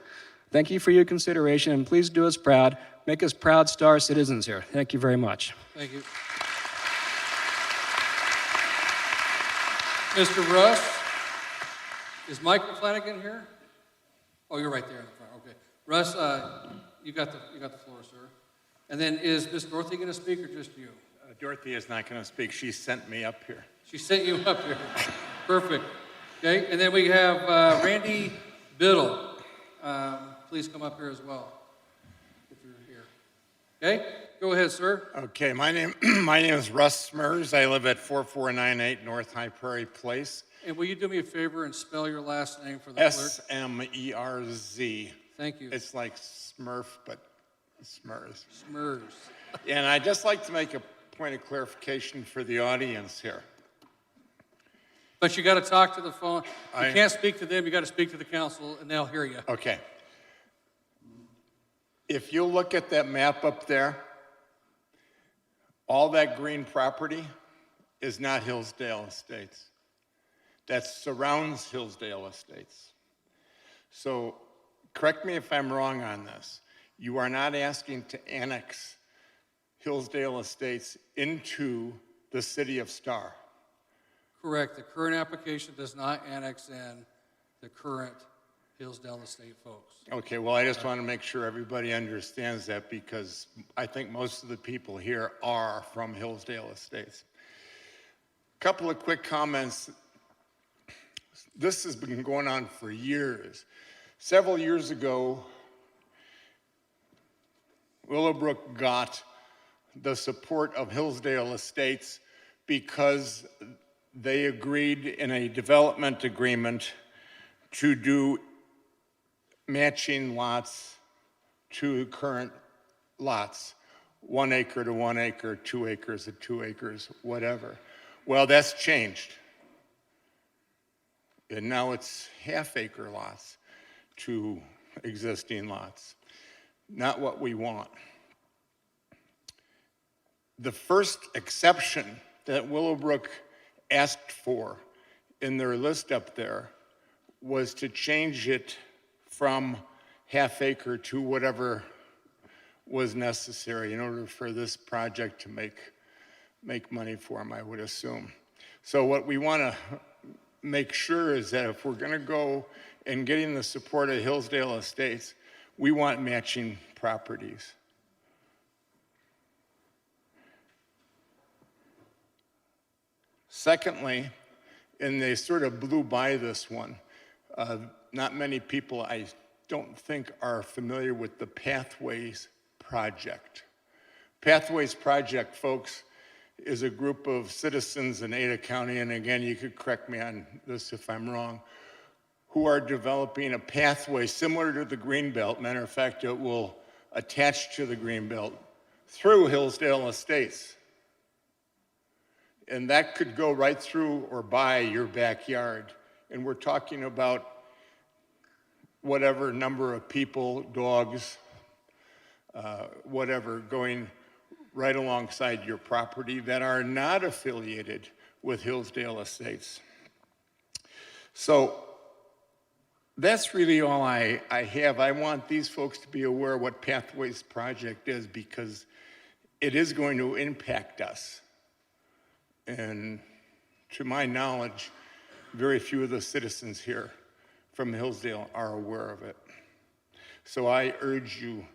Thank you for your consideration, and please do us proud. Make us proud Star citizens here. Thank you very much. Thank you. Mr. Russ, is Mike Flanagan here? Oh, you're right there in the front. Okay. Russ, you got the floor, sir. And then is Miss Dorothy going to speak or just you? Dorothy is not going to speak. She sent me up here. She sent you up here. Perfect. Okay. And then we have Randy Biddle. Please come up here as well if you're here. Okay. Go ahead, sir. Okay. My name is Russ Smers. I live at 4498 North High Prairie Place. And will you do me a favor and spell your last name for the clerk? Smerz. Thank you. It's like Smurf, but Smers. Smers. And I'd just like to make a point of clarification for the audience here. But you got to talk to the phone. You can't speak to them. You got to speak to the council, and they'll hear you. Okay. If you look at that map up there, all that green property is not Hillsdale Estates. That surrounds Hillsdale Estates. So correct me if I'm wrong on this. You are not asking to annex Hillsdale Estates into the city of Star. Correct. The current application does not annex in the current Hillsdale Estate folks. Okay, well, I just want to make sure everybody understands that because I think most of the people here are from Hillsdale Estates. A couple of quick comments. This has been going on for years. Several years ago, Willowbrook got the support of Hillsdale Estates because they agreed in a development agreement to do matching lots to current lots, 1 acre to 1 acre, 2 acres to 2 acres, whatever. Well, that's changed. And now it's half-acre lots to existing lots. Not what we want. The first exception that Willowbrook asked for in their list up there was to change it from half-acre to whatever was necessary in order for this project to make money for them, I would assume. So what we want to make sure is that if we're going to go and getting the support of Hillsdale Estates, we want matching properties. Secondly, and they sort of blew by this one, not many people, I don't think, are familiar with the Pathways Project. Pathways Project, folks, is a group of citizens in Ada County, and again, you could correct me on this if I'm wrong, who are developing a pathway similar to the Greenbelt. Matter of fact, it will attach to the Greenbelt through Hillsdale Estates. And that could go right through or by your backyard. And we're talking about whatever number of people, dogs, whatever, going right alongside your property that are not affiliated with Hillsdale Estates. So that's really all I have. I want these folks to be aware of what Pathways Project is, because it is going to impact us. And to my knowledge, very few of the citizens here from Hillsdale are aware of it. So I urge you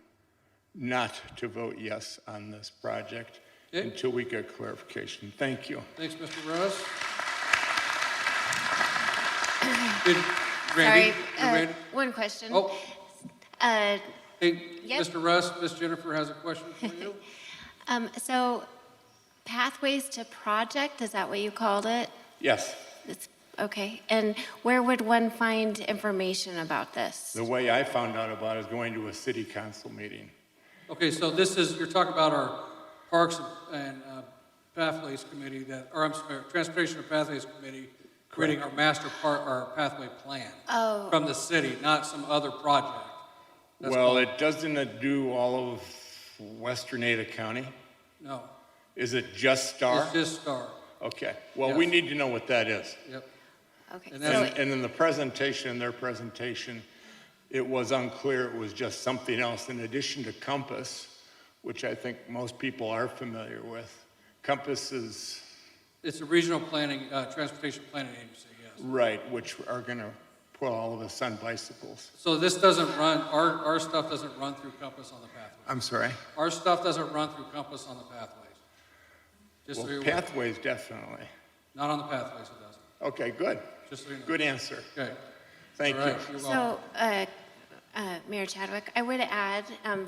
not to vote yes on this project until we get clarification. Thank you. Thanks, Mr. Russ. Sorry, Randy? one question. Oh. Hey, Yep. Mr. Russ, Ms. Jennifer has a question for you. So Pathways to Project, is that what you called it? Yes. Okay, and where would one find information about this? The way I found out about it is going to a city council meeting. Okay, so this is, you're talking about our Parks and Pathways Committee or I'm sorry, Transportation and Pathways Committee creating our our pathway plan from the city, not some other project. That's Well, called- it doesn't do all of Western Ada County? No. Is it just Star? It's just Star. Okay, well, Yes. we need to know what that is. Yep. Okay. And And in the presentation, their presentation, it was unclear. It was just something else in addition to Compass, which I think most people are familiar with. Compass is It's a regional planning, transportation planning agency, yes. right, which are going to put all of us on bicycles. So this doesn't run, our stuff doesn't run through Compass on the pathways. I'm sorry? Our stuff doesn't run through Compass on the pathways. Just so Well, you're aware. pathways, definitely. Not on the pathways, it doesn't. Okay, good. Just so you know. Good answer. Okay. Thank All right, you. you're welcome. So, Mayor Chadwick, I would add,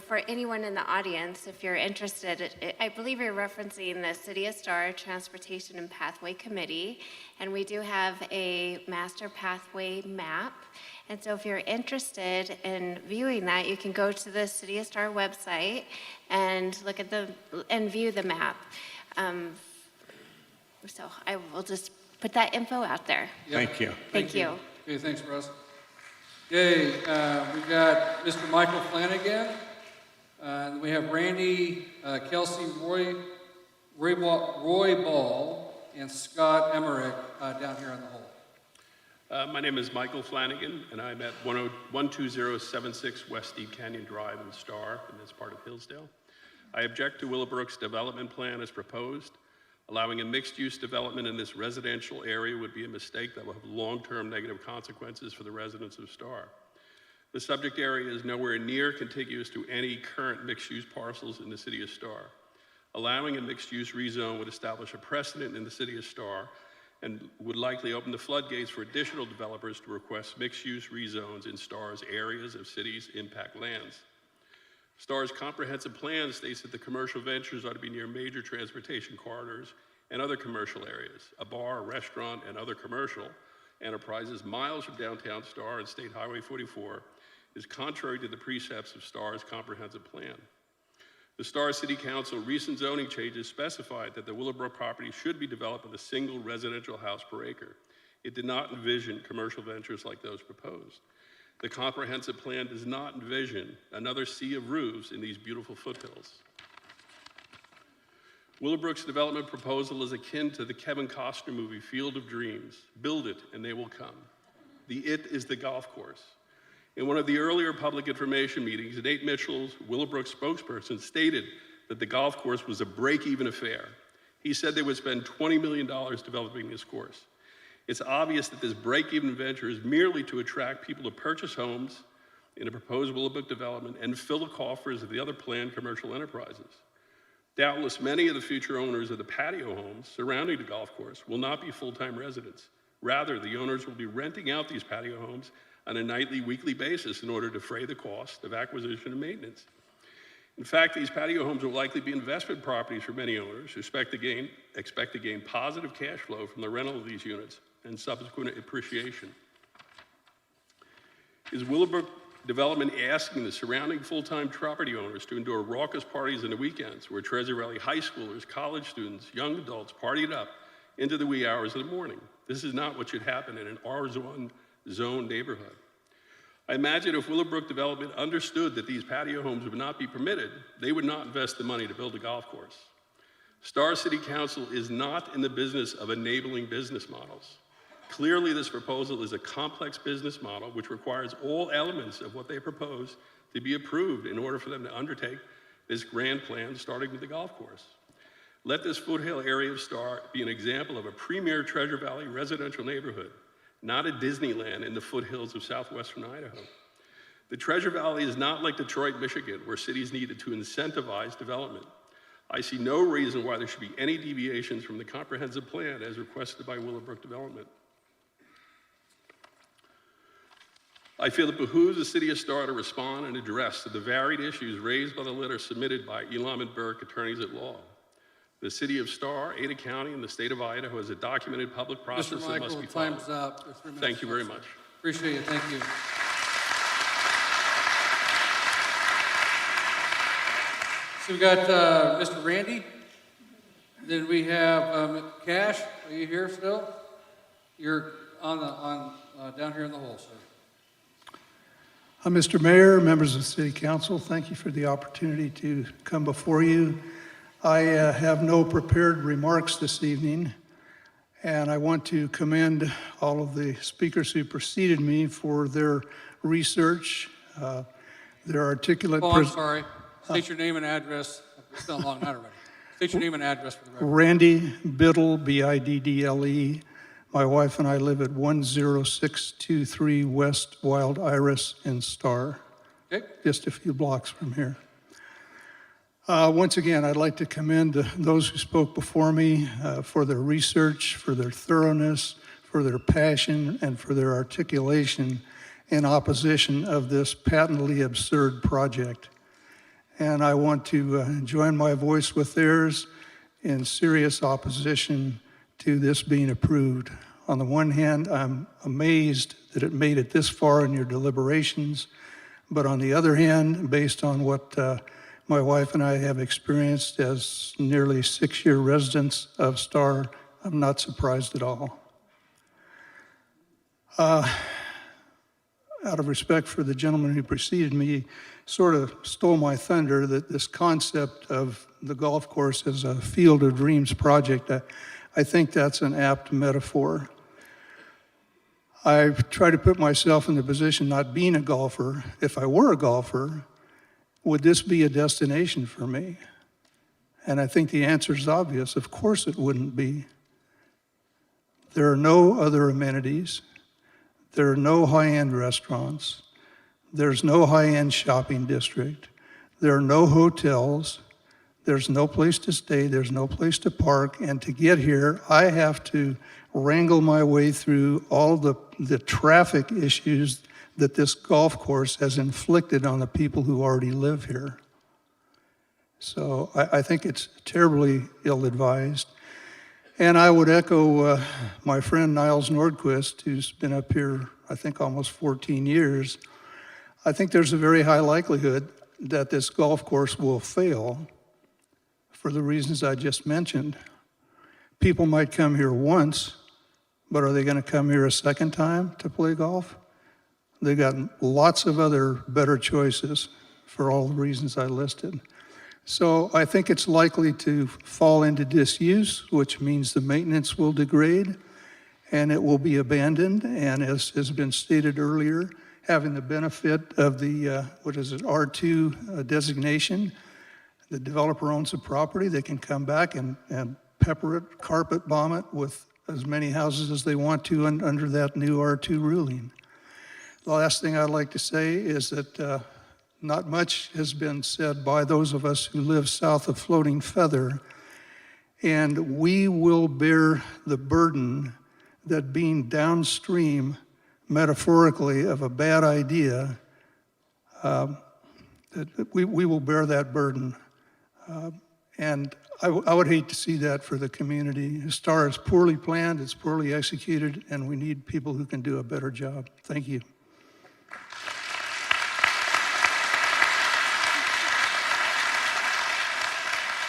for anyone in the audience, if you're interested, I believe you're referencing the City of Star Transportation and Pathway Committee, and we do have a master pathway map. And so if you're interested in viewing that, you can go to the City of Star website and look at and view the map. So I will just put that info out there. Yep. Thank you. Thank you. Okay, thanks, Russ. Okay, we've got Mr. Michael Flanagan. And we have Randy, Kelsey, Roy Ball, and Scott Emmerich down here in the hall. My name is Michael Flanagan, and I'm at 12076 West Steep Canyon Drive in Star, in this part of Hillsdale. I object to Willowbrook's development plan as proposed. Allowing a mixed-use development in this residential area would be a mistake that will have long-term negative consequences for the residents of Star. The subject area is nowhere near contiguous to any current mixed-use parcels in the city of Star. Allowing a mixed-use rezone would establish a precedent in the city of Star and would likely open the floodgates for additional developers to request mixed-use rezones in Star's areas of cities' impact lands. Star's comprehensive plan states that the commercial ventures ought to be near major transportation corridors and other commercial areas. A bar, a restaurant, and other commercial enterprises miles from downtown Star and State Highway 44 is contrary to the precepts of Star's comprehensive plan. The Star City Council recent zoning changes specified that the Willowbrook property should be developed with a single residential house per acre. It did not envision commercial ventures like those proposed. The comprehensive plan does not envision another sea of roofs in these beautiful foothills. Willowbrook's development proposal is akin to the Kevin Costner movie, Field of Dreams. Build it and they will come. The it is the golf course. In one of the earlier public information meetings, Nate Mitchell's Willowbrook spokesperson stated that the golf course was a break-even affair. He said they would spend $20 million developing this course. It's obvious that this break-even venture is merely to attract people to purchase homes in a proposed Willowbrook development and fill the coffers of the other planned commercial enterprises. Doubtless, many of the future owners of the patio homes surrounding the golf course will not be full-time residents. Rather, the owners will be renting out these patio homes on a nightly, weekly basis in order to defray the cost of acquisition and maintenance. In fact, these patio homes will likely be investment properties for many owners who expect to gain positive cash flow from the rental of these units and subsequent appreciation. Is Willowbrook development asking the surrounding full-time property owners to endure raucous parties on the weekends where Treasure Valley high schoolers, college students, young adults partied up into the wee hours of the morning? This is not what should happen in an R1 zone neighborhood. I imagine if Willowbrook Development understood that these patio homes would not be permitted, they would not invest the money to build a golf course. Star City Council is not in the business of enabling business models. Clearly, this proposal is a complex business model which requires all elements of what they propose to be approved in order for them to undertake this grand plan, starting with the golf course. Let this foothill area of Star be an example of a premier Treasure Valley residential neighborhood, not a Disneyland in the foothills of southwestern Idaho. The Treasure Valley is not like Detroit, Michigan, where cities needed to incentivize development. I see no reason why there should be any deviations from the comprehensive plan as requested by Willowbrook Development. I feel it behooves the City of Star to respond and address the varied issues raised by the letter submitted by Elam and Burke, attorneys at law. The City of Star, Ada County, and the state of Idaho has a documented public process Mr. that must Michael, be followed. time's up. Your 3 minutes Thank you very up, sir. much. Appreciate it, thank you. So we got Mr. Randy. Then we have Cash. Are you here still? You're down here in the hole, sir. Mr. Mayor, members of the City Council, thank you for the opportunity to come before you. I have no prepared remarks this evening, and I want to commend all of the speakers who preceded me for their research, their articulate... Oh, I'm sorry. State your name and address. It's been a long night already. State your name and address for the record. Randy Biddle, Biddle. My wife and I live at 10623 West Wild Iris in Star, okay, just a few blocks from here. Once again, I'd like to commend those who spoke before me for their research, for their thoroughness, for their passion, and for their articulation in opposition of this patently absurd project. And I want to join my voice with theirs in serious opposition to this being approved. On the one hand, I'm amazed that it made it this far in your deliberations, but on the other hand, based on what my wife and I have experienced as nearly 6-year residents of Star, I'm not surprised at all. Out of respect for the gentleman who preceded me, sort of stole my thunder that this concept of the golf course as a Field of Dreams project, I think that's an apt metaphor. I try to put myself in the position, not being a golfer, if I were a golfer, would this be a destination for me? And I think the answer is obvious. Of course it wouldn't be. There are no other amenities. There are no high-end restaurants. There's no high-end shopping district. There are no hotels. There's no place to stay. There's no place to park. And to get here, I have to wrangle my way through all the traffic issues that this golf course has inflicted on the people who already live here. So I think it's terribly ill-advised. And I would echo my friend Niles Nordquist, who's been up here, I think, almost 14 years. I think there's a very high likelihood that this golf course will fail for the reasons I just mentioned. People might come here once, but are they going to come here a second time to play golf? They've got lots of other better choices for all the reasons I listed. So I think it's likely to fall into disuse, which means the maintenance will degrade and it will be abandoned. And as has been stated earlier, having the benefit of the, R2 designation, the developer owns the property, they can come back and pepper it, carpet bomb it with as many houses as they want to under that new R2 ruling. The last thing I'd like to say is that not much has been said by those of us who live south of Floating Feather, and we will bear the burden that being downstream, metaphorically, of a bad idea, that we will bear that burden. And I would hate to see that for the community. STAR is poorly planned, it's poorly executed, and we need people who can do a better job. Thank you.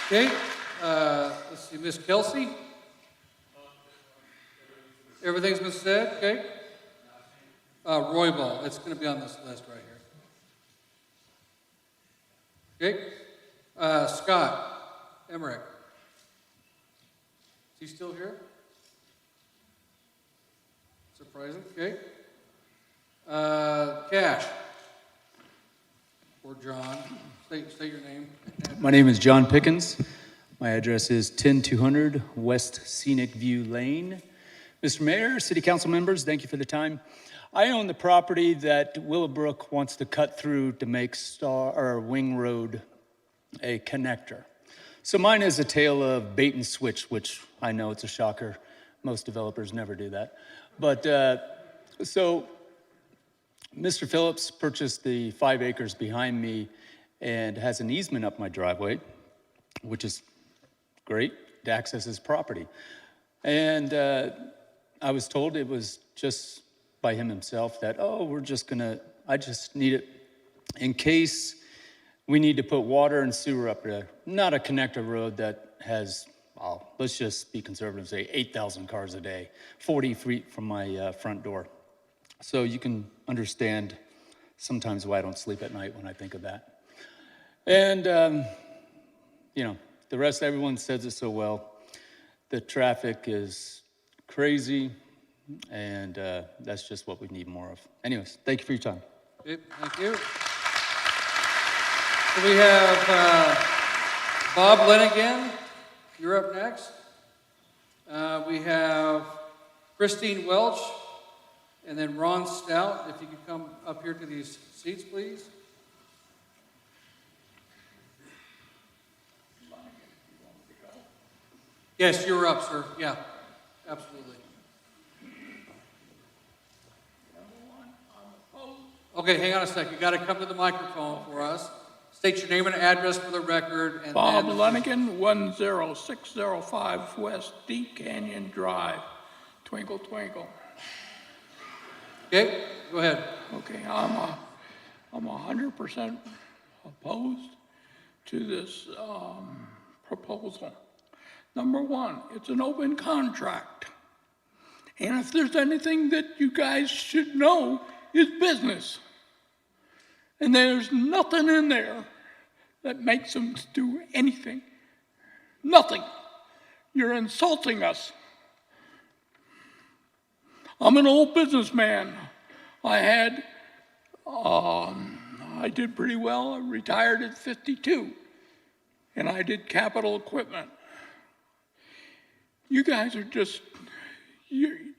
Okay, let's see, Ms. Kelsey? Everything's been said, okay? Roybal. It's going to be on this list right here. Okay. Scott Emmerich. Is he still here? Surprising. Okay. Cash. Or John. State your name. My name is John Pickens. My address is 10200 West Scenic View Lane. Mr. Mayor, City Council members, thank you for the time. I own the property that Willowbrook wants to cut through to make Wing Road a connector. So mine is a tale of bait and switch, which I know it's a shocker. Most developers never do that. But so Mr. Phillips purchased the 5 acres behind me and has an easement up my driveway, which is great to access his property. And I was told it was just by him himself that, oh, I just need it in case we need to put water and sewer up there. Not a connector road that has, well, let's just be conservative, say 8,000 cars a day, 40 feet from my front door. So you can understand sometimes why I don't sleep at night when I think of that. And, the rest, everyone says it so well. The traffic is crazy, and that's just what we need more of. Anyways, thank you for your time. Okay, thank you. So we have Bob Lenigan. You're up next. We have Christine Welch, and then Ron Stout. If you could come up here to these seats, please. Yes, you're up, sir. Yeah, absolutely. Okay, hang on a sec. You got to come to the microphone for us. State your name and address for the record. And Bob Lenigan, 10605 West Deep Canyon Drive, Twinkle Twinkle. Okay, go ahead. Okay, I'm 100% opposed to this proposal. Number one, it's an open contract. And if there's anything that you guys should know, it's business. And there's nothing in there that makes them do anything. Nothing. You're insulting us. I'm an old businessman. I did pretty well. I retired at 52. And I did capital equipment. You guys are just, you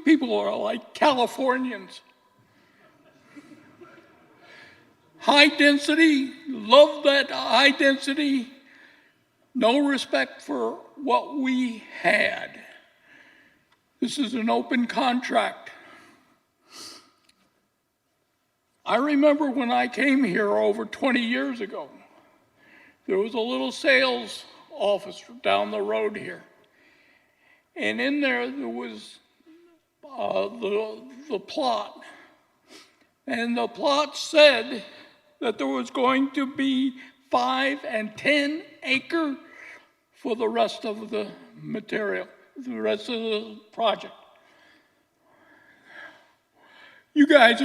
people are like Californians. High density, love that high density. No respect for what we had. This is an open contract. I remember when I came here over 20 years ago, there was a little sales office down the road here. And in there was the plot. And the plot said that there was going to be 5 and 10 acre for the rest of the material, the rest of the project. You guys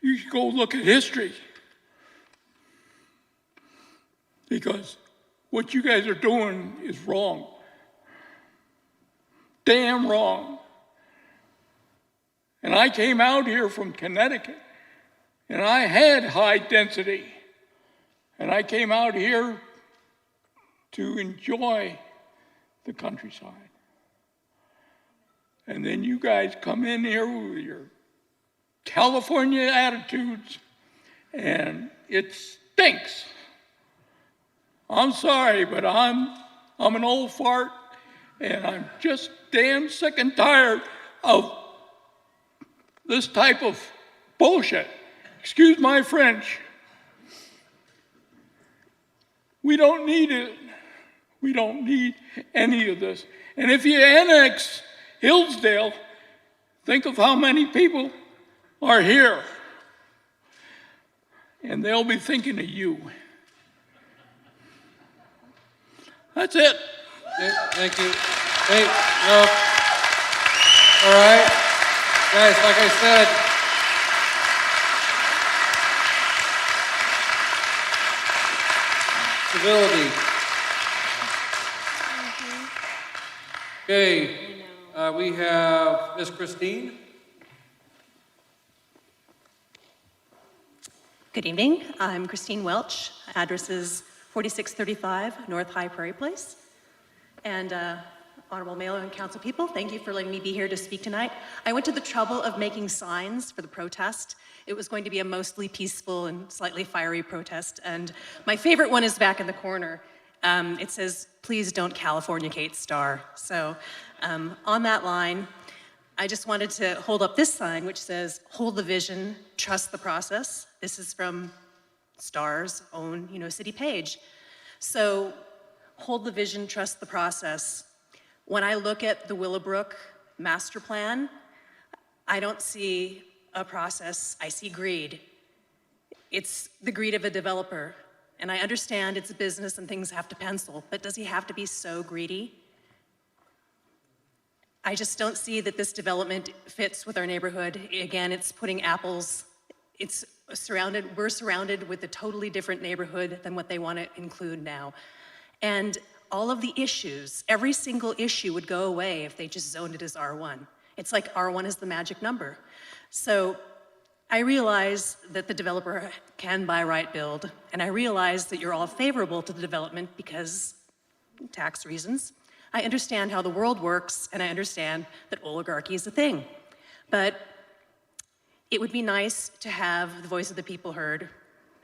you should go look at history. Because what you guys are doing is wrong. Damn wrong. And I came out here from Connecticut, and I had high density. And I came out here to enjoy the countryside. And then you guys come in here with your California attitudes, and it stinks. I'm sorry, but I'm an old fart, and I'm just damn sick and tired of this type of bullshit. Excuse my French. We don't need it. We don't need any of this. And if you annex Hillsdale, think of how many people are here. And they'll be thinking of you. That's it. Okay, thank you. Hey, no. All right. Guys, like I said, civility. Okay, we have Miss Christine. Good evening. I'm Christine Welch. Address is 4635 North High Prairie Place. And Honorable Mayor and council people, thank you for letting me be here to speak tonight. I went to the trouble of making signs for the protest. It was going to be a mostly peaceful and slightly fiery protest. And my favorite one is back in the corner. It says, "Please don't Californicate, Star." So on that line, I just wanted to hold up this sign, which says, "Hold the vision, trust the process." This is from STAR's own, city page. So hold the vision, trust the process. When I look at the Willowbrook master plan, I don't see a process, I see greed. It's the greed of a developer. And I understand it's a business and things have to pencil, but does he have to be so greedy? I just don't see that this development fits with our neighborhood. Again, it's putting apples, we're surrounded with a totally different neighborhood than what they want to include now. And all of the issues, every single issue would go away if they just zoned it as R1. It's like R1 is the magic number. So I realize that the developer can by right build, and I realize that you're all favorable to the development because tax reasons. I understand how the world works, and I understand that oligarchy is a thing. But it would be nice to have the voice of the people heard,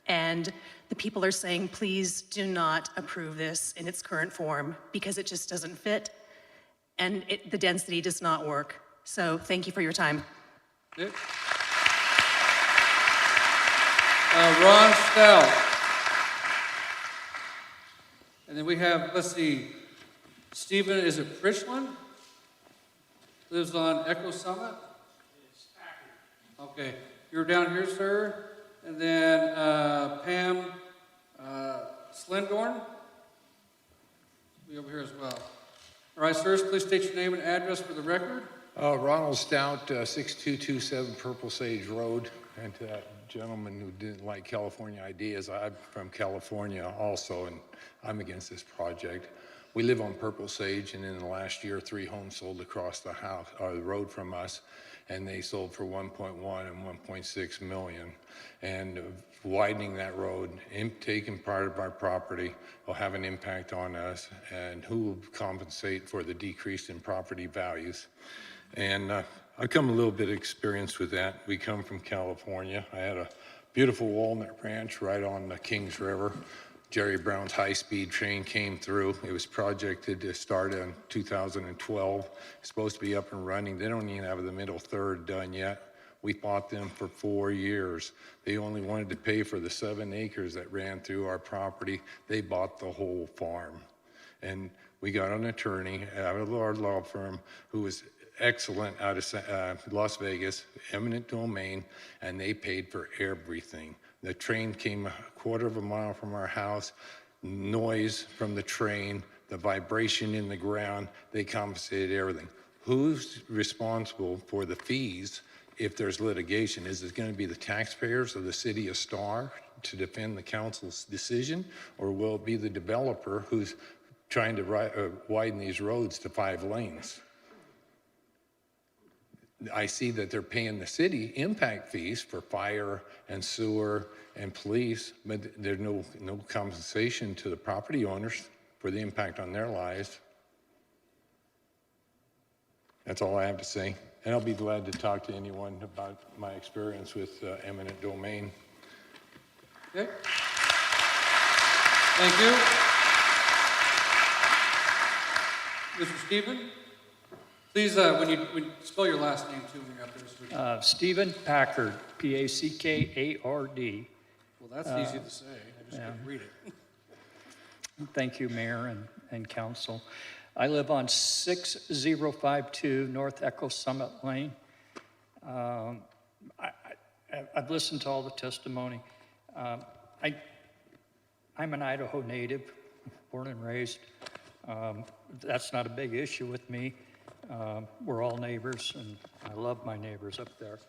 and the people are saying, please do not approve this in its current form because it just doesn't fit, and the density does not work. So thank you for your time. Okay. Ron Stout. And then we have, let's see, Stephen, is it Frischland? Lives on Echo Summit? Okay, you're down here, sir. And then Pam Slendorn. Be over here as well. All right, sirs, please state your name and address for the record. Ronald Stout, 6227 Purple Sage Road. And to that gentleman who didn't like California ideas, I'm from California also, and I'm against this project. We live on Purple Sage, and in the last year, 3 homes sold across the road from us, and they sold for 1.1 and 1.6 million. And widening that road, taking part of our property, will have an impact on us, and who will compensate for the decrease in property values. And I've come a little bit experienced with that. We come from California. I had a beautiful walnut ranch right on the Kings River. Jerry Brown's high-speed train came through. It was projected to start in 2012. It's supposed to be up and running. They don't even have the middle third done yet. We bought them for 4 years. They only wanted to pay for the 7 acres that ran through our property. They bought the whole farm. And we got an attorney out of our law firm who was excellent out of Las Vegas, eminent domain, and they paid for everything. The train came a quarter of a mile from our house, noise from the train, the vibration in the ground, they compensated everything. Who's responsible for the fees if there's litigation? Is it going to be the taxpayers of the city of Star to defend the council's decision, or will it be the developer who's trying to widen these roads to 5 lanes? I see that they're paying the city impact fees for fire and sewer and police, but there's no compensation to the property owners for the impact on their lives. That's all I have to say. And I'll be glad to talk to anyone about my experience with eminent domain. Okay. Thank you. Mr. Stephen? Please, when you spell your last name too when you're up there. Stephen Packard, P-A-C-K-A-R-D. Well, that's easy to say. I just couldn't read it. Thank you, Mayor and Council. I live on 6052 North Echo Summit Lane. I've listened to all the testimony. I'm an Idaho native, born and raised. That's not a big issue with me. We're all neighbors, and I love my neighbors up there.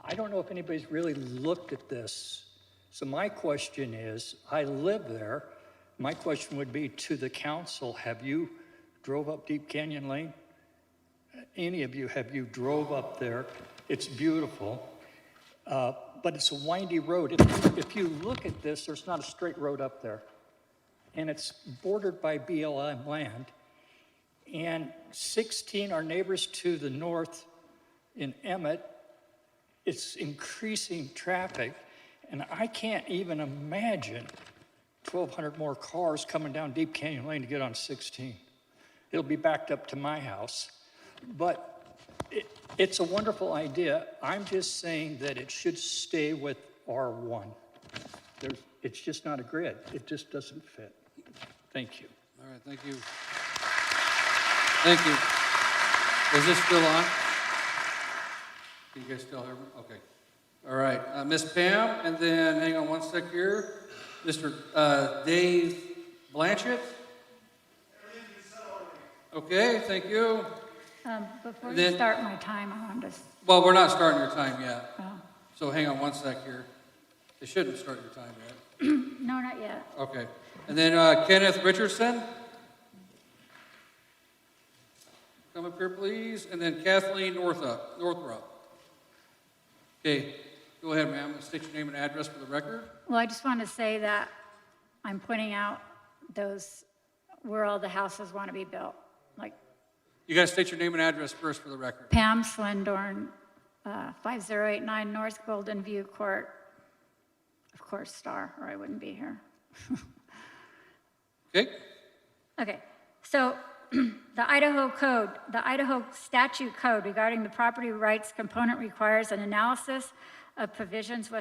I don't know if anybody's really looked at this. So my question is, I live there. My question would be to the council, have you drove up Deep Canyon Lane? Any of you, have you drove up there? It's beautiful, but it's a windy road. If you look at this, there's not a straight road up there. And it's bordered by BLM land. And 16, our neighbors to the north in Emmett, it's increasing traffic. And I can't even imagine 1,200 more cars coming down Deep Canyon Lane to get on 16. It'll be backed up to my house. But it's a wonderful idea. I'm just saying that it should stay with R1. It's just not a grid. It just doesn't fit. Thank you. All right, thank you. Thank you. Is this still on? Can you guys still hear me? Okay. All right, Miss Pam, and then hang on one sec here. Mr. Dave Blanchett. Okay, thank you. Before Then- you start my time, I wanted to, Well, we're not starting your time yet. oh, So hang on one sec here. They shouldn't start your time yet. no, not yet. Okay. And then Kenneth Richardson. Come up here, please. And then Kathleen Northrop. Okay, go ahead, ma'am. State your name and address for the record. Well, I just want to say that I'm pointing out where all the houses want to be built. Like You guys state your name and address first for the record. Pam Slendorn, 5089 North Golden View Court. Of course, Star, or I wouldn't be here. Okay. Okay, so the Idaho statute code regarding the property rights component requires an analysis of provisions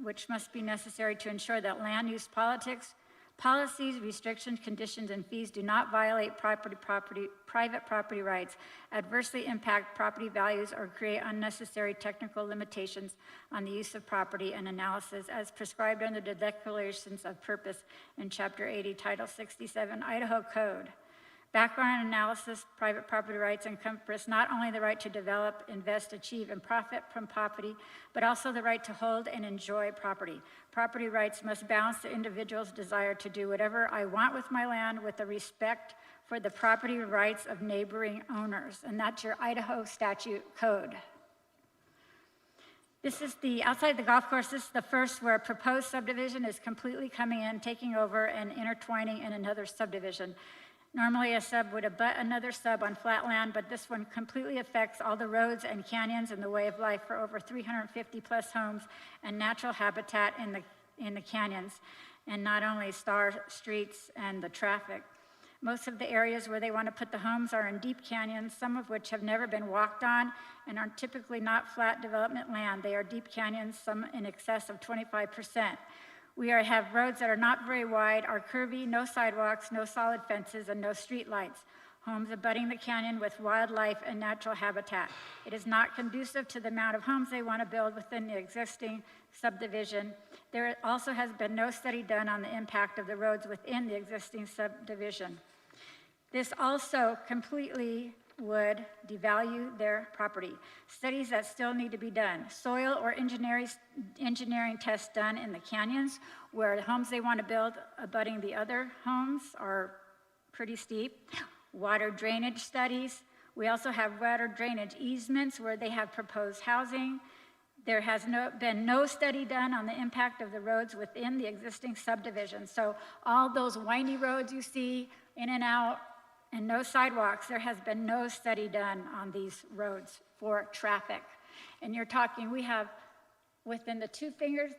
which must be necessary to ensure that land use policies, restrictions, conditions, and fees do not violate private property rights, adversely impact property values, or create unnecessary technical limitations on the use of property, and analysis as prescribed under the Declarations of Purpose in Chapter 80, Title 67, Idaho Code. Background analysis, private property rights encompass not only the right to develop, invest, achieve, and profit from property, but also the right to hold and enjoy property. Property rights must balance the individual's desire to do whatever I want with my land with the respect for the property rights of neighboring owners. And that's your Idaho statute code. This is outside the golf course, this is the first where a proposed subdivision is completely coming in, taking over, and intertwining in another subdivision. Normally, a sub would abut another sub on flat land, but this one completely affects all the roads and canyons and the way of life for over 350 plus homes and natural habitat in the canyons, and not only star streets and the traffic. Most of the areas where they want to put the homes are in deep canyons, some of which have never been walked on and are typically not flat development land. They are deep canyons, some in excess of 25%. We have roads that are not very wide, are curvy, no sidewalks, no solid fences, and no street lights. Homes abutting the canyon with wildlife and natural habitat. It is not conducive to the amount of homes they want to build within the existing subdivision. There also has been no study done on the impact of the roads within the existing subdivision. This also completely would devalue their property. Studies that still need to be done. Soil or engineering tests done in the canyons where the homes they want to build abutting the other homes are pretty steep. Water drainage studies. We also have water drainage easements where they have proposed housing. There has been no study done on the impact of the roads within the existing subdivision. So all those windy roads you see in and out, and no sidewalks, there has been no study done on these roads for traffic. And you're talking, we have, within the two fingers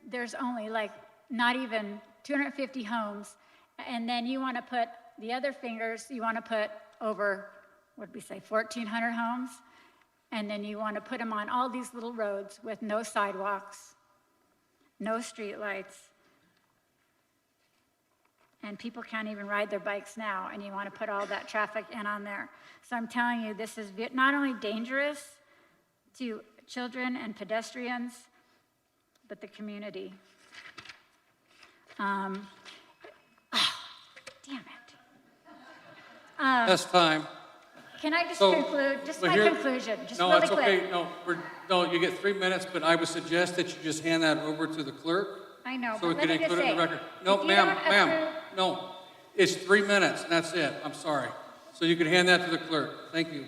there's only like not even 250 homes. And then you want to put the other fingers, you want to put over, what did we say, 1,400 homes? And then you want to put them on all these little roads with no sidewalks, no street lights, and people can't even ride their bikes now, and you want to put all that traffic in on there. So I'm telling you, this is not only dangerous to children and pedestrians, but the community. Damn it. That's time. Can I just So, conclude? Just but my here- conclusion, just No, really it's quick. okay, no, you get 3 minutes, but I would suggest that you just hand that over to the clerk. I know, So we but can let me just include it in the say, record. No, if you ma'am, don't ma'am, approve- no. It's 3 minutes, and that's it. I'm sorry. So you can hand that to the clerk. Thank you.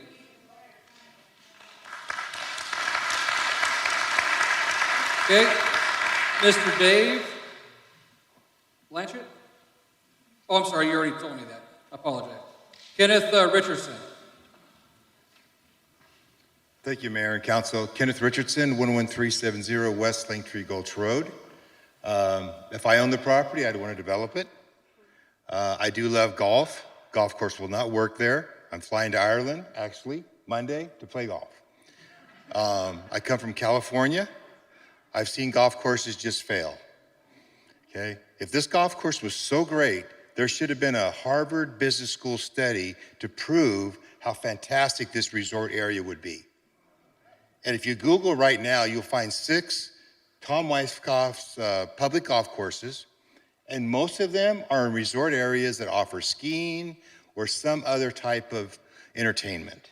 Okay, Mr. Dave Blanchett? Oh, I'm sorry, you already told me that. I apologize. Kenneth Richardson. Thank you, Mayor and Council. Kenneth Richardson, 11370 West Langtree Gulch Road. If I own the property, I'd want to develop it. I do love golf. Golf course will not work there. I'm flying to Ireland, actually, Monday to play golf. I come from California. I've seen golf courses just fail. Okay? If this golf course was so great, there should have been a Harvard Business School study to prove how fantastic this resort area would be. And if you Google right now, you'll find 6 Tom Weiskopf's public golf courses, and most of them are in resort areas that offer skiing or some other type of entertainment.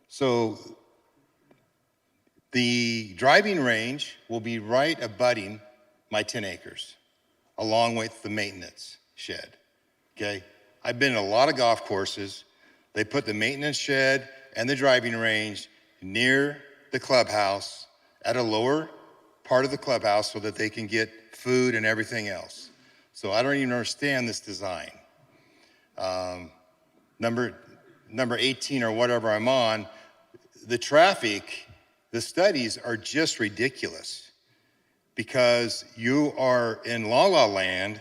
So the driving range will be right abutting my 10 acres, along with the maintenance shed, okay? I've been in a lot of golf courses. They put the maintenance shed and the driving range near the clubhouse at a lower part of the clubhouse so that they can get food and everything else. So I don't even understand this design. Number 18 or whatever I'm on, the traffic, the studies are just ridiculous because you are in La La Land.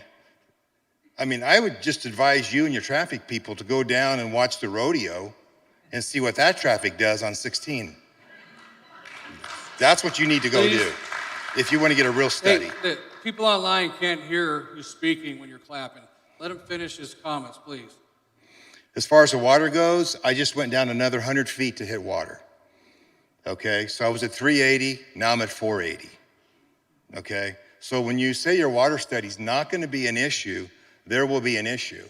I mean, I would just advise you and your traffic people to go down and watch the rodeo and see what that traffic does on 16. That's what you need to go do if you want to get a real study. Hey, the people online can't hear you speaking when you're clapping. Let him finish his comments, please. As far as the water goes, I just went down another 100 feet to hit water. Okay, so I was at 380, now I'm at 480. Okay, so when you say your water study's not going to be an issue, there will be an issue.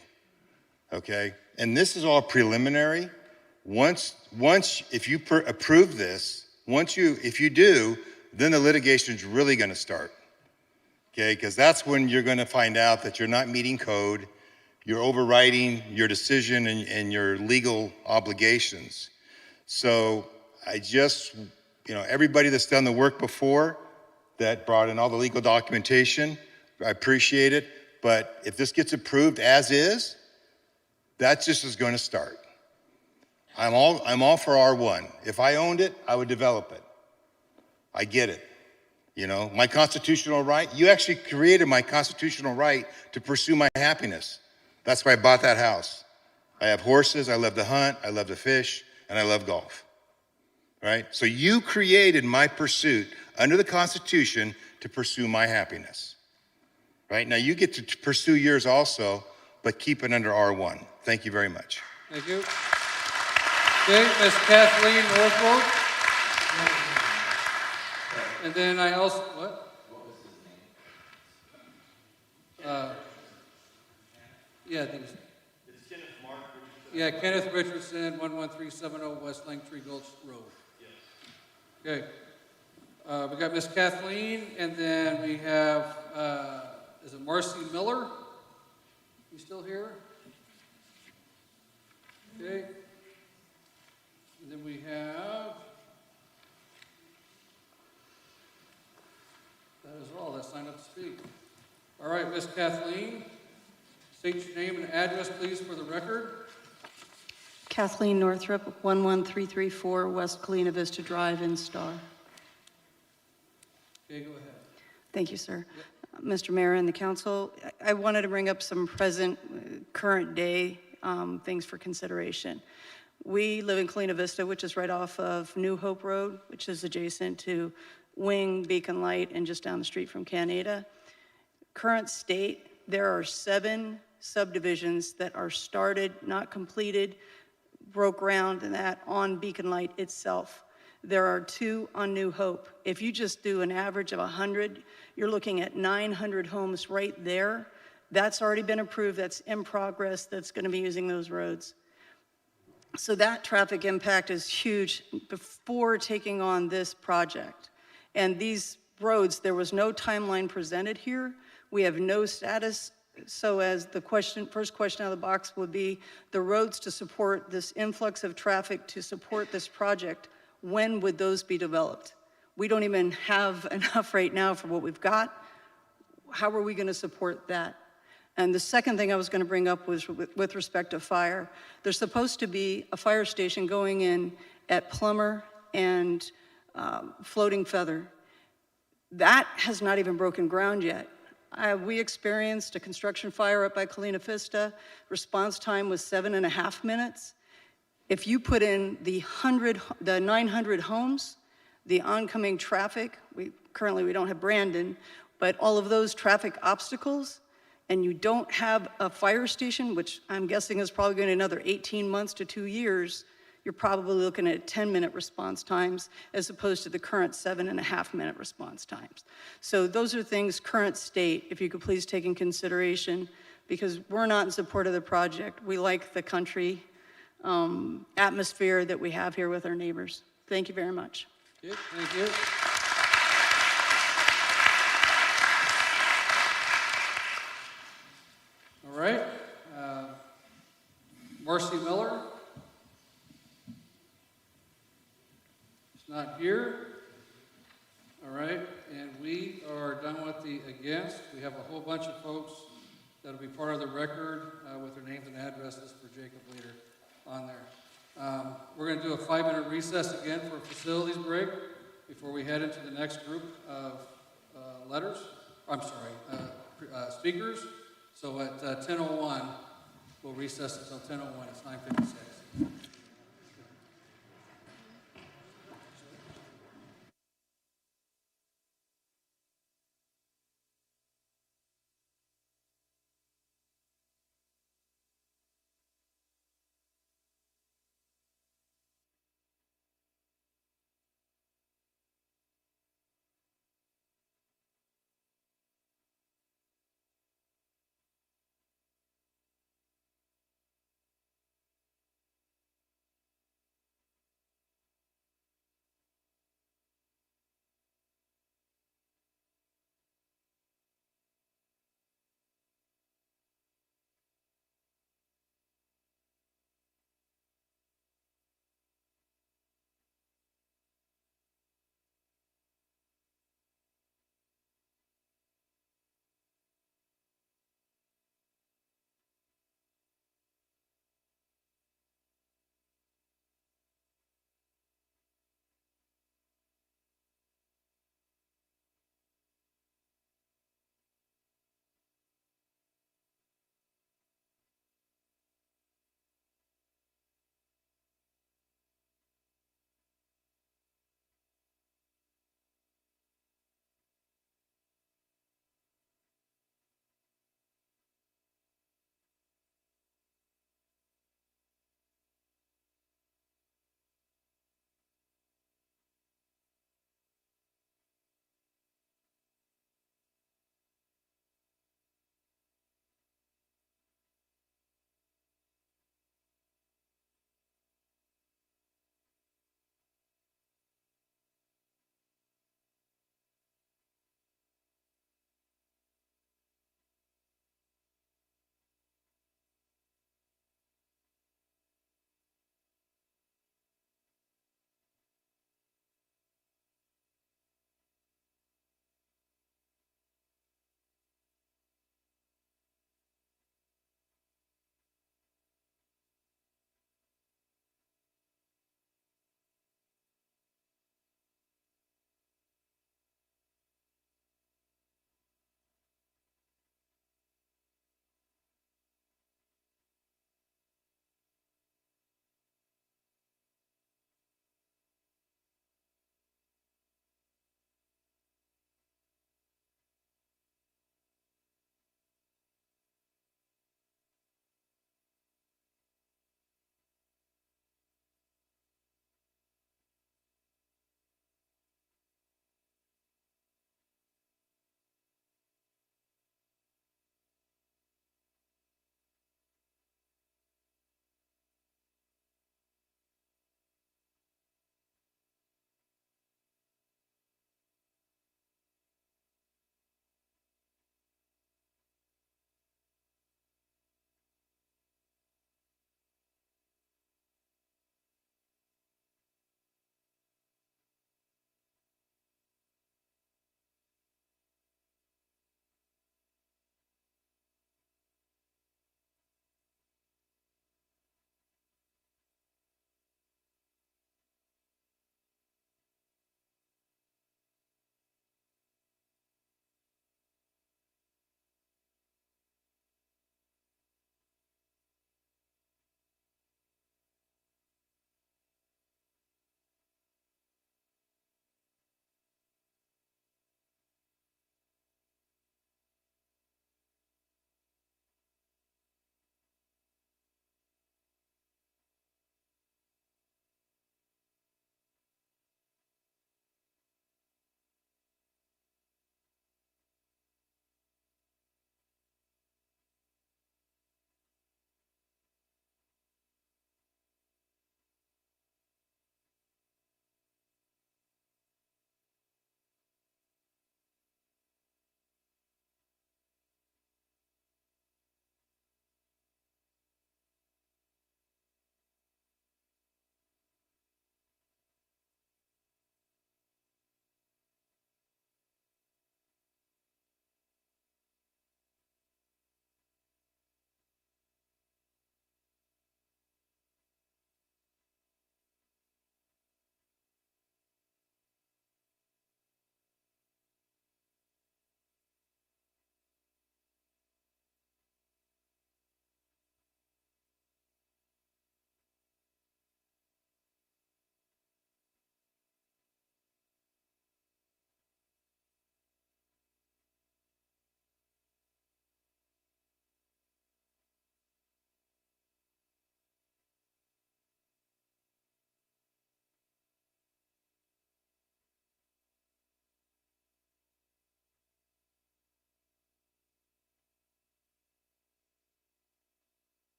Okay, and this is all preliminary. Once if you approve this, if you do, then the litigation's really going to start. Okay, because that's when you're going to find out that you're not meeting code, you're overriding your decision and your legal obligations. So I just, everybody that's done the work before, that brought in all the legal documentation, I appreciate it. But if this gets approved as is, that just is going to start. I'm all for R1. If I owned it, I would develop it. I get it. My constitutional right, you actually created my constitutional right to pursue my happiness. That's why I bought that house. I have horses, I love to hunt, I love to fish, and I love golf. Right? So you created my pursuit under the Constitution to pursue my happiness. Right? Now you get to pursue yours also, but keep it under R1. Thank you very much. Thank you. Okay, Ms. Kathleen Northrope. And then I also, what? What was his name? Yeah, I think it's Kenneth Mark Richardson. Yeah, Kenneth Richardson, 11370 West Langtree Gulch Road. Yes. Okay. We got Miss Kathleen, and then we have, is it Marcy Miller? You still here? Okay. And then we have, that is all that signed up to speak. All right, Miss Kathleen, state your name and address, please, for the record. Kathleen Northrup, 11334 West Colina Vista Drive in Star. Okay, go ahead. Thank you, sir. Mr. Mayor and the council, I wanted to bring up some present, current day things for consideration. We live in Colina Vista, which is right off of New Hope Road, which is adjacent to Wing, Beacon Light, and just down the street from Canada. Current state, there are 7 subdivisions that are started, not completed, broke ground and that on Beacon Light itself. There are 2 on New Hope. If you just do an average of 100, you're looking at 900 homes right there. That's already been approved, that's in progress, that's gonna be using those roads. So that traffic impact is huge before taking on this project. And these roads, there was no timeline presented here. We have no status. So as the first question out of the box would be, the roads to support this influx of traffic to support this project, when would those be developed? We don't even have enough right now for what we've got. How are we going to support that? And the second thing I was going to bring up was with respect to fire. There's supposed to be a fire station going in at Plummer and Floating Feather. That has not even broken ground yet. We experienced a construction fire up by Colina Vista. Response time was 7.5 minutes. If you put in the 900 homes, the oncoming traffic, currently we don't have Brandon, but all of those traffic obstacles, and you don't have a fire station, which I'm guessing is probably going to another 18 months to 2 years, you're probably looking at 10-minute response times as opposed to the current 7.5-minute response times. So those are things current state, if you could please take in consideration, because we're not in support of the project. We like the country atmosphere that we have here with our neighbors. Thank you very much. Okay, thank you. All right, Marcy Miller. She's not here. All right, and we are done with the against. We have a whole bunch of folks that'll be part of the record with their names and addresses for Jacob later on there. We're going to do a 5-minute recess again for a facilities break before we head into the next group of speakers. So at 10:01, we'll recess until 10:01. It's 9:56.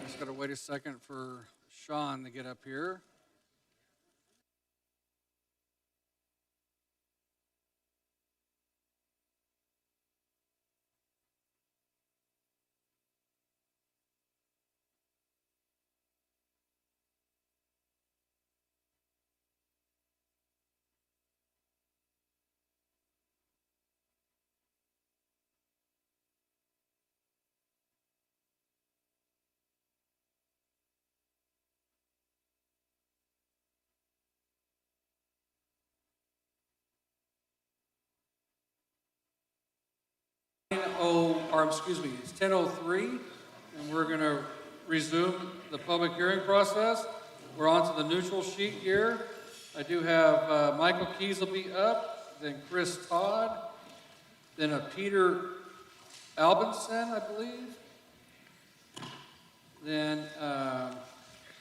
Just gotta wait a second for Sean to get up here. It's 10:03, and we're going to resume the public hearing process. We're on to the neutral sheet here. I do have Michael Keys will be up, then Chris Todd, then a Peter Albinson, I believe, then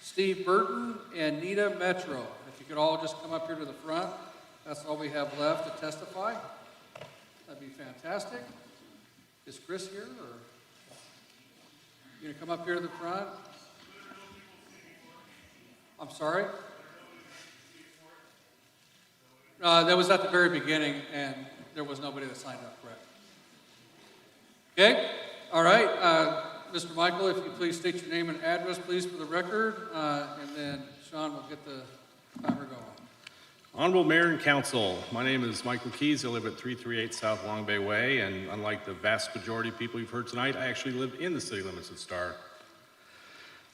Steve Burton and Nita Metro. If you could all just come up here to the front, that's all we have left to testify. That'd be fantastic. Is Chris here, or you gonna come up here to the front? I'm sorry? That was at the very beginning, and there was nobody that signed up, correct? Okay, all right. Mr. Michael, if you please state your name and address, please, for the record, and then Sean will get the timer going. Honorable Mayor and Council, my name is Michael Keys. I live at 338 South Long Bay Way, and unlike the vast majority of people you've heard tonight, I actually live in the city limits of Star.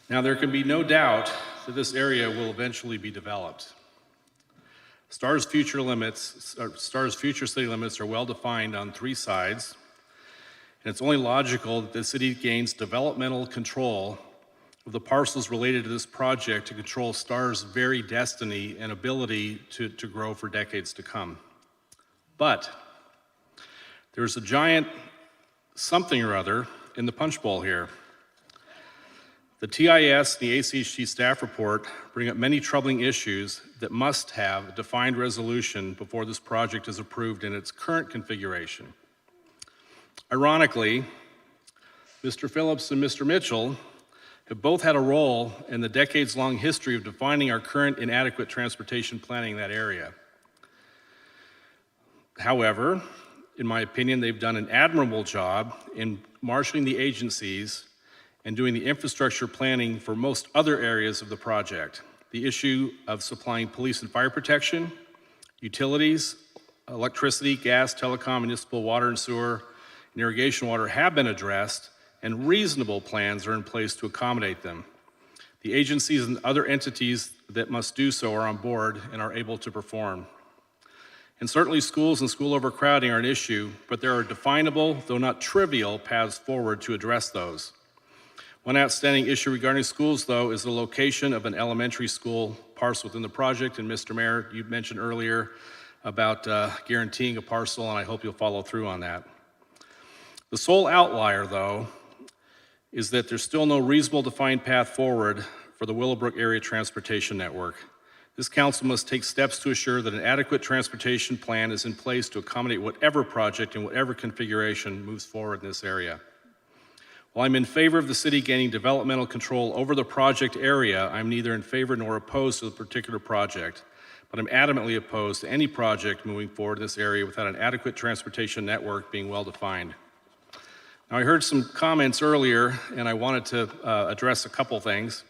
Now, there can be no doubt that this area will eventually be developed. Star's future city limits are well defined on three sides, and it's only logical that the city gains developmental control of the parcels related to this project to control Star's very destiny and ability to grow for decades to come. But there's a giant something or other in the punch bowl here. The TIS and the ACHT staff report bring up many troubling issues that must have a defined resolution before this project is approved in its current configuration. Ironically, Mr. Phillips and Mr. Mitchell have both had a role in the decades-long history of defining our current inadequate transportation planning in that area. However, in my opinion, they've done an admirable job in marshaling the agencies and doing the infrastructure planning for most other areas of the project. The issue of supplying police and fire protection, utilities, electricity, gas, telecom, municipal water and sewer, and irrigation water have been addressed, and reasonable plans are in place to accommodate them. The agencies and other entities that must do so are on board and are able to perform. And certainly schools and school overcrowding are an issue, but there are definable, though not trivial, paths forward to address those. One outstanding issue regarding schools, though, is the location of an elementary school parcel within the project. And Mr. Mayor, you mentioned earlier about guaranteeing a parcel, and I hope you'll follow through on that. The sole outlier, though, is that there's still no reasonable defined path forward for the Willowbrook area transportation network. This council must take steps to assure that an adequate transportation plan is in place to accommodate whatever project and whatever configuration moves forward in this area. While I'm in favor of the city gaining developmental control over the project area, I'm neither in favor nor opposed to the particular project, but I'm adamantly opposed to any project moving forward in this area without an adequate transportation network being well defined. Now, I heard some comments earlier, and I wanted to address a couple things.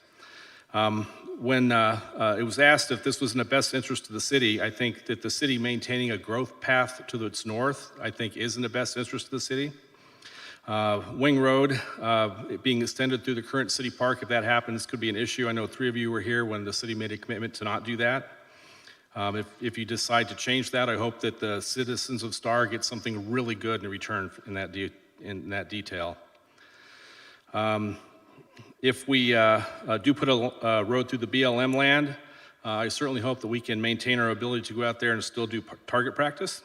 When it was asked if this was in the best interest of the city, I think that the city maintaining a growth path to its north, I think is in the best interest of the city. Wing Road being extended through the current city park, if that happens, could be an issue. I know 3 of you were here when the city made a commitment to not do that. If you decide to change that, I hope that the citizens of Star get something really good in return in that detail. If we do put a road through the BLM land, I certainly hope that we can maintain our ability to go out there and still do target practice.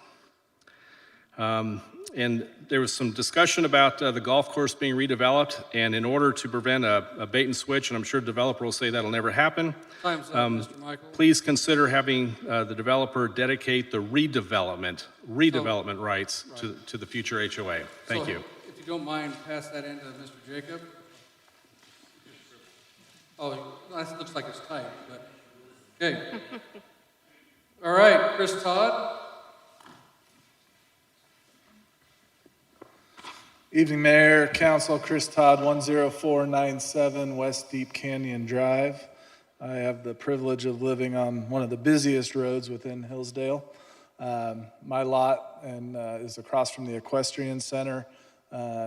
And there was some discussion about the golf course being redeveloped, and in order to prevent a bait and switch, and I'm sure the developer will say that'll never happen, Time's up, Mr. Michael. please consider having the developer dedicate the redevelopment rights to the future HOA. Thank So, you. If you don't mind, pass that in to Mr. Jacob. Oh, that looks like it's tight, but, okay. All right, Chris Todd. Evening, Mayor, Council, Chris Todd, 10497 West Deep Canyon Drive. I have the privilege of living on one of the busiest roads within Hillsdale. My lot is across from the Equestrian Center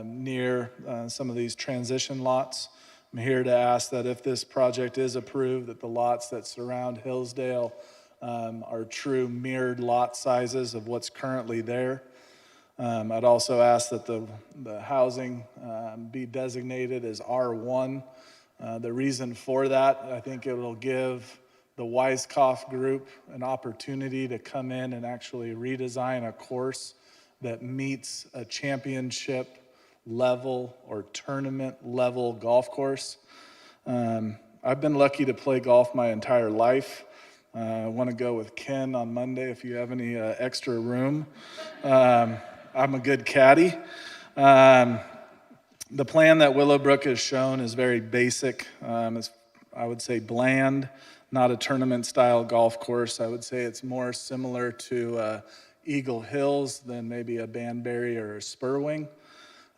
near some of these transition lots. I'm here to ask that if this project is approved, that the lots that surround Hillsdale are true mirrored lot sizes of what's currently there. I'd also ask that the housing be designated as R1. The reason for that, I think it will give the Weiskopf Group an opportunity to come in and actually redesign a course that meets a championship level or tournament level golf course. I've been lucky to play golf my entire life. I want to go with Ken on Monday if you have any extra room. I'm a good caddy. The plan that Willowbrook has shown is very basic. It's, I would say, bland, not a tournament-style golf course. I would say it's more similar to Eagle Hills than maybe a Banbury or a Spurwing.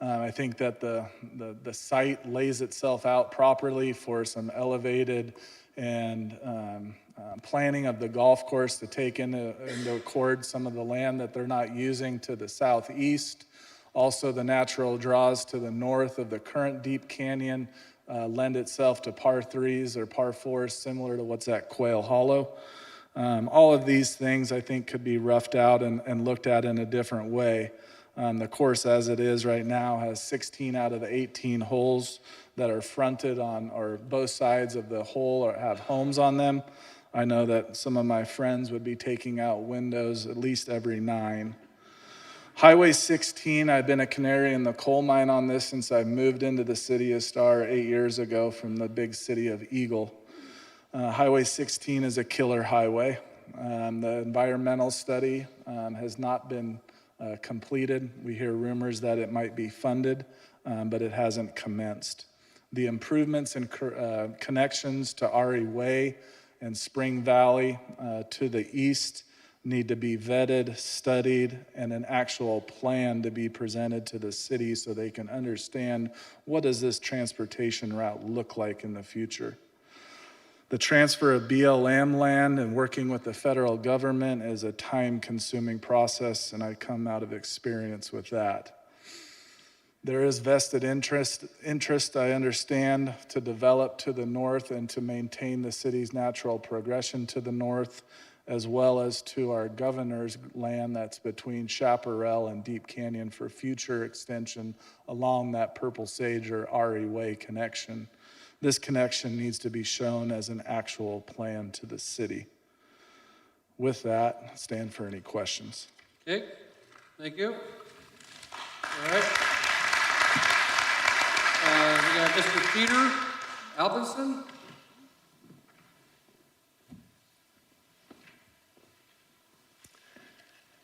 I think that the site lays itself out properly for some elevated and planning of the golf course to take into accord some of the land that they're not using to the southeast. Also, the natural draws to the north of the current deep canyon lend itself to par threes or par fours, similar to what's at Quail Hollow. All of these things, I think, could be roughed out and looked at in a different way. The course as it is right now has 16 out of the 18 holes that are fronted on, or both sides of the hole or have homes on them. I know that some of my friends would be taking out windows at least every 9. Highway 16, I've been a canary in the coal mine on this since I moved into the city of Star 8 years ago from the big city of Eagle. Highway 16 is a killer highway. The environmental study has not been completed. We hear rumors that it might be funded, but it hasn't commenced. The improvements and connections to Ari Way and Spring Valley to the east need to be vetted, studied, and an actual plan to be presented to the city so they can understand what does this transportation route look like in the future. The transfer of BLM land and working with the federal government is a time-consuming process, and I come out of experience with that. There is vested interest, I understand, to develop to the north and to maintain the city's natural progression to the north, as well as to our governor's land that's between Chaparral and Deep Canyon for future extension along that Purple Sage or Ari Way connection. This connection needs to be shown as an actual plan to the city. With that, stand for any questions. Okay, thank you. All right. We got Mr. Peter Albinson.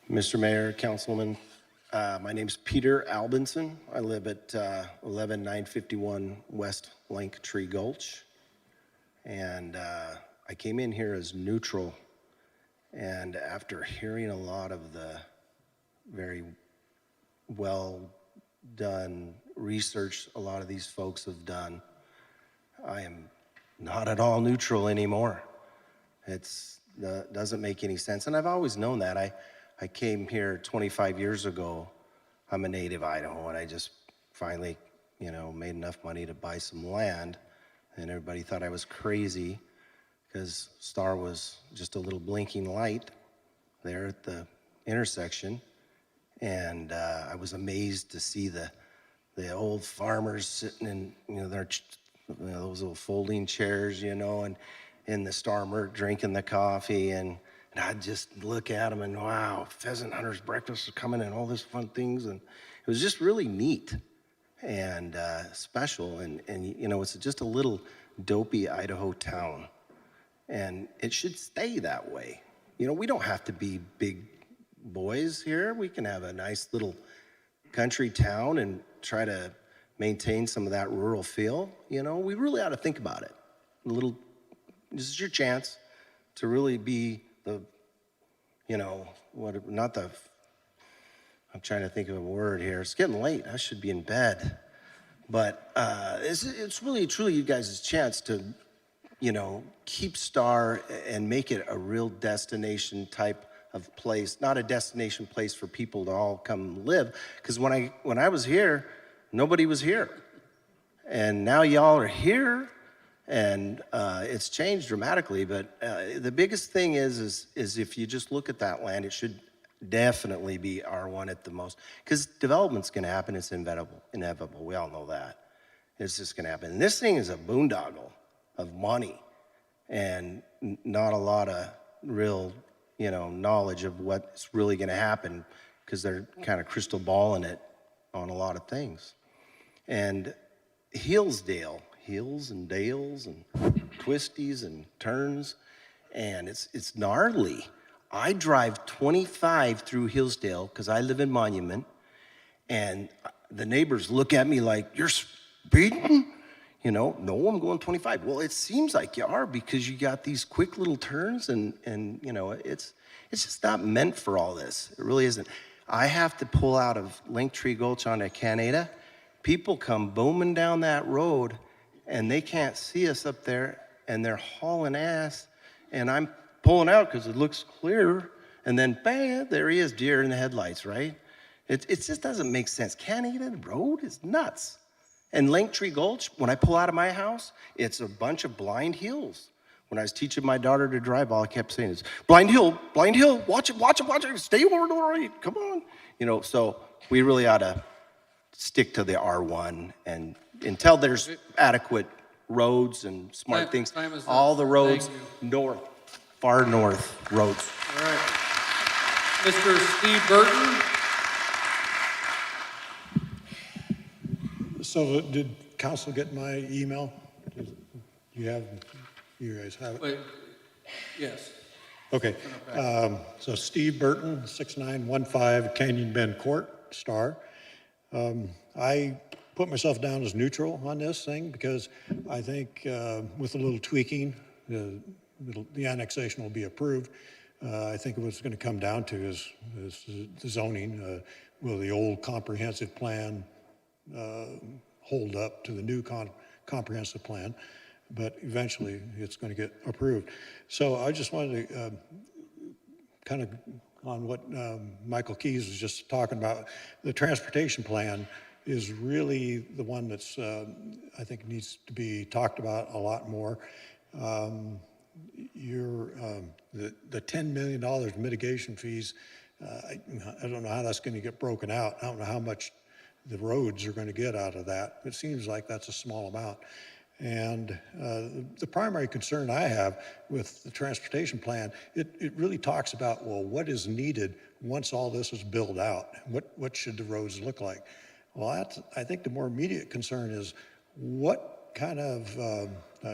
Mr. Mayor, Councilman, my name's Peter Albinson. I live at 11951 West Link Tree Gulch. And I came in here as neutral. And after hearing a lot of the very well done research a lot of these folks have done, I am not at all neutral anymore. It doesn't make any sense. And I've always known that. I came here 25 years ago. I'm a native Idaho, and I just finally, made enough money to buy some land. And everybody thought I was crazy because Star was just a little blinking light there at the intersection. And I was amazed to see the old farmers sitting in their those little folding chairs, and in the Star Mert drinking the coffee. And And I'd just look at them and wow, pheasant hunter's breakfast is coming and all these fun things. And it was just really neat and special. And you know, it's just a little dopey Idaho town. And it should stay that way. You know, we don't have to be big boys here. We can have a nice little country town and try to maintain some of that rural feel. You know, we really ought to think about it. This is your chance to really be the, you know, I'm trying to think of a word here. It's getting late. I should be in bed. But it's really, truly you guys' chance to, you know, keep Star and make it a real destination type of place, not a destination place for people to all come live. Because when I was here, nobody was here. And now y'all are here, and it's changed dramatically. But the biggest thing is if you just look at that land, it should definitely be R1 at the most. Because development's gonna happen, it's inevitable. We all know that. It's just gonna happen. And this thing is a boondoggle of money and not a lot of real, you know, knowledge of what's really gonna happen, because they're kind of crystal balling it on a lot of things. And Hillsdale, hills and dales and twisties and turns, and it's gnarly. I drive 25 through Hillsdale because I live in Monument, and the neighbors look at me like, you're speeding? You know, no, I'm going 25. Well, it seems like you are, because you got these quick little turns, and you know, it's just not meant for all this. It really isn't. I have to pull out of Linktree Gulch onto Canada. People come booming down that road, and they can't see us up there, and they're hauling ass, and I'm pulling out because it looks clear, and then bam, there he is, deer in the headlights, right? It just doesn't make sense. Canada Road is nuts. And Linktree Gulch, when I pull out of my house, it's a bunch of blind hills. When I was teaching my daughter to drive, all I kept saying is, blind hill, watch it, stay over to the right, come on. You know, so we really ought to stick to the R1, and until there's adequate roads and smart things, all the roads north, far north roads. All right. Mr. Steve Burton. So did council get my email? You guys have it? Wait, yes. Okay. So Steve Burton, 6915 Canyon Bend Court, Star. I put myself down as neutral on this thing because I think with a little tweaking, the annexation will be approved. I think what's going to come down to is the zoning. Will the old comprehensive plan hold up to the new comprehensive plan? But eventually it's going to get approved. So I just wanted to kind of on what Michael Keys was just talking about. The transportation plan is really the one that's I think needs to be talked about a lot more. The $10 million mitigation fees, I don't know how that's going to get broken out. I don't know how much the roads are going to get out of that. It seems like that's a small amount. And the primary concern I have with the transportation plan, it really talks about, well, what is needed once all this is built out? What should the roads look like? Well, I think the more immediate concern is what kind of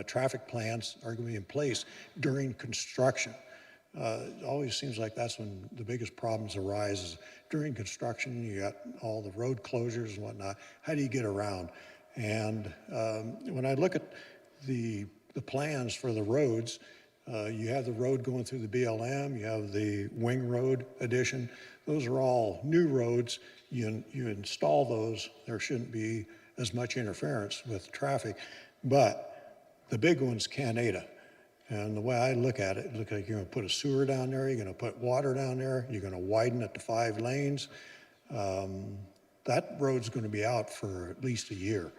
traffic plans are going to be in place during construction. It always seems like that's when the biggest problems arise is during construction. You got all the road closures and whatnot. How do you get around? And when I look at the plans for the roads, you have the road going through the BLM, you have the Wing Road addition. Those are all new roads. You install those, there shouldn't be as much interference with traffic. But the big one's Canada. And the way I look at it, it looks like you're going to put a sewer down there, you're going to put water down there, you're going to widen it to 5 lanes. That road's going to be out for at least a year.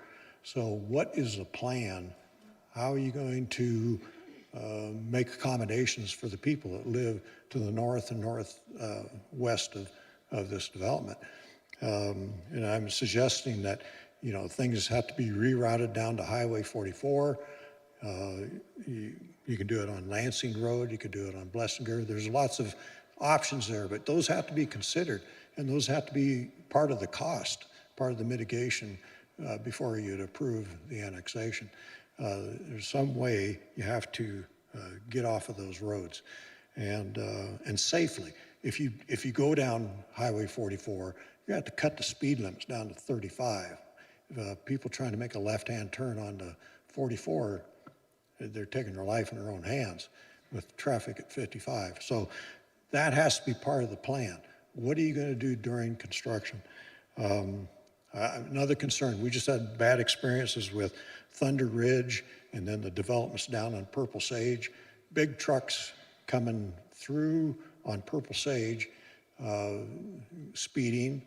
So what is the plan? How are you going to make accommodations for the people that live to the north and northwest of this development? And I'm suggesting that, you know, things have to be rerouted down to Highway 44. You can do it on Lansing Road, you could do it on Blessinger. There's lots of options there, but those have to be considered, and those have to be part of the cost, part of the mitigation before you'd approve the annexation. There's some way you have to get off of those roads, and safely. If you go down Highway 44, you have to cut the speed limits down to 35. People trying to make a left-hand turn onto 44, they're taking their life in their own hands with traffic at 55. So that has to be part of the plan. What are you going to do during construction? Another concern, we just had bad experiences with Thunder Ridge and then the developments down on Purple Sage. Big trucks coming through on Purple Sage, speeding,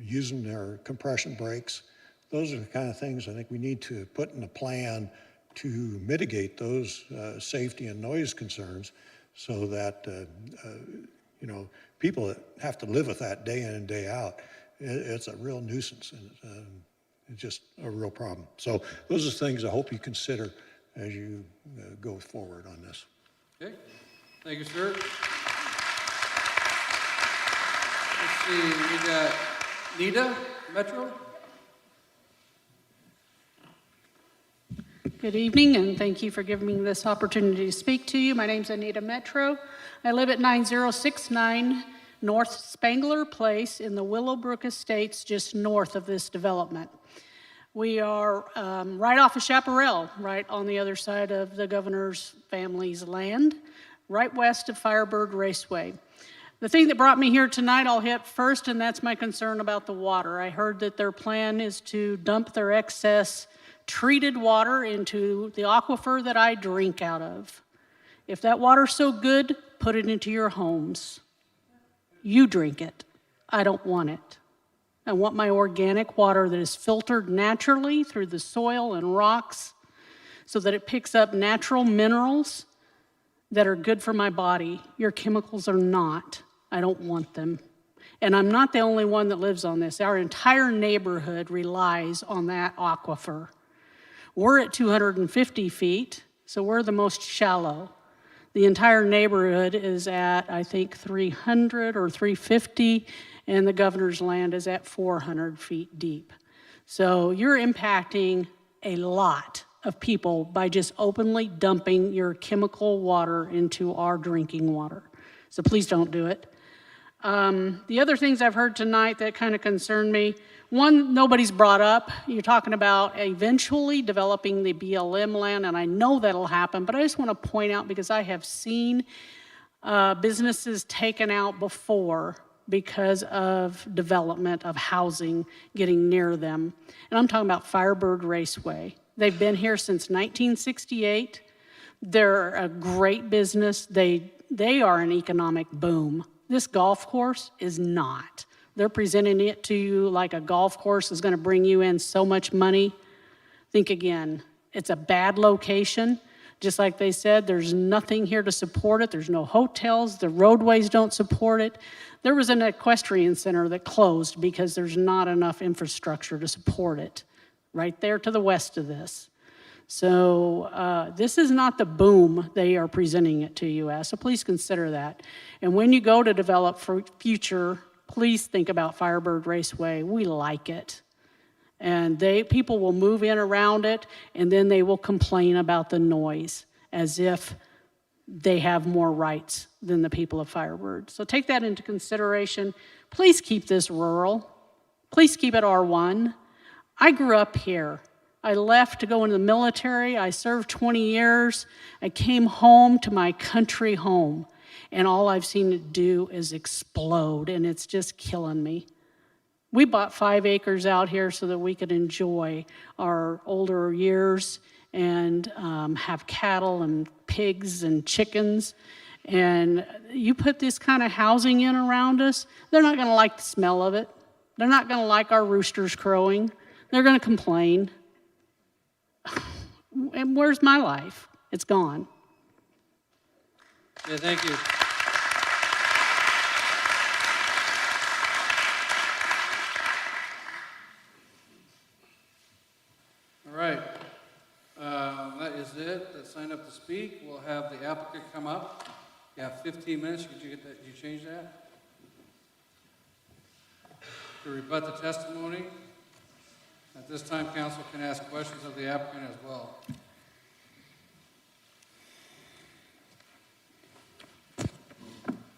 using their compression brakes. Those are the kind of things I think we need to put in a plan to mitigate those safety and noise concerns, so that people that have to live with that day in and day out, it's a real nuisance, and it's just a real problem. So those are things I hope you consider as you go forward on this. Okay, thank you, sir. Let's see, we got Nita, Metro. Good evening, and thank you for giving me this opportunity to speak to you. My name's Anita Metro. I live at 9069 North Spangler Place in the Willowbrook Estates, just north of this development. We are right off of Chaparral, right on the other side of the governor's family's land, right west of Firebird Raceway. The thing that brought me here tonight I'll hit first, and that's my concern about the water. I heard that their plan is to dump their excess treated water into the aquifer that I drink out of. If that water's so good, put it into your homes. You drink it. I don't want it. I want my organic water that is filtered naturally through the soil and rocks so that it picks up natural minerals that are good for my body. Your chemicals are not. I don't want them. And I'm not the only one that lives on this. Our entire neighborhood relies on that aquifer. We're at 250 feet, so we're the most shallow. The entire neighborhood is at, I think, 300 or 350, and the governor's land is at 400 feet deep. So you're impacting a lot of people by just openly dumping your chemical water into our drinking water. So please don't do it. The other things I've heard tonight that kind of concern me, one, nobody's brought up. You're talking about eventually developing the BLM land, and I know that'll happen, but I just want to point out, because I have seen businesses taken out before because of development of housing getting near them. And I'm talking about Firebird Raceway. They've been here since 1968. They're a great business. They are an economic boom. This golf course is not. They're presenting it to you like a golf course is going to bring you in so much money. Think again. It's a bad location. Just like they said, there's nothing here to support it. There's no hotels. The roadways don't support it. There was an equestrian center that closed because there's not enough infrastructure to support it right there to the west of this. So this is not the boom they are presenting it to you as, so please consider that. And when you go to develop for future, please think about Firebird Raceway. We like it. And people will move in around it, and then they will complain about the noise as if they have more rights than the people of Firebird. So take that into consideration. Please keep this rural. Please keep it R1. I grew up here. I left to go into the military. I served 20 years. I came home to my country home, and all I've seen it do is explode, and it's just killing me. We bought 5 acres out here so that we could enjoy our older years and have cattle and pigs and chickens. And you put this kind of housing in around us, they're not going to like the smell of it. They're not going to like our roosters crowing. They're going to complain. And where's my life? It's gone. Yeah, thank you. All right. That is is it that signed up to speak. We'll have the applicant come up. You have 15 minutes. Did you get that? Did you change that? To rebut the testimony. At this time, council can ask questions of the applicant as well.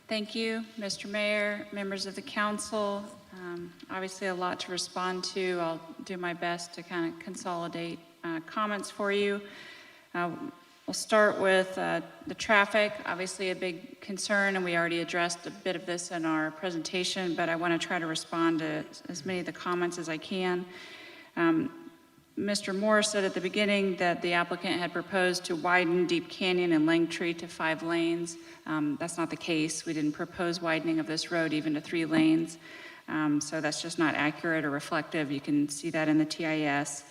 Thank you, Mr. Mayor, members of the council. Obviously a lot to respond to. I'll do my best to kind of consolidate comments for you. We'll start with the traffic, obviously a big concern, and we already addressed a bit of this in our presentation, but I want to try to respond to as many of the comments as I can. Mr. Moore said at the beginning that the applicant had proposed to widen Deep Canyon and Langtree to 5 lanes. That's not the case. We didn't propose widening of this road even to 3 lanes. So that's just not accurate or reflective. You can see that in the TIS.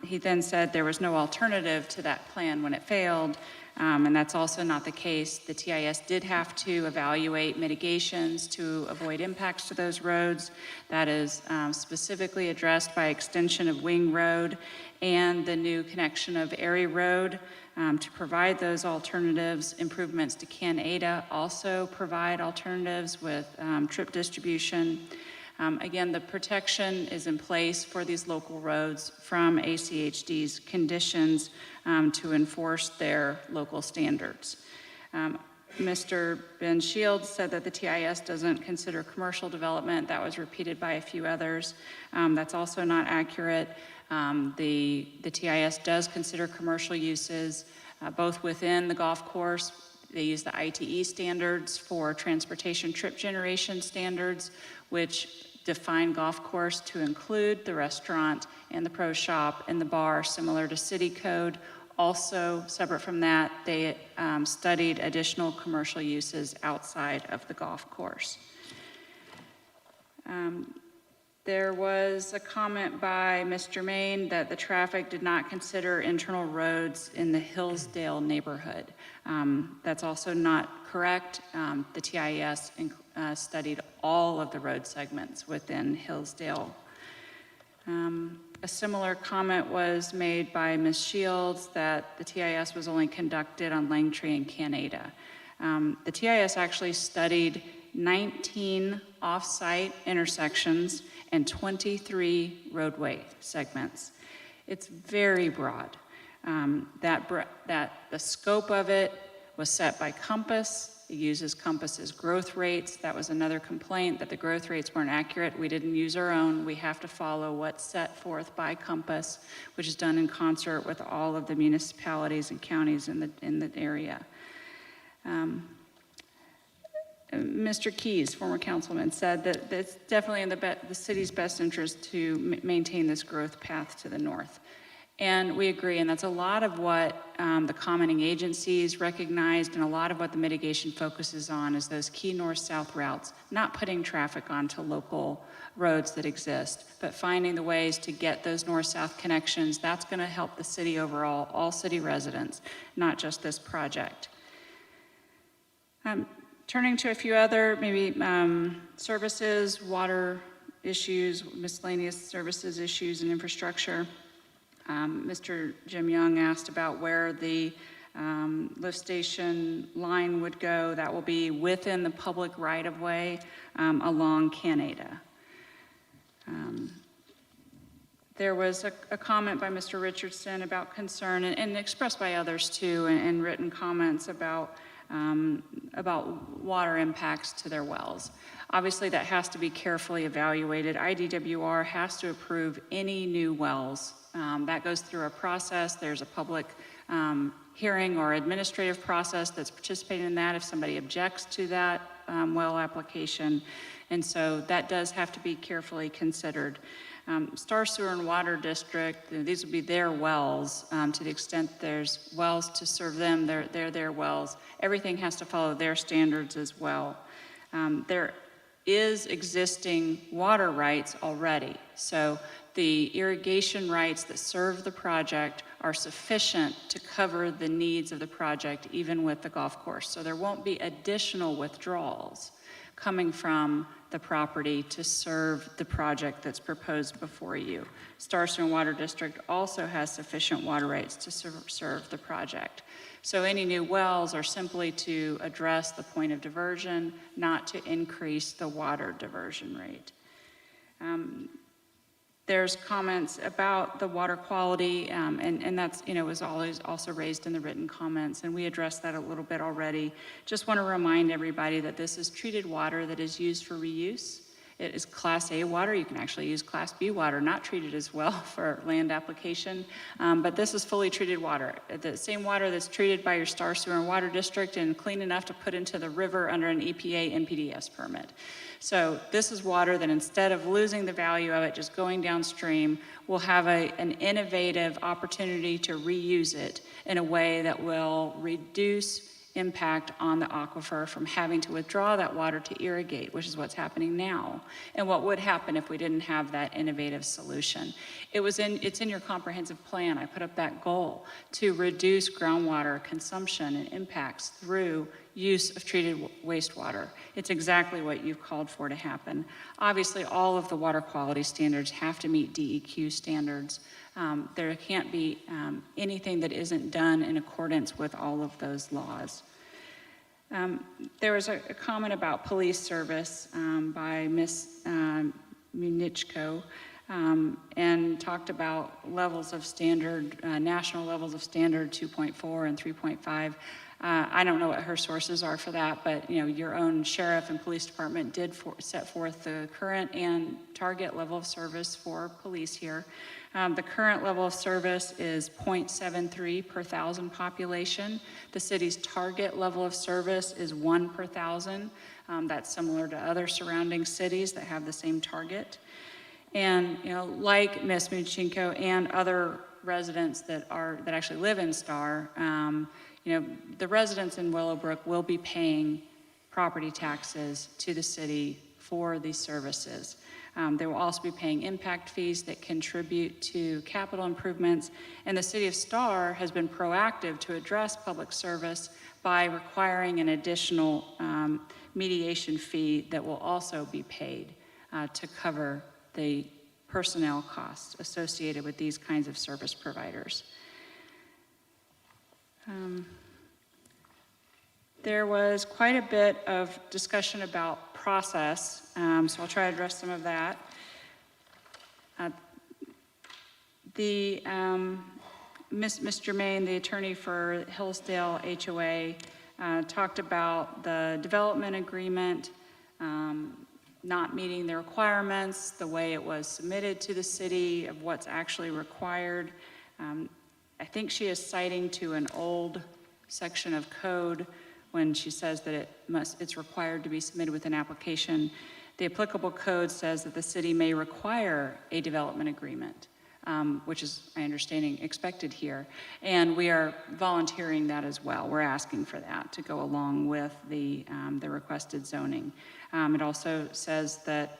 He then said there was no alternative to that plan when it failed, and that's also not the case. The TIS did have to evaluate mitigations to avoid impacts to those roads. That is specifically addressed by extension of Wing Road and the new connection of Erie Road. To provide those alternatives, improvements to Canada also provide alternatives with trip distribution. Again, the protection is in place for these local roads from ACHD's conditions to enforce their local standards. Mr. Ben Shields said that the TIS doesn't consider commercial development. That was repeated by a few others. That's also not accurate. The TIS does consider commercial uses, both within the golf course. They use the ITE standards for transportation trip generation standards, which define golf course to include the restaurant and the pro shop and the bar, similar to city code. Also, separate from that, they studied additional commercial uses outside of the golf course. There was a comment by Mr. Main that the traffic did not consider internal roads in the Hillsdale neighborhood. That's also not correct. The TIS studied all of the road segments within Hillsdale. A similar comment was made by Ms. Shields that the TIS was only conducted on Langtree and Canada. The TIS actually studied 19 off-site intersections and 23 roadway segments. It's very broad. That the scope of it was set by Compass. It uses Compass's growth rates. That was another complaint, that the growth rates weren't accurate. We didn't use our own. We have to follow what's set forth by Compass, which is done in concert with all of the municipalities and counties in the area. Mr. Keyes, former councilman, said that it's definitely in the city's best interest to maintain this growth path to the north. And we agree, and that's a lot of what the commenting agencies recognized, and a lot of what the mitigation focuses on is those key north-south routes, not putting traffic onto local roads that exist, but finding the ways to get those north-south connections. That's gonna help the city overall, all city residents, not just this project. Turning to a few other, maybe services, water issues, miscellaneous services issues, and infrastructure. Mr. Jim Young asked about where the lift station line would go. That will be within the public right-of-way along Canada. There was a comment by Mr. Richardson about concern, and expressed by others too, and written comments about water impacts to their wells. Obviously, that has to be carefully evaluated. IDWR has to approve any new wells. That goes through a process. There's a public hearing or administrative process that's participating in that if somebody objects to that well application. And so that does have to be carefully considered. Star Sewer and Water District, these would be their wells. To the extent there's wells to serve them, they're their wells. Everything has to follow their standards as well. There is existing water rights already. So the irrigation rights that serve the project are sufficient to cover the needs of the project, even with the golf course. So there won't be additional withdrawals coming from the property to serve the project that's proposed before you. Star Sewer and Water District also has sufficient water rights to serve the project. So any new wells are simply to address the point of diversion, not to increase the water diversion rate. There's comments about the water quality, and that's, was always also raised in the written comments, and we addressed that a little bit already. Just want to remind everybody that this is treated water that is used for reuse. It is Class A water. You can actually use Class B water, not treated as well for land application, but this is fully treated water. The same water that's treated by your Star Sewer and Water District and clean enough to put into the river under an EPA NPDES permit. So this is water that, instead of losing the value of it just going downstream, will have an innovative opportunity to reuse it in a way that will reduce impact on the aquifer from having to withdraw that water to irrigate, which is what's happening now, and what would happen if we didn't have that innovative solution. It's in your comprehensive plan. I put up that goal to reduce groundwater consumption and impacts through use of treated wastewater. It's exactly what you've called for to happen. Obviously, all of the water quality standards have to meet DEQ standards. There can't be anything that isn't done in accordance with all of those laws. There was a comment about police service by Ms. Munichko, and talked about levels of standard, national levels of standard 2.4 and 3.5. I don't know what her sources are for that, but your own sheriff and police department did set forth the current and target level of service for police here. The current level of service is 0.73 per thousand population. The city's target level of service is 1 per thousand. That's similar to other surrounding cities that have the same target. And like Ms. Muchinko and other residents that actually live in Star, the residents in Willowbrook will be paying property taxes to the city for these services. They will also be paying impact fees that contribute to capital improvements, and the City of Star has been proactive to address public service by requiring an additional mediation fee that will also be paid to cover the personnel costs associated with these kinds of service providers. There was quite a bit of discussion about process, so I'll try to address some of that. Ms. Germain, the attorney for Hillsdale HOA, talked about the development agreement not meeting the requirements, the way it was submitted to the city, of what's actually required. I think she is citing to an old section of code when she says that it's required to be submitted with an application. The applicable code says that the city may require a development agreement, which is, my understanding, expected here. And we are volunteering that as well. We're asking for that to go along with the requested zoning. It also says that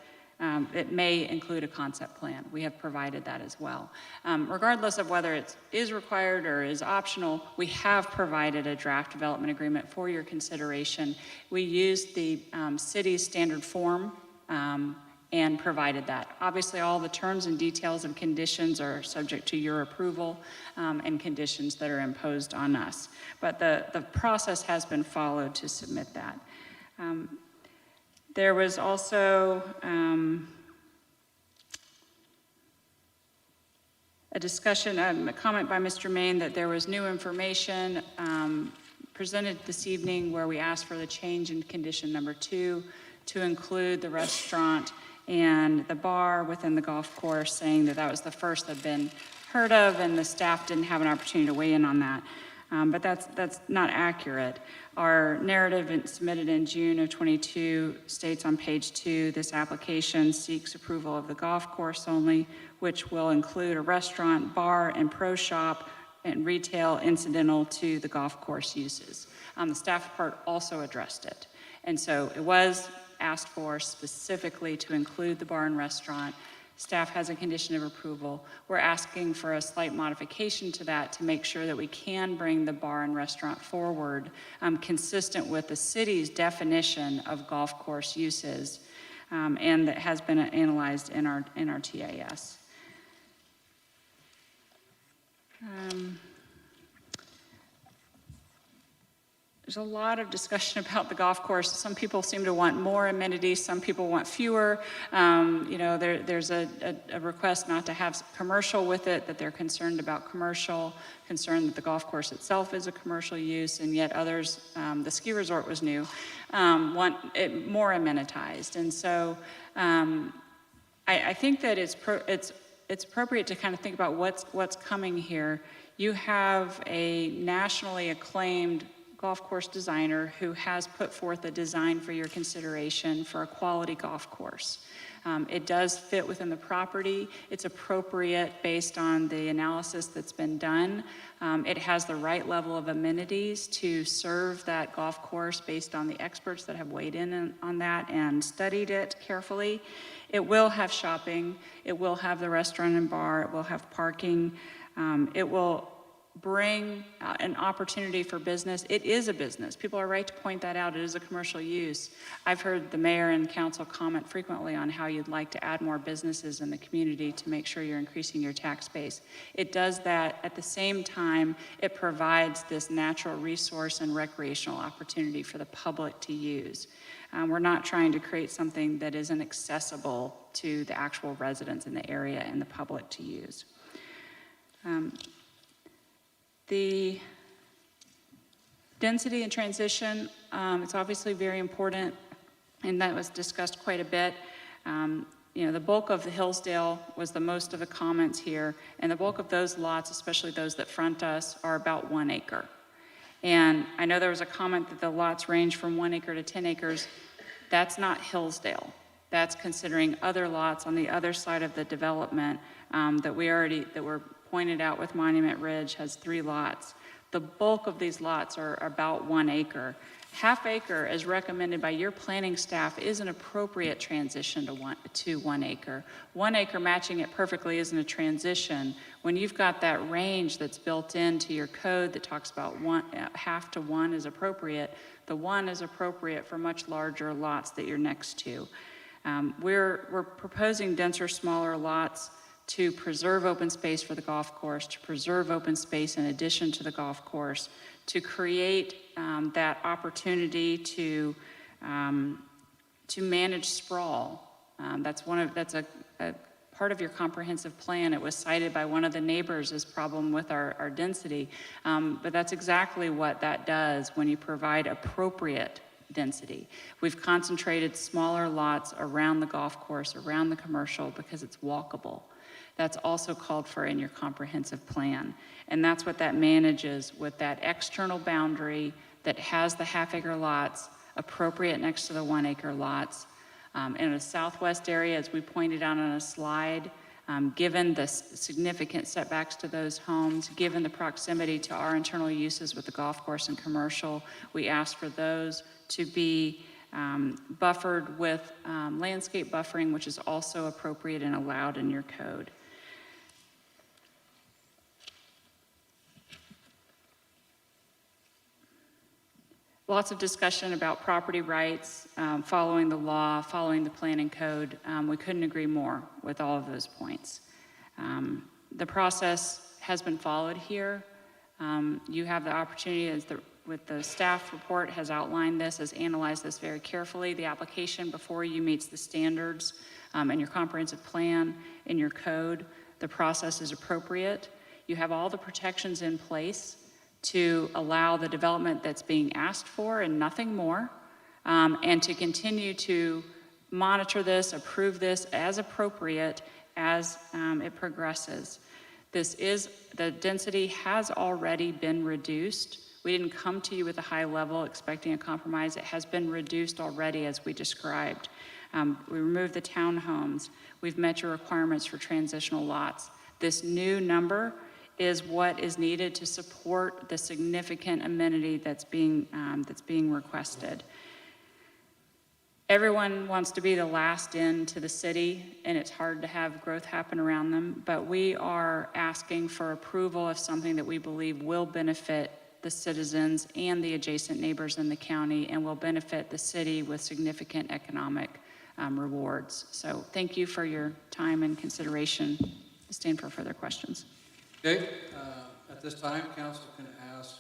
it may include a concept plan. We have provided that as well. Regardless of whether it is required or is optional, we have provided a draft development agreement for your consideration. We used the city's standard form and provided that. Obviously, all the terms and details and conditions are subject to your approval and conditions that are imposed on us. But the process has been followed to submit that. There was also a discussion, a comment by Mr. Main that there was new information presented this evening where we asked for the change in condition number 2 to include the restaurant and the bar within the golf course, saying that that was the first that had been heard of and the staff didn't have an opportunity to weigh in on that. But that's not accurate. Our narrative submitted in June of 22 states on page 2, this application seeks approval of the golf course only, which will include a restaurant, bar, and pro shop and retail incidental to the golf course uses. The staff part also addressed it. And so it was asked for specifically to include the bar and restaurant. Staff has a condition of approval. We're asking for a slight modification to that to make sure that we can bring the bar and restaurant forward consistent with the city's definition of golf course uses. and that has been analyzed in our TIS. There's a lot of discussion about the golf course. Some people seem to want more amenities, some people want fewer. There's a request not to have commercial with it, that they're concerned about commercial, concerned that the golf course itself is a commercial use, and yet others, the ski resort was new, want it more amenitized. And so I think that it's appropriate to kind of think about what's coming here. You have a nationally acclaimed golf course designer who has put forth a design for your consideration for a quality golf course. It does fit within the property. It's appropriate based on the analysis that's been done. It has the right level of amenities to serve that golf course based on the experts that have weighed in on that and studied it carefully. It will have shopping. It will have the restaurant and bar. It will have parking. It will bring an opportunity for business. It is a business. People are right to point that out. It is a commercial use. I've heard the mayor and council comment frequently on how you'd like to add more businesses in the community to make sure you're increasing your tax base. It does that. At the same time, it provides this natural resource and recreational opportunity for the public to use. We're not trying to create something that isn't accessible to the actual residents in the area and the public to use. The density and transition, it's obviously very important, and that was discussed quite a bit. The bulk of the Hillsdale was the most of the comments here, and the bulk of those lots, especially those that front us, are about 1 acre. And I know there was a comment that the lots range from 1 acre to 10 acres. That's not Hillsdale. That's considering other lots on the other side of the development that were pointed out with Monument Ridge, has 3 lots. The bulk of these lots are about 1 acre. Half acre, as recommended by your planning staff, is an appropriate transition to 1 acre. 1 acre matching it perfectly isn't a transition. When you've got that range that's built into your code that talks about half to 1 is appropriate, the 1 is appropriate for much larger lots that you're next to. We're proposing denser, smaller lots to preserve open space for the golf course, to preserve open space in addition to the golf course, to create that opportunity to manage sprawl. That's a part of your comprehensive plan. It was cited by one of the neighbors as problem with our density, but that's exactly what that does when you provide appropriate density. We've concentrated smaller lots around the golf course, around the commercial, because it's walkable. That's also called for in your comprehensive plan. And that's what that manages with that external boundary that has the half-acre lots appropriate next to the 1 acre lots. In a southwest area, as we pointed out on a slide, given the significant setbacks to those homes, given the proximity to our internal uses with the golf course and commercial, we asked for those to be buffered with landscape buffering, which is also appropriate and allowed in your code. Lots of discussion about property rights, following the law, following the planning code. We couldn't agree more with all of those points. The process has been followed here. You have the opportunity, with the staff report has outlined this, has analyzed this very carefully. The application before you meets the standards in your comprehensive plan, in your code. The process is appropriate. You have all the protections in place to allow the development that's being asked for and nothing more, and to continue to monitor this, approve this as appropriate as it progresses. The density has already been reduced. We didn't come to you with a high level expecting a compromise. It has been reduced already as we described. We removed the townhomes. We've met your requirements for transitional lots. This new number is what is needed to support the significant amenity that's being requested. Everyone wants to be the last in to the city, and it's hard to have growth happen around them, but we are asking for approval of something that we believe will benefit the citizens and the adjacent neighbors in the county and will benefit the city with significant economic rewards. So thank you for your time and consideration. I stand for further questions. Okay, at this time, council can ask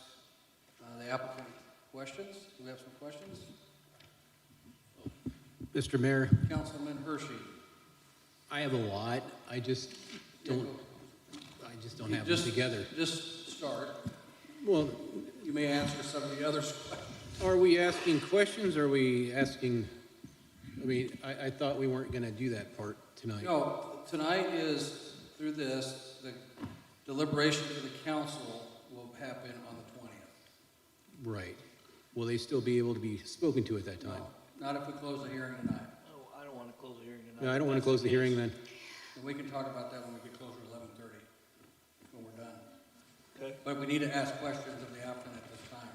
the applicant questions. Do we have some questions? Mr. Mayor, Councilman Hershey. I have a lot. I just don't have them together. Just start. Well, You may answer some of the others. are we asking questions or are we asking, I mean, I thought we weren't going to do that part tonight. No, tonight is, through this, the deliberation to the council will happen on the 20th. Right. Will they still be able to be spoken to at that time? Not if we close the hearing tonight. I don't want to close the hearing tonight. No, I don't want to close the hearing then. And we can talk about that when we get closer to 11:30, when we're done. Okay. But we need to ask questions of the applicant at this time.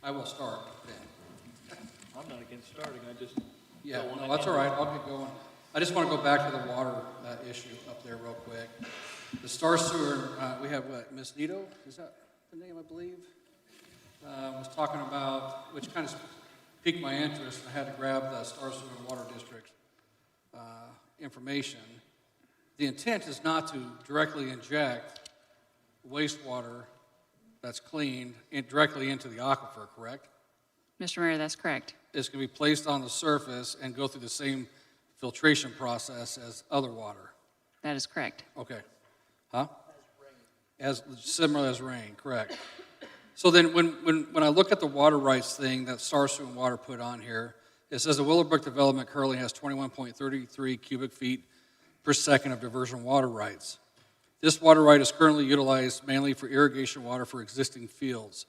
I will start then. I'm not against starting, I just. Yeah, don't wanna no, that's end all right, it. I'll get going. I just want to go back to the water issue up there real quick. The Star Sewer, we have what, Ms. Nito, is that the name, I believe? Was talking about, which kind of piqued my interest. I had to grab the Star Sewer and Water District information. The intent is not to directly inject wastewater that's cleaned directly into the aquifer, correct? Mr. Mayor, that's correct. It's going to be placed on the surface and go through the same filtration process as other water. That is correct. Okay. Huh? As similar as rain, correct. So then when I look at the water rights thing that Star Sewer and Water put on here, it says the Willowbrook development currently has 21.33 cubic feet per second of diversion water rights. This water right is currently utilized mainly for irrigation water for existing fields.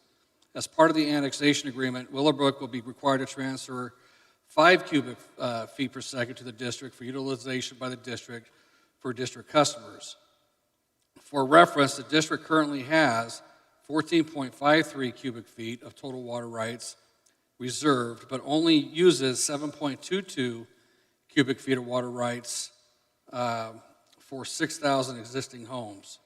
As part of the annexation agreement, Willowbrook will be required to transfer 5 cubic feet per second to the district for utilization by the district for district customers. For reference, the district currently has 14.53 cubic feet of total water rights reserved, but only uses 7.22 cubic feet of water rights for 6,000 existing homes.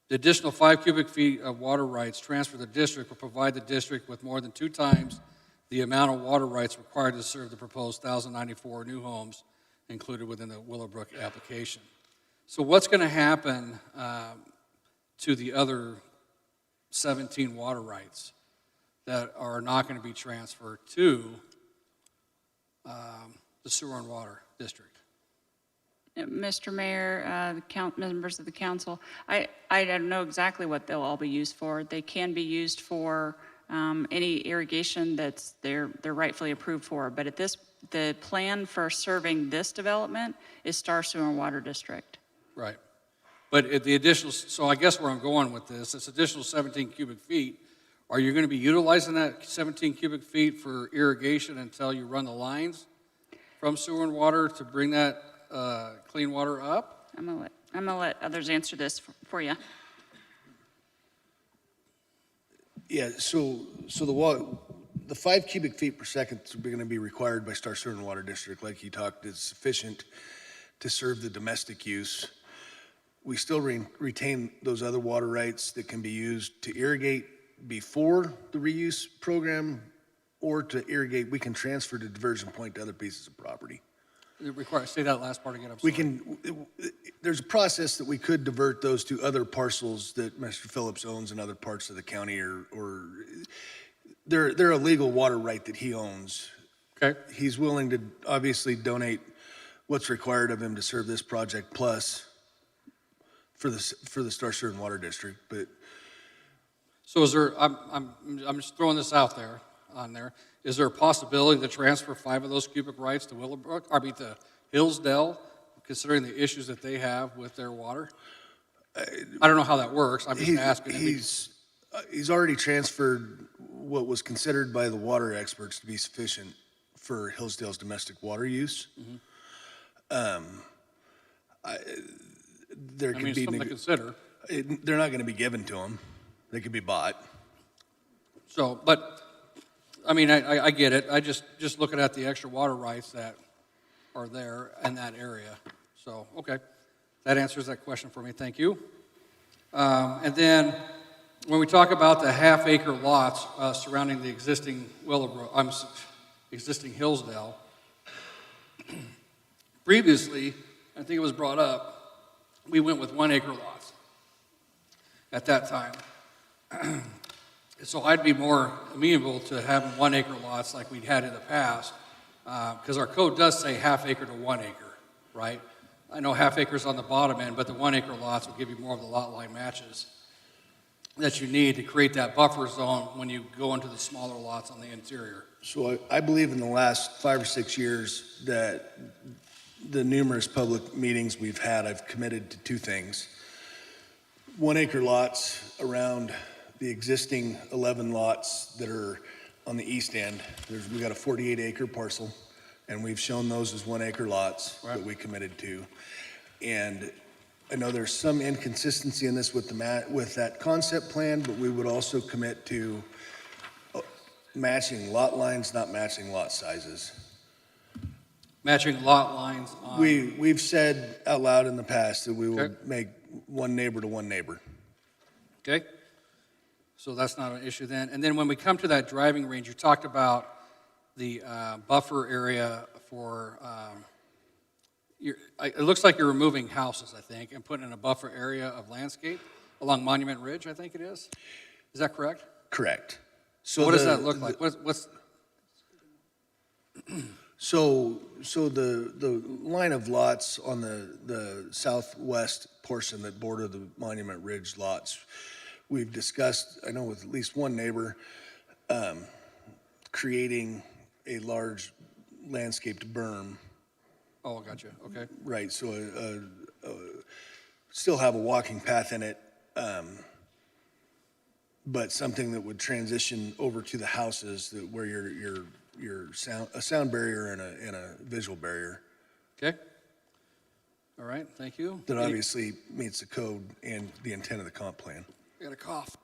The additional 5 cubic feet of water rights transferred to the district will provide the district with more than 2 times the amount of water rights required to serve the proposed 1,094 new homes included within the Willowbrook application. So what's going to happen to the other 17 water rights that are not going to be transferred to the Sewer and Water District? Mr. Mayor, members of the council, I don't know exactly what they'll all be used for. They can be used for any irrigation that's they're rightfully approved for. But the plan for serving this development is Star Sewer and Water District. Right. But the additional, so I guess where I'm going with this additional 17 cubic feet, are you going to be utilizing that 17 cubic feet for irrigation until you run the lines from sewer and water to bring that clean water up? I'm gonna let others answer this for you. Yeah, so the 5 cubic feet per second is going to be required by Star Sewer and Water District, like you talked, is sufficient to serve the domestic use. We still retain those other water rights that can be used to irrigate before the reuse program, or to irrigate, we can transfer the diversion point to other pieces of property. Say that last part again, I'm sorry. There's a process that we could divert those to other parcels that Mr. Phillips owns in other parts of the county, or they're a legal water right that he owns. Okay. He's willing to obviously donate what's required of him to serve this project plus for the Star Sewer and Water District, but. So is there, I'm just throwing this out there, is there a possibility to transfer 5 of those cubic rights to to Hillsdale, considering the issues that they have with their water? I don't know how that works, I'm just asking. He's already transferred what was considered by the water experts to be sufficient for Hillsdale's domestic water use. Mm-hmm. There could be something to consider. They're not going to be given to him. They could be bought. So, but, I mean, I get it. I just looking at the extra water rights that are there in that area. So, okay. That answers that question for me. Thank you. And then, when we talk about the half-acre lots surrounding the existing existing Hillsdale, Previously, I think it was brought up, we went with 1 acre lots at that time. So I'd be more amenable to having 1 acre lots like we'd had in the past, because our code does say ½ acre to 1 acre, right? I know ½ acres on the bottom end, but the 1 acre lots will give you more of the lot line matches that you need to create that buffer zone when you go into the smaller lots on the interior. So I believe in the last 5 or 6 years that the numerous public meetings we've had, I've committed to 2 things. 1 acre lots around the existing 11 lots that are on the east end. We got a 48 acre parcel, and we've shown those as 1 acre lots that we committed to. And I know there's some inconsistency in this with that concept plan, but we would also commit to matching lot lines, not matching lot sizes. Matching lot lines on... We've said out loud in the past that we will make 1 neighbor to 1 neighbor. Okay? So that's not an issue then. And then when we come to that driving range, you talked about the buffer area for... it looks like you're removing houses, I think, and putting in a buffer area of landscape along Monument Ridge, I think it is. Is that correct? Correct. So what does that look like? What's So the line of lots on the southwest portion that border the Monument Ridge lots, we've discussed, I know with at least one neighbor, creating a large landscaped berm. Oh, gotcha, okay. Right, so still have a walking path in it, but something that would transition over to the houses where your sound barrier and a visual barrier. Okay. All right, thank you. That obviously meets the code and the intent of the comp plan. I got a cough.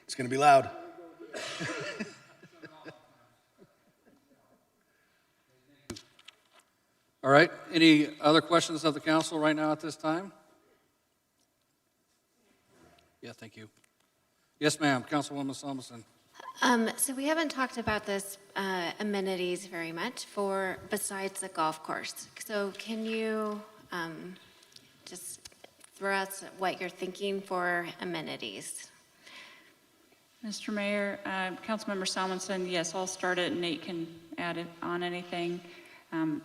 It's going to be loud. All right, any other questions of the council right now at this time? Yeah, thank you. Yes, ma'am, Councilwoman Thomason. So we haven't talked about this amenities very much besides the golf course. So can you just throw out what you're thinking for amenities? Mr. Mayor, Councilmember Salmonson, yes, I'll start it and Nate can add on anything.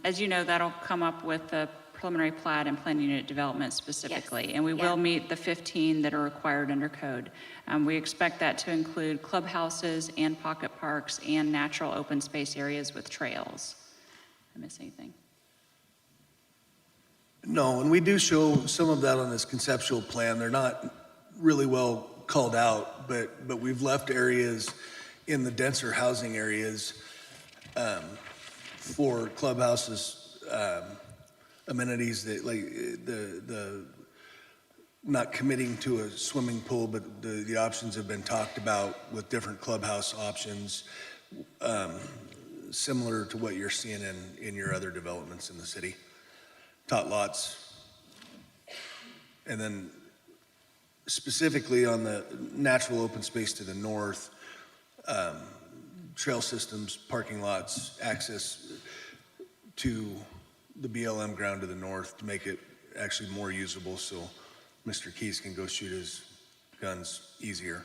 As you know, that'll come up with the preliminary plat and plan unit development specifically. Yes. And we will meet the 15 that are required under code. We expect that to include clubhouses and pocket parks and natural open space areas with trails. Did I miss anything? No, and we do show some of that on this conceptual plan. They're not really well called out, but we've left areas in the denser housing areas for clubhouses, amenities that like the not committing to a swimming pool, but the options have been talked about with different clubhouse options, similar to what you're seeing in your other developments in the city. Tot lots. And then specifically on the natural open space to the north, trail systems, parking lots, access to the BLM ground to the north to make it actually more usable so Mr. Keys can go shoot his guns easier.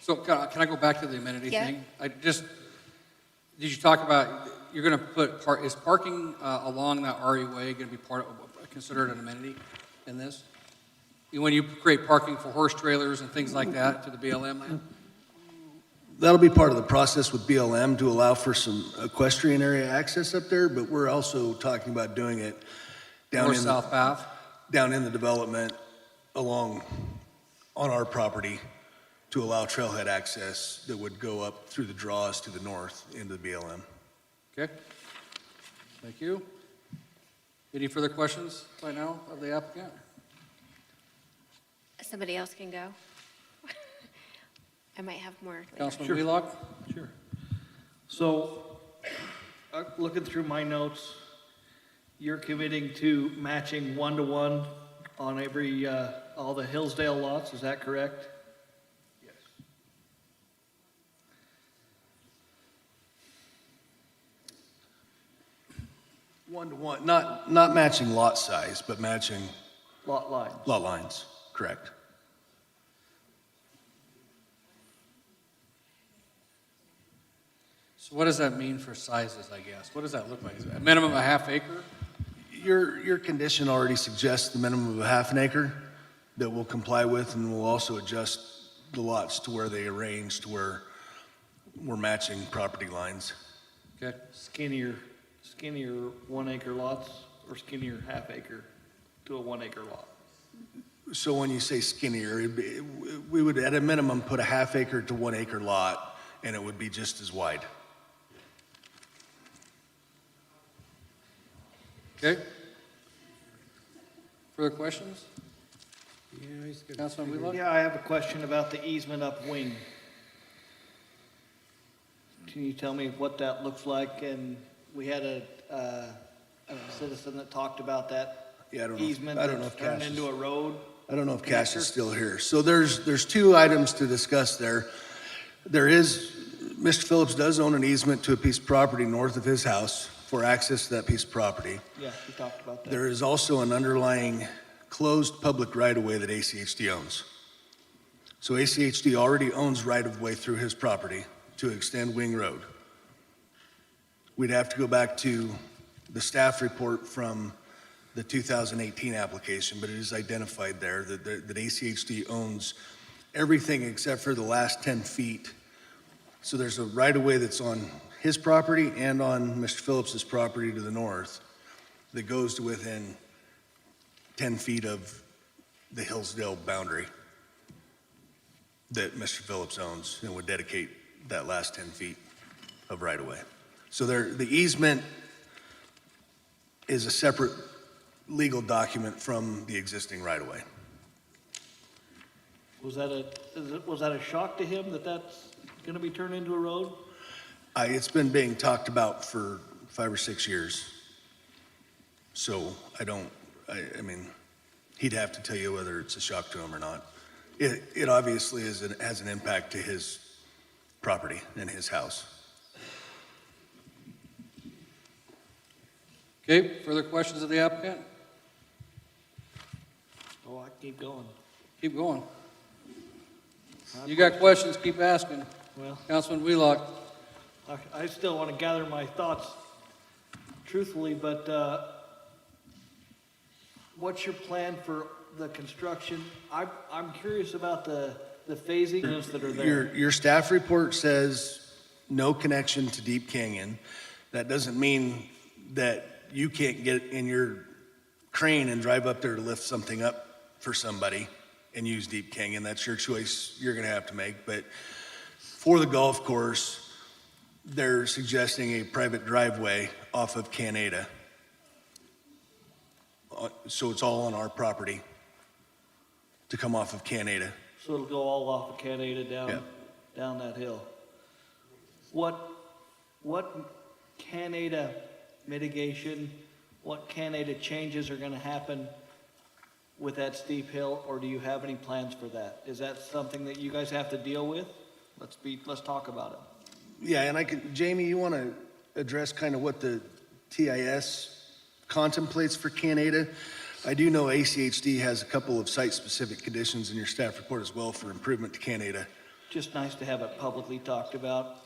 So can I go back to the amenity thing? Did you talk about, you're going to put, is parking along that RE way going to be considered an amenity in this? When you create parking for horse trailers and things like that to the BLM land? That'll be part of the process with BLM to allow for some equestrian area access up there, but we're also talking about doing it down South path? Down in the development on our property to allow trailhead access that would go up through the draws to the north into the BLM. Okay, thank you. Any further questions right now of the applicant? Somebody else can go. I might have more later. Councilman Wheelock? Sure. So, looking through my notes, you're committing to matching 1-to-1 on every, all the Hillsdale lots, is that correct? Yes. 1-to-1, not matching lot size, but matching Lot lines. lot lines, correct. So what does that mean for sizes, I guess? What does that look like? Is it a minimum of a half acre? Your condition already suggests the minimum of a half an acre that we'll comply with, and we'll also adjust the lots to where they arrange to where we're matching property lines. Okay. Skinnier 1 acre lots or skinnier half acre to a 1 acre lot? So when you say skinnier, we would at a minimum put a half acre to 1 acre lot, and it would be just as wide. Okay. Further questions? Councilman Wheelock? Yeah, I have a question about the easement upwind. Can you tell me what that looks like? And we had a citizen that talked about that Yeah, I don't know. easement I don't know that's if turned Cass is- into a road. I don't know if Cass is still here. So there's two items to discuss there. Mr. Phillips does own an easement to a piece of property north of his house for access to that piece of property. Yeah, we talked about that. There is also an underlying closed public right-of-way that ACHD owns. So ACHD already owns right-of-way through his property to extend Wing Road. We'd have to go back to the staff report from the 2018 application, but it is identified there that ACHD owns everything except for the last 10 feet. So there's a right-of-way that's on his property and on Mr. Phillips's property to the north that goes to within 10 feet of the Hillsdale boundary that Mr. Phillips owns and would dedicate that last 10 feet of right-of-way. So the easement is a separate legal document from the existing right-of-way. Was that a shock to him that that's going to be turned into a road? It's been being talked about for 5 or 6 years. So I mean, he'd have to tell you whether it's a shock to him or not. It obviously has an impact to his property and his house. Okay, further questions of the applicant? Oh, I keep going. Keep going. You got questions, keep asking. Well, Councilman Wheelock. I still want to gather my thoughts truthfully, but what's your plan for the construction? I'm curious about the phasing that are there. Your staff report says no connection to Deep Canyon. That doesn't mean that you can't get in your crane and drive up there to lift something up for somebody and use Deep Canyon. That's your choice you're going to have to make. But for the golf course, they're suggesting a private driveway off of Canada. So it's all on our property to come off of Canada. So it'll go all off of Canada down that hill. What Canada mitigation, what Canada changes are going to happen with that steep hill, or do you have any plans for that? Is that something that you guys have to deal with? Let's talk about it. Yeah, and Jamie, you want to address kind of what the TIS contemplates for Canada? I do know ACHD has a couple of site-specific conditions in your staff report as well for improvement to Canada. Just nice to have it publicly talked about.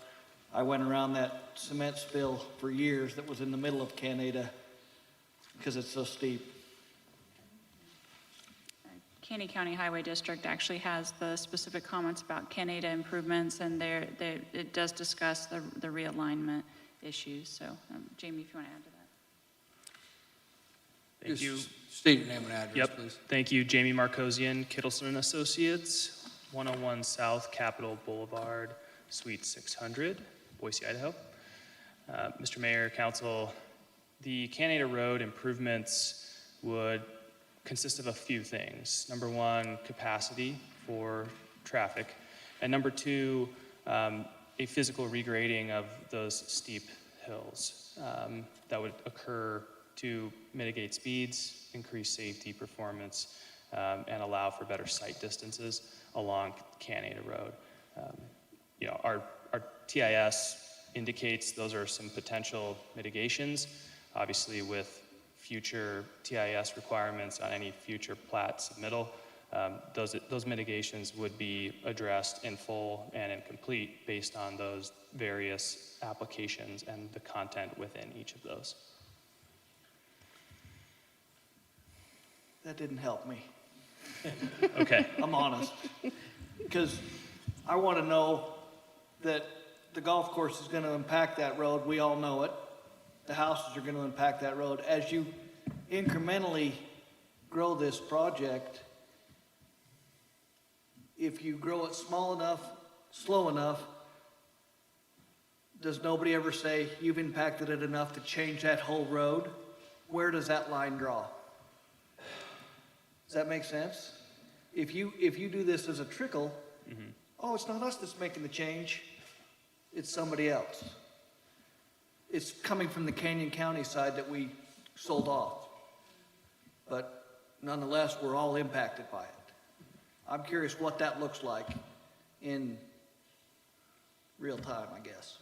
I went around that cement spill for years that was in the middle of Canada because it's so steep. Caney County Highway District actually has the specific comments about Canada improvements, and it does discuss the realignment issues. So, Jamie, if you want to add to that. Thank you. State your name and address, please. Thank you. Jamie Markosian, Kittleson Associates, 101 South Capitol Boulevard, Suite 600, Boise, Idaho. Mr. Mayor, Council, the Canada Road improvements would consist of a few things. Number one, capacity for traffic. And number two, a physical regrading of those steep hills that would occur to mitigate speeds, increase safety performance, and allow for better sight distances along Canada Road. Our TIS indicates those are some potential mitigations. Obviously, with future TIS requirements on any future plat submittal, those mitigations would be addressed in full and in complete based on those various applications and the content within each of those. That didn't help me. Okay. I'm honest. Because I want to know that the golf course is going to impact that road. We all know it. The houses are going to impact that road. As you incrementally grow this project, if you grow it small enough, slow enough, does nobody ever say, you've impacted it enough to change that whole road? Where does that line draw? Does that make sense? If you do this as a trickle, oh, it's not us that's making the change, it's somebody else. It's coming from the Canyon County side that we sold off. But nonetheless, we're all impacted by it. I'm curious what that looks like in real time, I guess.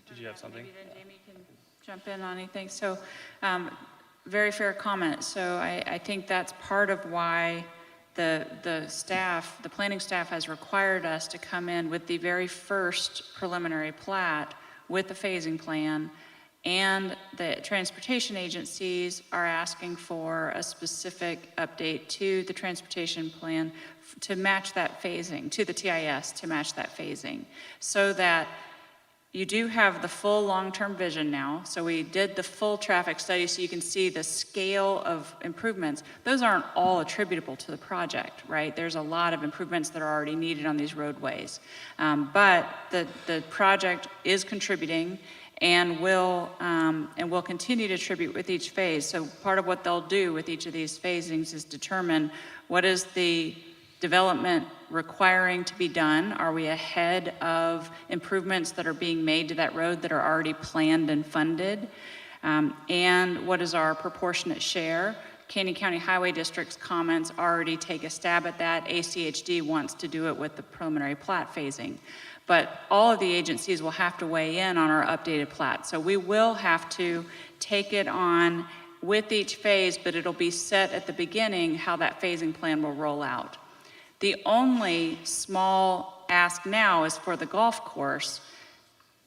Did you have something? Maybe then Jamie can jump in on anything. So, very fair comment. So I think that's part of why the staff, the planning staff has required us to come in with the very first preliminary plat with the phasing plan, and the transportation agencies are asking for a specific update to the transportation plan to match that phasing, to the TIS to match that phasing, so that you do have the full long-term vision now. So we did the full traffic study so you can see the scale of improvements. Those aren't all attributable to the project, right? There's a lot of improvements that are already needed on these roadways. But the project is contributing and will continue to contribute with each phase. So part of what they'll do with each of these phasings is determine what is the development requiring to be done. Are we ahead of improvements that are being made to that road that are already planned and funded? And what is our proportionate share? Canyon County Highway District's comments already take a stab at that. ACHD wants to do it with the preliminary plat phasing. But all of the agencies will have to weigh in on our updated plat. So we will have to take it on with each phase, but it'll be set at the beginning how that phasing plan will roll out. The only small ask now is for the golf course.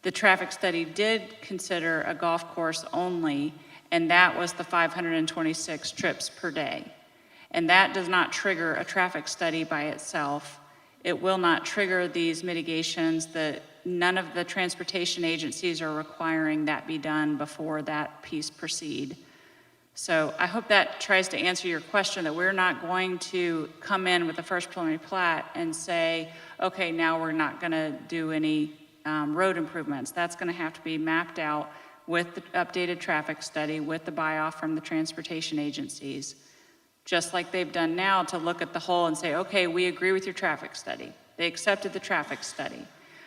The traffic study did consider a golf course only, and that was the 526 trips per day. And that does not trigger a traffic study by itself. It will not trigger these mitigations. That none of the transportation agencies are requiring that be done before that piece proceed. So I hope that tries to answer your question, that we're not going to come in with the first preliminary plat and say, okay, now we're not going to do any road improvements. That's going to have to be mapped out with the updated traffic study, with the buy-off from the transportation agencies, just like they've done now, to look at the whole and say, okay, we agree with your traffic study. They accepted the traffic study.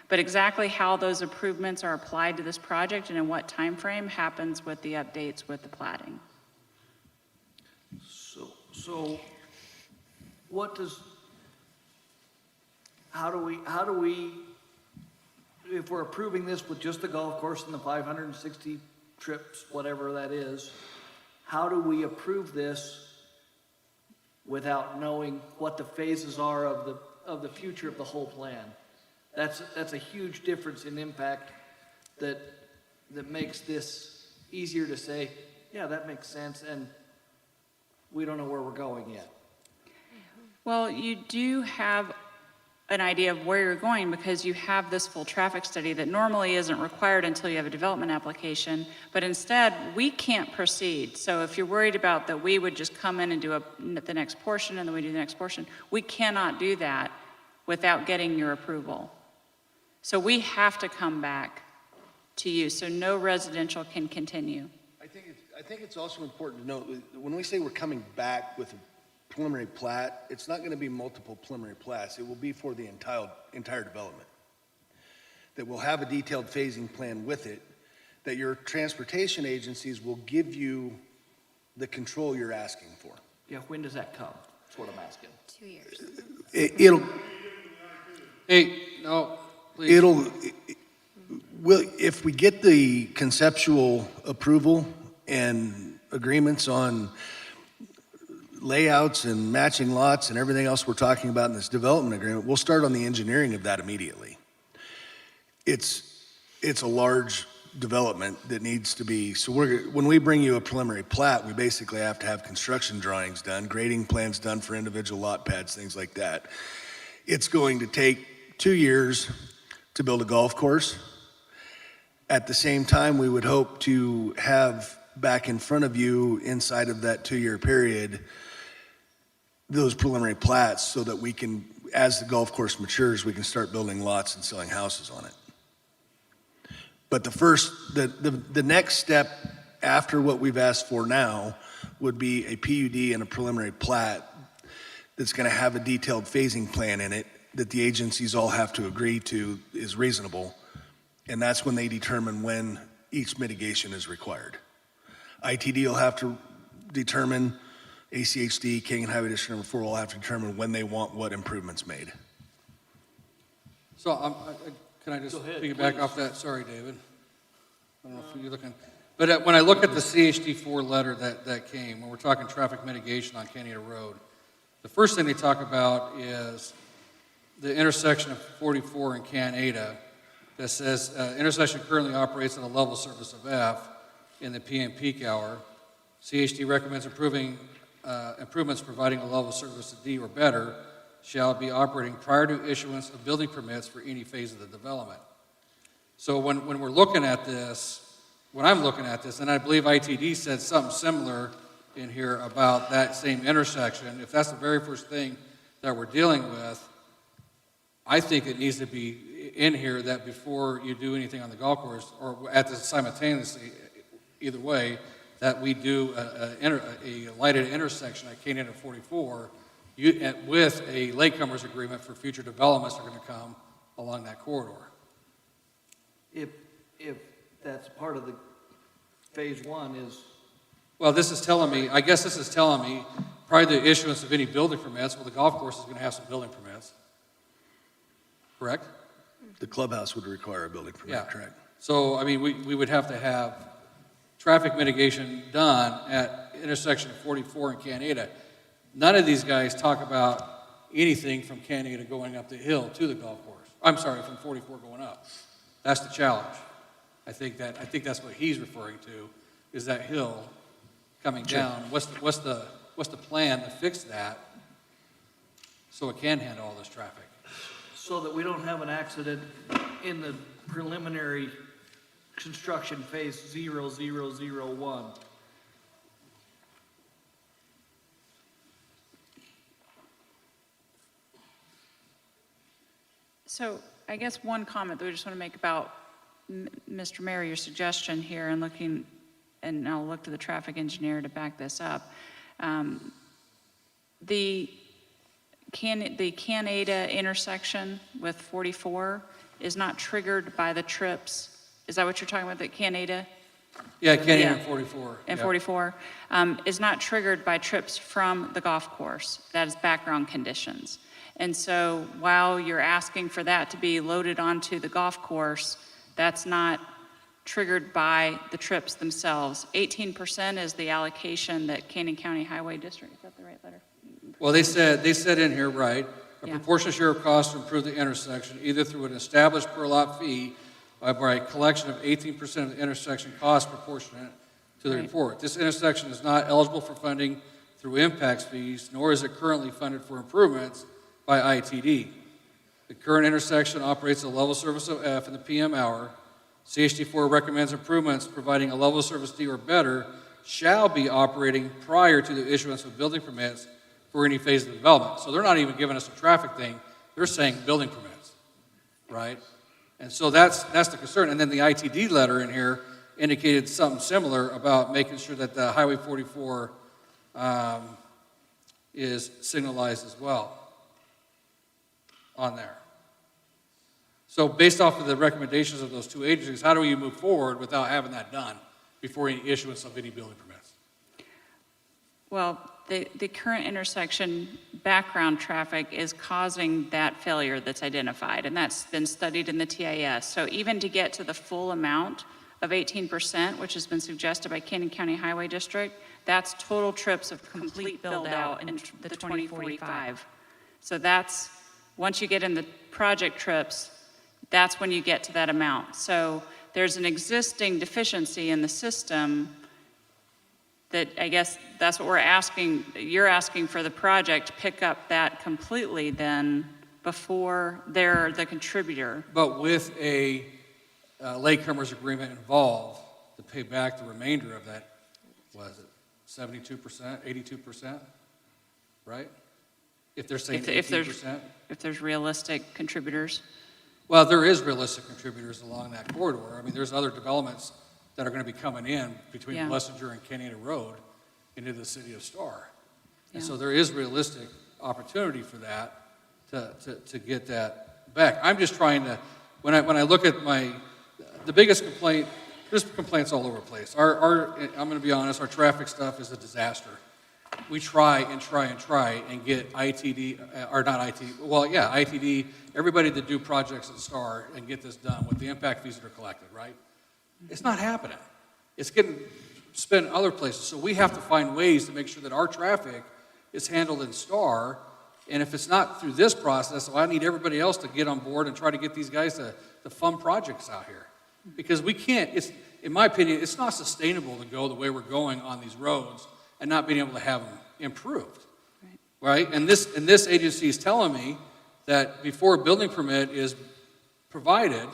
But exactly how those improvements are applied to this project and in what time frame happens with the updates with the platting. So how do we, if we're approving this with just the golf course and the 560 trips, whatever that is, how do we approve this without knowing what the phases are of the future of the whole plan? That's a huge difference in impact that makes this easier to say, yeah, that makes sense, and we don't know where we're going yet. Well, you do have an idea of where you're going because you have this full traffic study that normally isn't required until you have a development application, but instead we can't proceed. So if you're worried about that we would just come in and do the next portion and then we do the next portion, we cannot do that without getting your approval. So we have to come back to you, so no residential can continue. I think it's also important to note, when we say we're coming back with a preliminary plat, it's not going to be multiple preliminary plats. It will be for the entire development. That will have a detailed phasing plan with it, that your transportation agencies will give you the control you're asking for. Yeah, when does that come? That's what I'm asking. 2 years. Hey, no, please. if we get the conceptual approval and agreements on layouts and matching lots and everything else we're talking about in this development agreement, we'll start on the engineering of that immediately. It's a large development that needs to be, so when we bring you a preliminary plat, we basically have to have construction drawings done, grading plans done for individual lot pads, things like that. It's going to take 2 years to build a golf course. At the same time, we would hope to have back in front of you inside of that 2-year period those preliminary plats so that we can, as the golf course matures, we can start building lots and selling houses on it. But the next step after what we've asked for now would be a PUD and a preliminary plat that's going to have a detailed phasing plan in it that the agencies all have to agree to is reasonable. And that's when they determine when each mitigation is required. ITD will have to determine, ACHD, King and Highway District Number 4 will have to determine when they want what improvements made. So can I just piggyback off that? Sorry, David. I don't know if you're looking. But when I look at the CHD4 letter that came, when we're talking traffic mitigation on Canada Road, the first thing they talk about is the intersection of 44 and Canada that says intersection currently operates at a level service of F in the PM peak hour. CHD recommends improvements providing a level service of D or better shall be operating prior to issuance of building permits for any phase of the development. So when we're looking at this, when I'm looking at this, and I believe ITD said something similar in here about that same intersection, if that's the very first thing that we're dealing with, I think it needs to be in here that before you do anything on the golf course, or at the simultaneously, either way, that we do a lighted intersection at Canada 44 with a latecomers agreement for future developments that are going to come along that corridor. If that's part of the phase one is. Well, this is telling me, I guess this is telling me, prior to the issuance of any building permits, well, the golf course is going to have some building permits. Correct? The clubhouse would require a building permit, correct? So, I mean, we would have to have traffic mitigation done at intersection of 44 and Canada. None of these guys talk about anything from Canada going up the hill to the golf course. I'm sorry, from 44 going up. That's the challenge. I think that's what he's referring to, is that hill coming down. What's the plan to fix that so it can handle all this traffic? So that we don't have an accident in the preliminary construction phase 0001. So I guess one comment that we just want to make about Mr. Mayor, your suggestion here, and looking, and I'll look to the traffic engineer to back this up. The Canada intersection with 44 is not triggered by the trips. Is that what you're talking about, the Canada? Yeah, Canada and 44. And 44 is not triggered by trips from the golf course. That is background conditions. And so while you're asking for that to be loaded onto the golf course, that's not triggered by the trips themselves. 18% is the allocation that Canyon County Highway District, is that the right letter? Well, they said in here, right, a proportionate share of costs to improve the intersection, either through an established per lot fee or by a collection of 18% of the intersection cost proportionate to the report. This intersection is not eligible for funding through impacts fees, nor is it currently funded for improvements by ITD. The current intersection operates at a level service of F in the PM hour. CHD4 recommends improvements providing a level service D or better shall be operating prior to the issuance of building permits for any phase of the development. So they're not even giving us a traffic thing. They're saying building permits, right? And so that's the concern. And then the ITD letter in here indicated something similar about making sure that the Highway 44 is signalized as well on there. So based off of the recommendations of those two agencies, how do we move forward without having that done before any issuance of any building permits? Well, the current intersection background traffic is causing that failure that's identified, and that's been studied in the TIS. So even to get to the full amount of 18%, which has been suggested by Canyon County Highway District, that's total trips of complete build out in the 2045. So that's, once you get in the project trips, that's when you get to that amount. So there's an existing deficiency in the system that I guess that's what we're asking, you're asking for the project to pick up that completely then before they're the contributor. But with a latecomers agreement involved to pay back the remainder of that, what is it, 72%, 82%, right? If they're saying 18%? If there's realistic contributors. Well, there is realistic contributors along that corridor. I mean, there's other developments that are going to be coming in between Blessinger and Canada Road into the city of Star. And so there is realistic opportunity for that to get that back. I'm just trying to, when I look at the biggest complaint, there's complaints all over the place. I'm going to be honest, our traffic stuff is a disaster. We try and get ITD, or not ITD, well, yeah, ITD, everybody to do projects at Star and get this done with the impact fees that are collected, right? It's not happening. It's getting spent other places. So we have to find ways to make sure that our traffic is handled in Star. And if it's not through this process, well, I need everybody else to get on board and try to get these guys to fund projects out here. Because we can't, in my opinion, it's not sustainable to go the way we're going on these roads and not being able to have them improved. Right? And this agency is telling me that before a building permit is provided,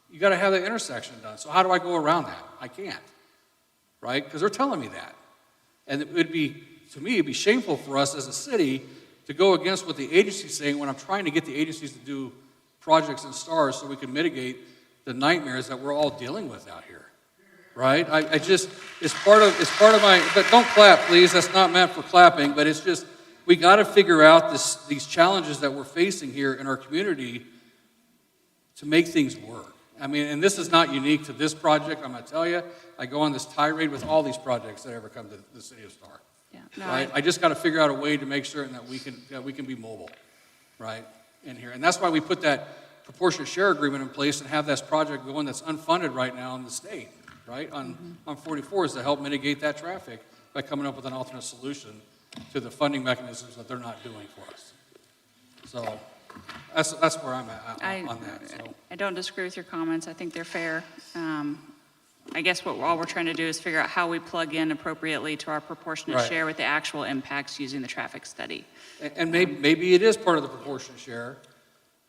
you got to have that intersection done. So how do I go around that? I can't, right? Because they're telling me that. And it would be, to me, it'd be shameful for us as a city to go against what the agency's saying when I'm trying to get the agencies to do projects in Stars so we can mitigate the nightmares that we're all dealing with out here, right? I just, it's part of my, but don't clap, please. That's not meant for clapping, but it's just, we got to figure out these challenges that we're facing here in our community to make things work. I mean, and this is not unique to this project, I'm going to tell you. I go on this tirade with all these projects that ever come to the city of Star. Yeah, no, right? I just got to figure out a way to make certain that we can be mobile, right, in here. And that's why we put that proportionate share agreement in place and have this project going that's unfunded right now in the state, right, on 44 is to help mitigate that traffic by coming up with an alternate solution to the funding mechanisms that they're not doing for us. So that's where I'm at on that. So. I don't disagree with your comments. I think they're fair. I guess all we're trying to do is figure out how we plug in appropriately to our proportionate share with the actual impacts using the traffic study. And maybe it is part of the proportionate share,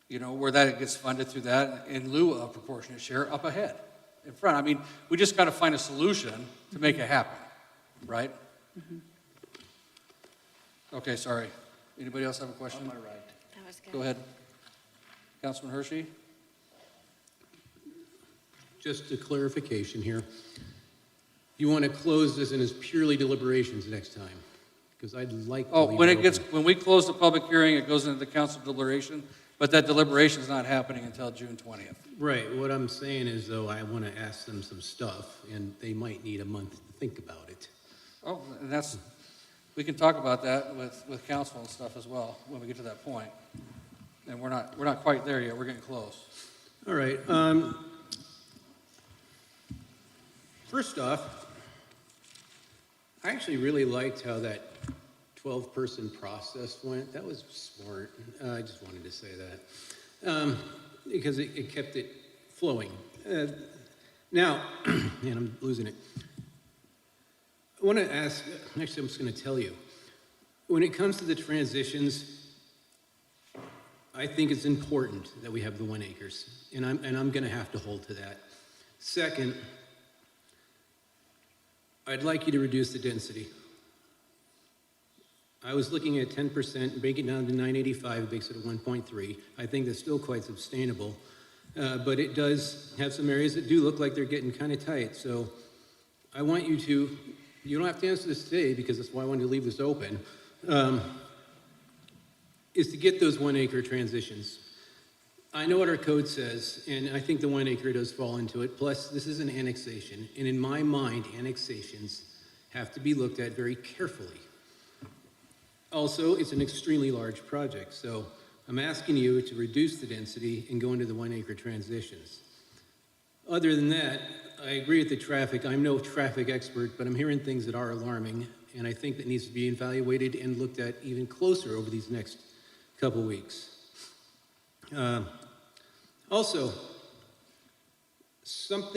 you know, where that gets funded through that in lieu of proportionate share up ahead, in front. I mean, we just got to find a solution to make it happen, right? Mm-hmm. Okay, sorry. Anybody else have a question? On my right. That was good. Go ahead. Councilman Hershey? Just a clarification here. You want to close this and it's purely deliberations next time? Because I'd like to leave when we close the public hearing, it goes into the council deliberation, but that deliberation is not happening until June 20th. Right. What I'm saying is, though, I want to ask them some stuff, and they might need a month to think about it. Oh, and we can talk about that with council and stuff as well when we get to that point. And we're not quite there yet. We're getting close. All right. First off, I actually really liked how that 12-person process went. That was smart. I just wanted to say that because it kept it flowing. Now, and I'm losing it. I want to ask, actually I'm just going to tell you, when it comes to the transitions, I think it's important that we have the 1 acres, and I'm going to have to hold to that. Second, I'd like you to reduce the density. I was looking at 10%, break it down to 985, makes it a 1.3. I think that's still quite sustainable, but it does have some areas that do look like they're getting kind of tight. So I want you to, you don't have to answer this today because that's why I wanted to leave this open, is to get those 1 acre transitions. I know what our code says, and I think the 1 acre does fall into it. Plus, this is an annexation, and in my mind, annexations have to be looked at very carefully. Also, it's an extremely large project, so I'm asking you to reduce the density and go into the 1 acre transitions. Other than that, I agree with the traffic. I'm no traffic expert, but I'm hearing things that are alarming, and I think that needs to be evaluated and looked at even closer over these next couple weeks. Also, let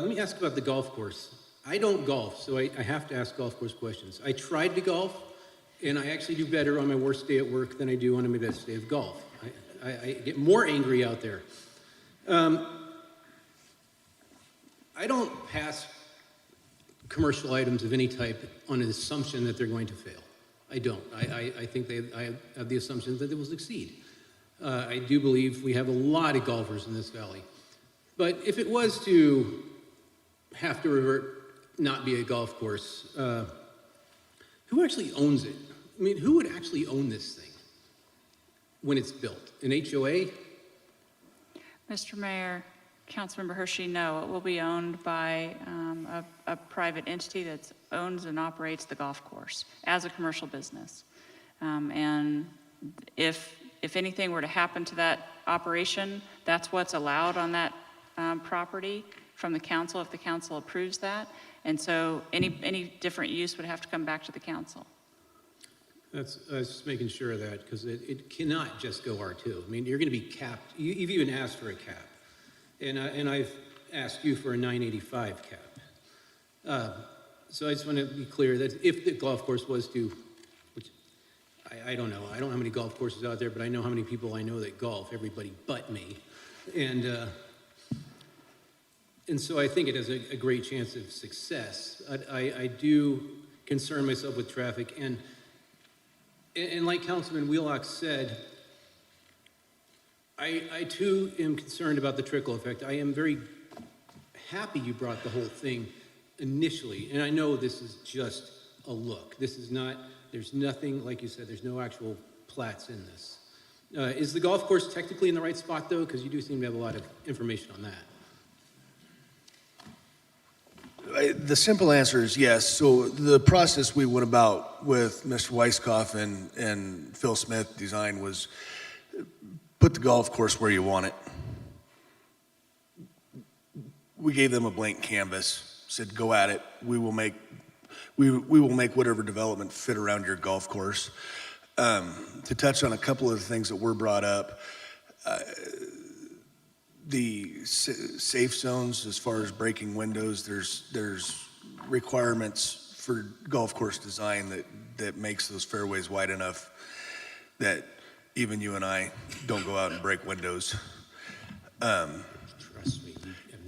me ask about the golf course. I don't golf, so I have to ask golf course questions. I tried to golf, and I actually do better on my worst day at work than I do on my best day of golf. I get more angry out there. I don't pass commercial items of any type on an assumption that they're going to fail. I don't. I think I have the assumption that they will succeed. I do believe we have a lot of golfers in this valley. But if it was to have to not be a golf course, who actually owns it? I mean, who would actually own this thing when it's built? An HOA? Mr. Mayor, Councilmember Hershey, no, it will be owned by a private entity that owns and operates the golf course as a commercial business. And if anything were to happen to that operation, that's what's allowed on that property from the council if the council approves that. And so any different use would have to come back to the council. I was just making sure of that, because it cannot just go R2. I mean, you're going to be capped. You've even asked for a cap. And I've asked you for a 985 cap. So I just want to be clear that if the golf course was to, which I don't know. I don't know how many golf courses out there, but I know how many people I know that golf, everybody but me. And so I think it has a great chance of success. I do concern myself with traffic. And like Councilman Wheelock said, I too am concerned about the trickle effect. I am very happy you brought the whole thing initially. And I know this is just a look. This is not, there's nothing, like you said, there's no actual plats in this. Is the golf course technically in the right spot though? Because you do seem to have a lot of information on that. The simple answer is yes. So the process we went about with Mr. Weisskopf and Phil Smith Design was put the golf course where you want it. We gave them a blank canvas, said go at it. We will make whatever development fit around your golf course. To touch on a couple of the things that were brought up, the safe zones, as far as breaking windows, there's requirements for golf course design that makes those fairways wide enough that even you and I don't go out and break windows. Trust me.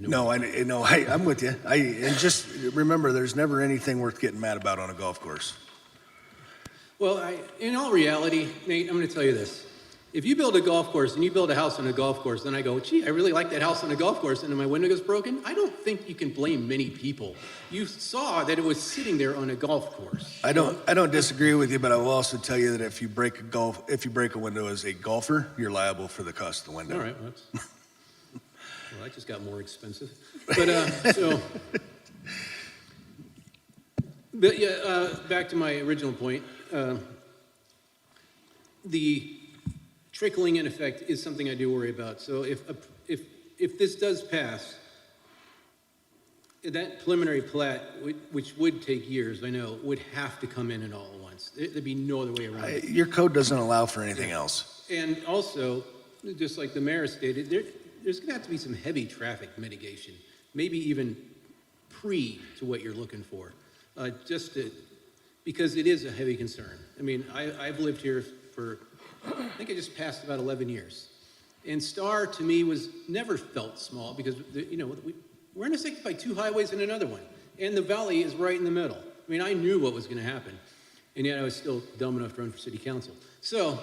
I'm with you. And just remember, there's never anything worth getting mad about on a golf course. Well, in all reality, Nate, I'm going to tell you this. If you build a golf course and you build a house on a golf course, then I go, gee, I really like that house on a golf course, and then my window goes broken, I don't think you can blame many people. You saw that it was sitting there on a golf course. I don't disagree with you, but I will also tell you that if you break a window as a golfer, you're liable for the cost of the window. All right. Well, that just got more expensive. But back to my original point. The trickling in effect is something I do worry about. So if this does pass, that preliminary plat, which would take years, I know, would have to come in and all at once. There'd be no other way around it. Your code doesn't allow for anything else. And also, just like the mayor stated, there's going to have to be some heavy traffic mitigation, maybe even to what you're looking for, because it is a heavy concern. I mean, I've lived here for, I think I just passed about 11 years. And Star, to me, was never felt small because, we're intersected by two highways and another one. And the valley is right in the middle. I mean, I knew what was going to happen. And yet I was still dumb enough to run for city council. So,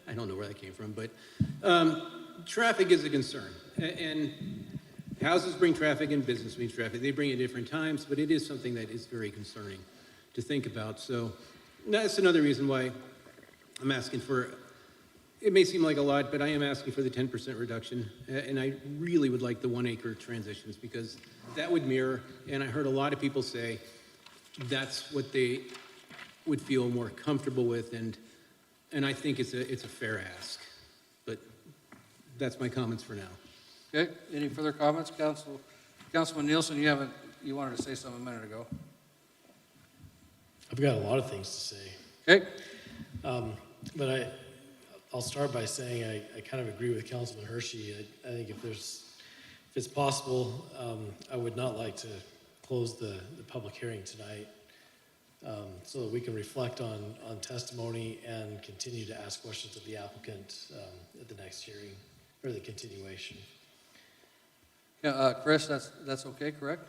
I don't know where that came from, but traffic is a concern. And houses bring traffic and business brings traffic. They bring it at different times, but it is something that is very concerning to think about. So that's another reason why I'm asking for, it may seem like a lot, but I am asking for the 10% reduction. And I really would like the 1 acre transitions because that would mirror, and I heard a lot of people say that's what they would feel more comfortable with, and I think it's a fair ask. But that's my comments for now. Okay, any further comments? Councilman Nielsen, you wanted to say something a minute ago. I've got a lot of things to say. Okay. But I'll start by saying I kind of agree with Councilman Hershey. I think if it's possible, I would not like to close the public hearing tonight, so that we can reflect on testimony and continue to ask questions of the applicant at the next hearing or the continuation. Yeah, Chris, that's okay, correct?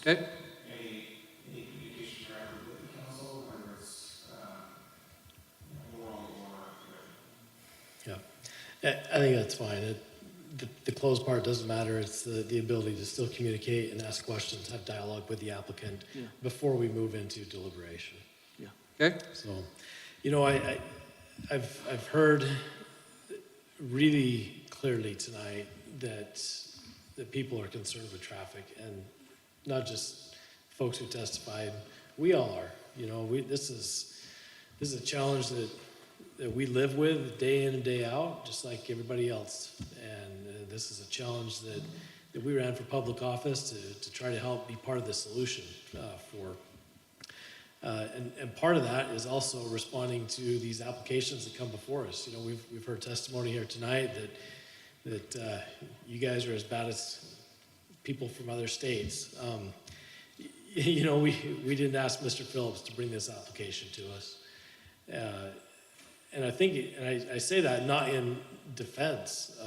Okay. Any communication directly with the council, whether it's oral or written? Yeah, I think that's fine. The closed part doesn't matter. It's the ability to still communicate and ask questions, have dialogue with the applicant before we move into deliberation. Yeah. Okay. So, I've heard really clearly tonight that people are concerned with traffic, and not just folks who testified. We all are. This is a challenge that we live with day in and day out, just like everybody else. And this is a challenge that we ran for public office to try to help be part of the solution for. And part of that is also responding to these applications that come before us. We've heard testimony here tonight that you guys are as bad as people from other states. We didn't ask Mr. Phillips to bring this application to us. And I think, and I say that not in defense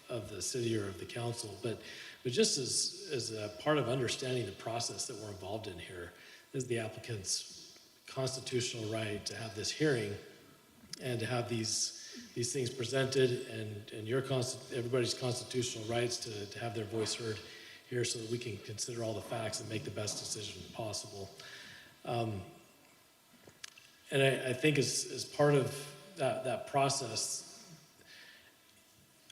of the city or of the council, but just as a part of understanding the process that we're involved in here, is the applicant's constitutional right to have this hearing and to have these things presented, and everybody's constitutional rights to have their voice heard here, so that we can consider all the facts and make the best decision possible. And I think as part of that process,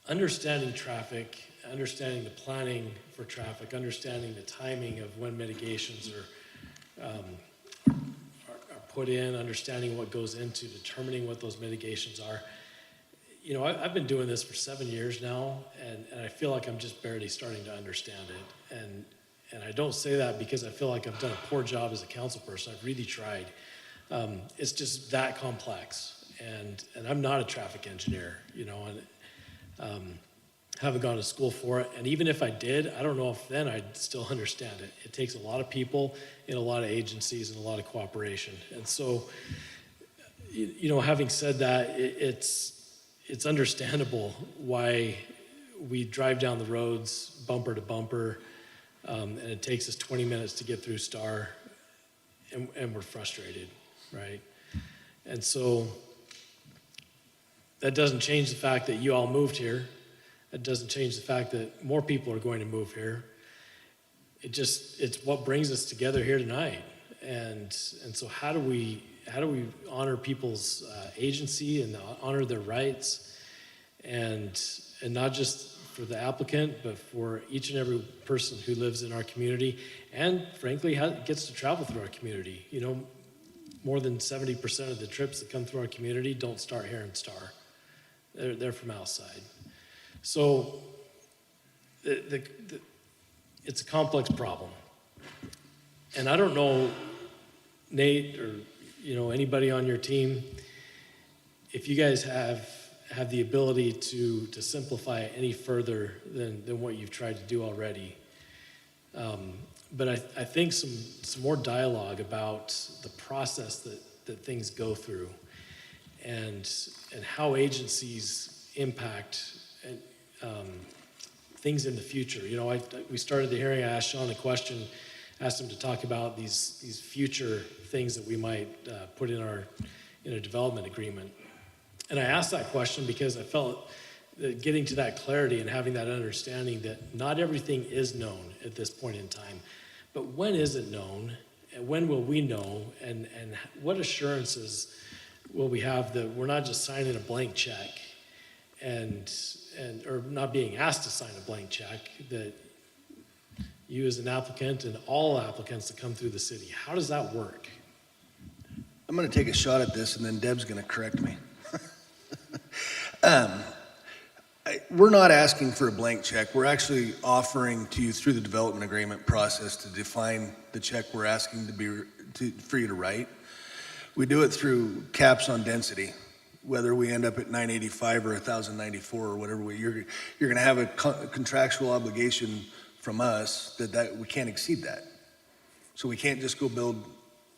understanding traffic, understanding the planning for traffic, understanding the timing of when mitigations are put in, understanding what goes into determining what those mitigations are. I've been doing this for 7 years now, and I feel like I'm just barely starting to understand it. And I don't say that because I feel like I've done a poor job as a council person. I've really tried. It's just that complex, and I'm not a traffic engineer, and haven't gone to school for it. And even if I did, I don't know if then I'd still understand it. It takes a lot of people in a lot of agencies and a lot of cooperation. And so, having said that, it's understandable why we drive down the roads bumper to bumper, and it takes us 20 minutes to get through Star, and we're frustrated, right? And so that doesn't change the fact that you all moved here. It doesn't change the fact that more people are going to move here. It's what brings us together here tonight. And so how do we honor people's agency and honor their rights, and not just for the applicant, but for each and every person who lives in our community, and frankly gets to travel through our community. More than 70% of the trips that come through our community don't start here in Star. They're from outside. So it's a complex problem. And I don't know, Nate, or anybody on your team, if you guys have the ability to simplify it any further than what you've tried to do already. but I think some more dialogue about the process that things go through and how agencies impact things in the future. You know, we started the hearing, I asked Sean a question, asked him to talk about these future things that we might put in a development agreement. And I asked that question because I felt that getting to that clarity and having that understanding that not everything is known at this point in time, but when is it known, and when will we know, and what assurances will we have that we're not just signing a blank check or not being asked to sign a blank check, that you as an applicant and all applicants that come through the city, how does that work? I'm going to take a shot at this, and then Deb's going to correct me. We're not asking for a blank check. We're actually offering to you through the development agreement process to define the check we're asking for you to write. We do it through caps on density, whether we end up at 985 or 1,094 or whatever. You're going to have a contractual obligation from us that we can't exceed that. So we can't just go build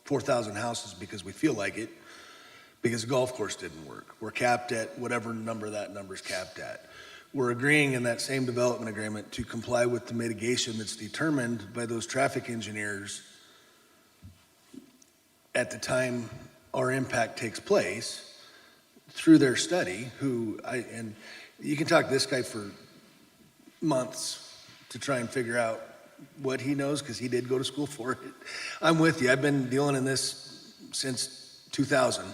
4,000 houses because we feel like it, because the golf course didn't work. We're capped at whatever number that number's capped at. We're agreeing in that same development agreement to comply with the mitigation that's determined by those traffic engineers at the time our impact takes place through their study, and you can talk to this guy for months to try and figure out what he knows, because he did go to school for it. I'm with you. I've been dealing in this since 2000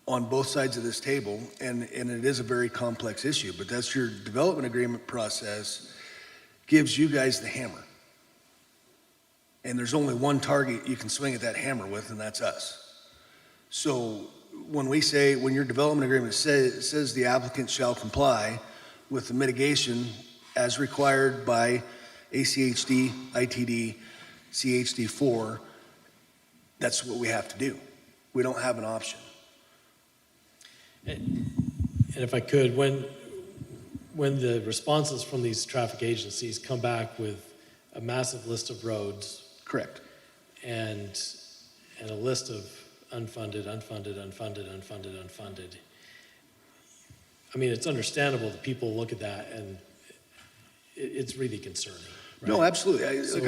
on both sides of this table, and it is a very complex issue, but that's your development agreement process gives you guys the hammer. And there's only one target you can swing at that hammer with, and that's us. So when your development agreement says the applicant shall comply with the mitigation as required by ACHD, ITD, CHD4, that's what we have to do. We don't have an option. And if I could, when the responses from these traffic agencies come back with a massive list of roads. Correct. And a list of unfunded. I mean, it's understandable that people look at that and it's really concerning. Right? No, absolutely. So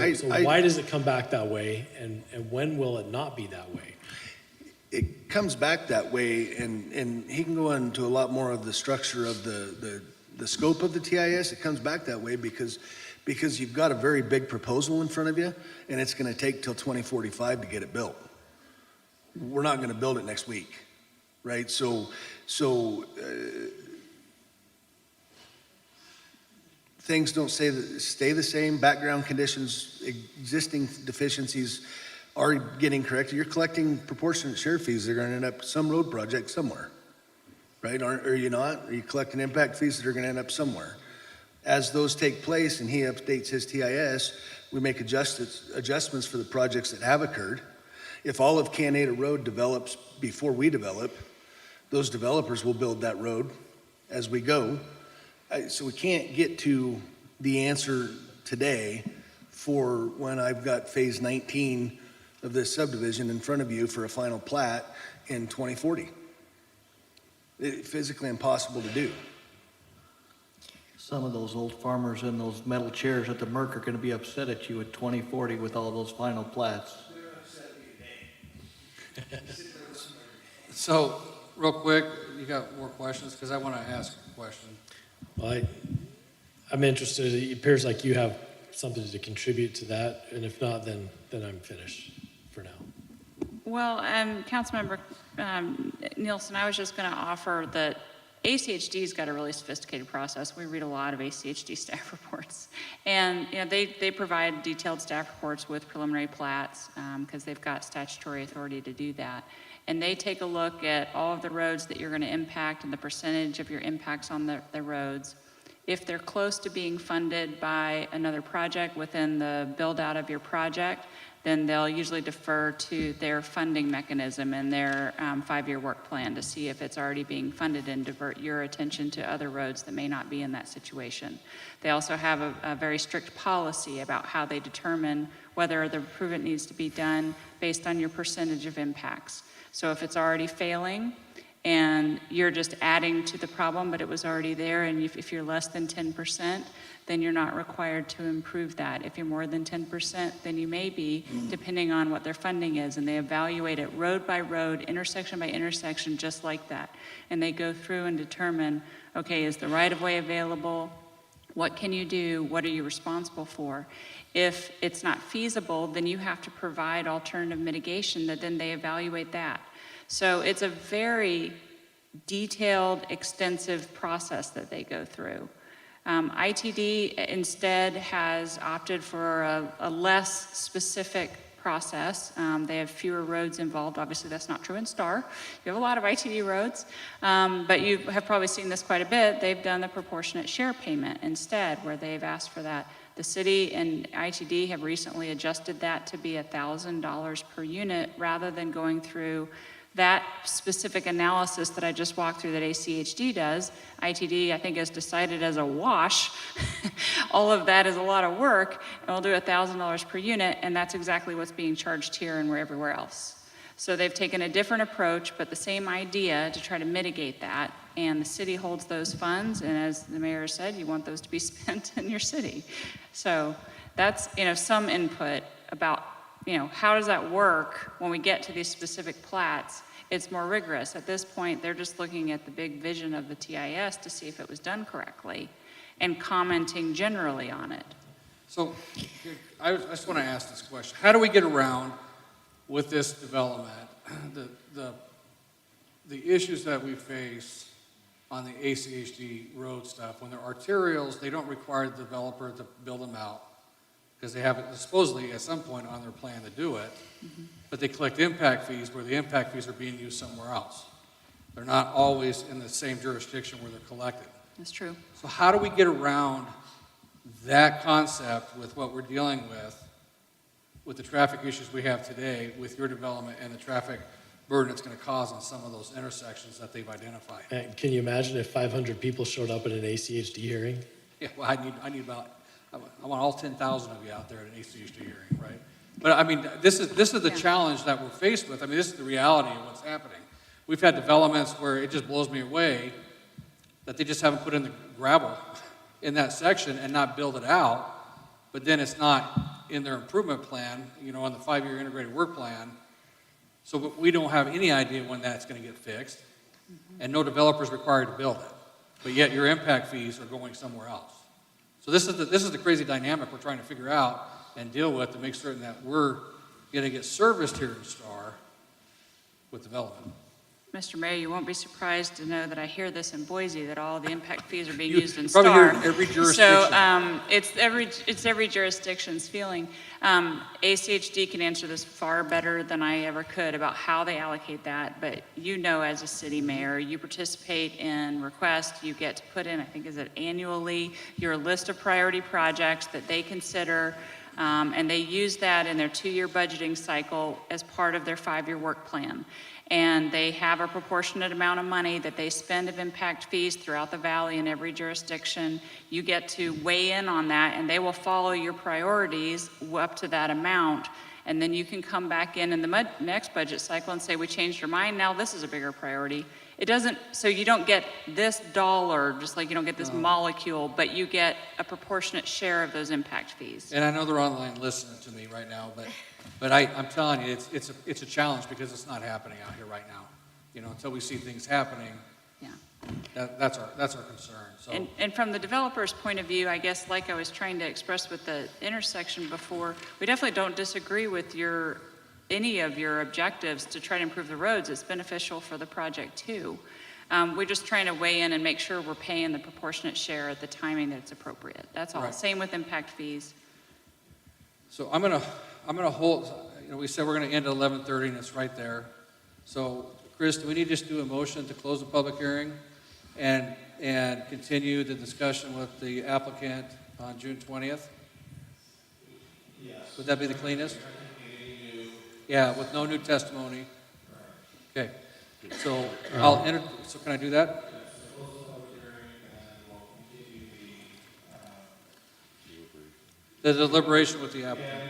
why does it come back that way, and when will it not be that way? It comes back that way, and he can go into a lot more of the structure of the scope of the TIS. It comes back that way because you've got a very big proposal in front of you, and it's going to take till 2045 to get it built. We're not going to build it next week, right? So things don't stay the same. Background conditions, existing deficiencies are getting corrected. You're collecting proportionate share fees that are going to end up some road project somewhere, right? Are you not? Are you collecting impact fees that are going to end up somewhere? As those take place and he updates his TIS, we make adjustments for the projects that have occurred. If all of Canada Road develops before we develop, those developers will build that road as we go. So we can't get to the answer today for when I've got phase 19 of this subdivision in front of you for a final plat in 2040. It's physically impossible to do. Some of those old farmers in those metal chairs at the Merc are going to be upset at you at 2040 with all those final plats. So, real quick, you got more questions? Because I want to ask a question. Well, I'm interested. It appears like you have something to contribute to that, and if not, then I'm finished for now. Well, Councilmember Nielsen, I was just going to offer that ACHD's got a really sophisticated process. We read a lot of ACHD staff reports, and they provide detailed staff reports with preliminary plats because they've got statutory authority to do that. And they take a look at all of the roads that you're going to impact and the percentage of your impacts on the roads. If they're close to being funded by another project within the build out of your project, then they'll usually defer to their funding mechanism and their 5-year work plan to see if it's already being funded and divert your attention to other roads that may not be in that situation. They also have a very strict policy about how they determine whether the improvement needs to be done based on your percentage of impacts. So if it's already failing and you're just adding to the problem, but it was already there, and if you're less than 10%, then you're not required to improve that. If you're more than 10%, then you may be, depending on what their funding is, and they evaluate it road by road, intersection by intersection, just like that. And they go through and determine, okay, is the right-of-way available? What can you do? What are you responsible for? If it's not feasible, then you have to provide alternative mitigation, that then they evaluate that. So it's a very detailed, extensive process that they go through. ITD instead has opted for a less specific process. They have fewer roads involved. Obviously, that's not true in Star. You have a lot of ITD roads, but you have probably seen this quite a bit. They've done the proportionate share payment instead, where they've asked for that. The city and ITD have recently adjusted that to be $1,000 per unit rather than going through that specific analysis that I just walked through that ACHD does. ITD, I think, has decided as a wash. All of that is a lot of work, and we'll do $1,000 per unit, and that's exactly what's being charged here and everywhere else. So they've taken a different approach, but the same idea to try to mitigate that, and the city holds those funds, and as the mayor said, you want those to be spent in your city. So that's, some input about how does that work when we get to these specific plats? It's more rigorous. At this point, they're just looking at the big vision of the TIS to see if it was done correctly and commenting generally on it. So I just want to ask this question. How do we get around with this development, the issues that we face on the ACHD road stuff? When they're arterials, they don't require the developer to build them out, because they have it supposedly at some point on their plan to do it, but they collect impact fees where the impact fees are being used somewhere else. They're not always in the same jurisdiction where they're collected. That's true. So how do we get around that concept with what we're dealing with the traffic issues we have today, with your development and the traffic burden it's going to cause on some of those intersections that they've identified? And can you imagine if 500 people showed up at an ACHD hearing? Yeah, well, I need about, I want all 10,000 of you out there at an ACHD hearing, right? But I mean, this is the challenge that we're faced with. I mean, this is the reality of what's happening. We've had developments where it just blows me away that they just haven't put in the gravel in that section and not build it out, but then it's not in their improvement plan, on the 5-year integrated work plan. So we don't have any idea when that's going to get fixed, and no developer is required to build it. But yet your impact fees are going somewhere else. So this is the crazy dynamic we're trying to figure out and deal with to make certain that we're going to get serviced here in Star with development. Mr. Mayor, you won't be surprised to know that I hear this in Boise, that all the impact fees are being You used in probably Star. hear it in every jurisdiction. So it's every jurisdiction's feeling. ACHD can answer this far better than I ever could about how they allocate that, but as a city mayor, you participate in requests, you get to put in, I think, is it annually, your list of priority projects that they consider, and they use that in their 2-year budgeting cycle as part of their 5-year work plan. And they have a proportionate amount of money that they spend of impact fees throughout the valley in every jurisdiction. You get to weigh in on that, and they will follow your priorities up to that amount. And then you can come back in the next budget cycle and say, we changed our mind, now this is a bigger priority. It doesn't, so you don't get this dollar, just like you don't get this molecule, but you get a proportionate share of those impact fees. And I know they're online listening to me right now, but I'm telling you, it's a challenge because it's not happening out here right now. Until we see things happening, that's our concern. So. And from the developer's point of view, I guess, like I was trying to express with the intersection before, we definitely don't disagree with any of your objectives to try to improve the roads. It's beneficial for the project too. We're just trying to weigh in and make sure we're paying the proportionate share at the timing that it's appropriate. That's all. Right. Same with impact fees. So I'm gonna hold. We said we're gonna end at 11:30, and it's right there. So Chris, do we need to just do a motion to close the public hearing and continue the discussion with the applicant on June 20th? Yes. Would that be the cleanest? Yeah, with no new testimony. Okay, so so can I do that? The deliberation with the applicant.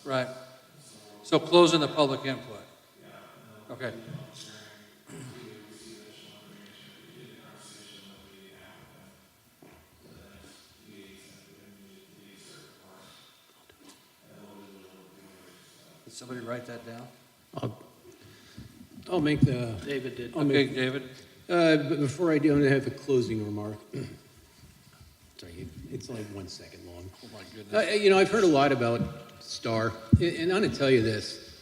Right. So closing the public input. Okay. Did somebody write that down? I'll make the. David did. I'll Okay, make- David. But before I do, I'm going to have a closing remark. Sorry, it's like 1 second long. Oh, my goodness. You know, I've heard a lot about STAR, and I'm going to tell you this.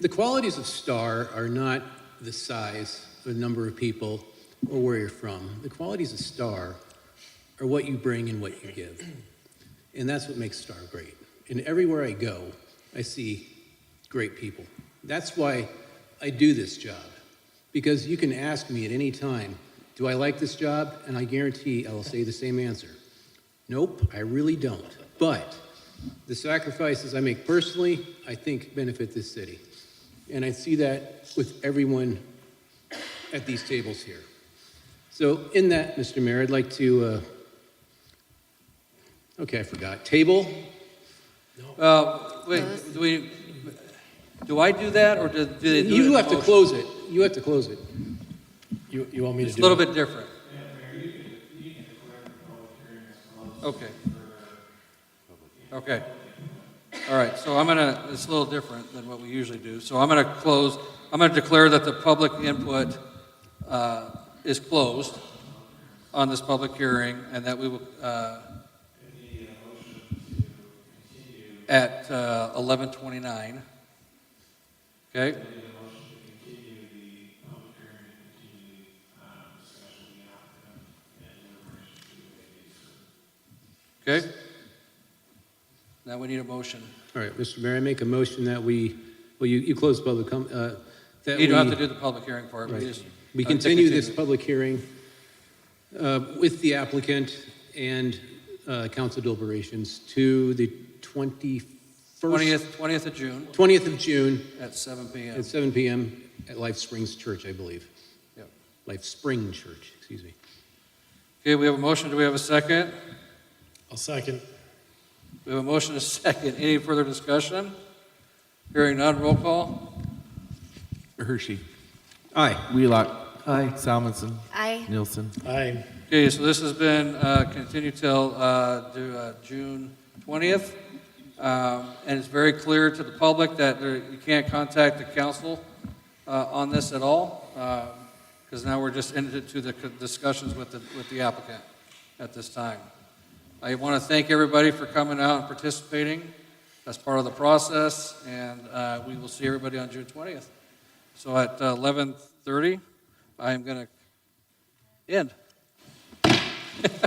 The qualities of STAR are not the size, the number of people, or where you're from. The qualities of STAR are what you bring and what you give. And that's what makes STAR great. And everywhere I go, I see great people. That's why I do this job. Because you can ask me at any time, do I like this job? And I guarantee I'll say the same answer. Nope, I really don't. But the sacrifices I make personally, I think benefit this city. And I see that with everyone at these tables here. So in that, Mr. Mayor, I'd like to, okay, I forgot. Table? Wait, do I do that, or do they do it? You have to close it. You have to close it. You want me to It's do a little it? bit different. Okay. Okay. All right, so it's a little different than what we usually do. So I'm gonna declare that the public input is closed on this public hearing, and that we will, at 11:29. Okay? Okay? Now we need a motion. All right, Mr. Mayor, I make a motion that you close public, that You don't have to do the public hearing part. Right. We continue this public hearing with the applicant and council deliberations to the 21st. 20th of June. 20th of June. At 7 p.m. At 7 p.m. at Life Springs Church, I believe. Yep. Life Spring Church, excuse me. Okay, we have a motion. Do we have a second? I'll second. We have a motion and a second. Any further discussion? Hearing none, roll call. Hershey. Aye. Wheelock. Aye. Salmonson. Aye. Nielsen. Aye. Okay, so this has been continued till June 20th. And it's very clear to the public that you can't contact the council on this at all, because now we're just into the discussions with the applicant at this time. I want to thank everybody for coming out and participating. That's part of the process, and we will see everybody on June 20th. So at 11:30, I'm going to end.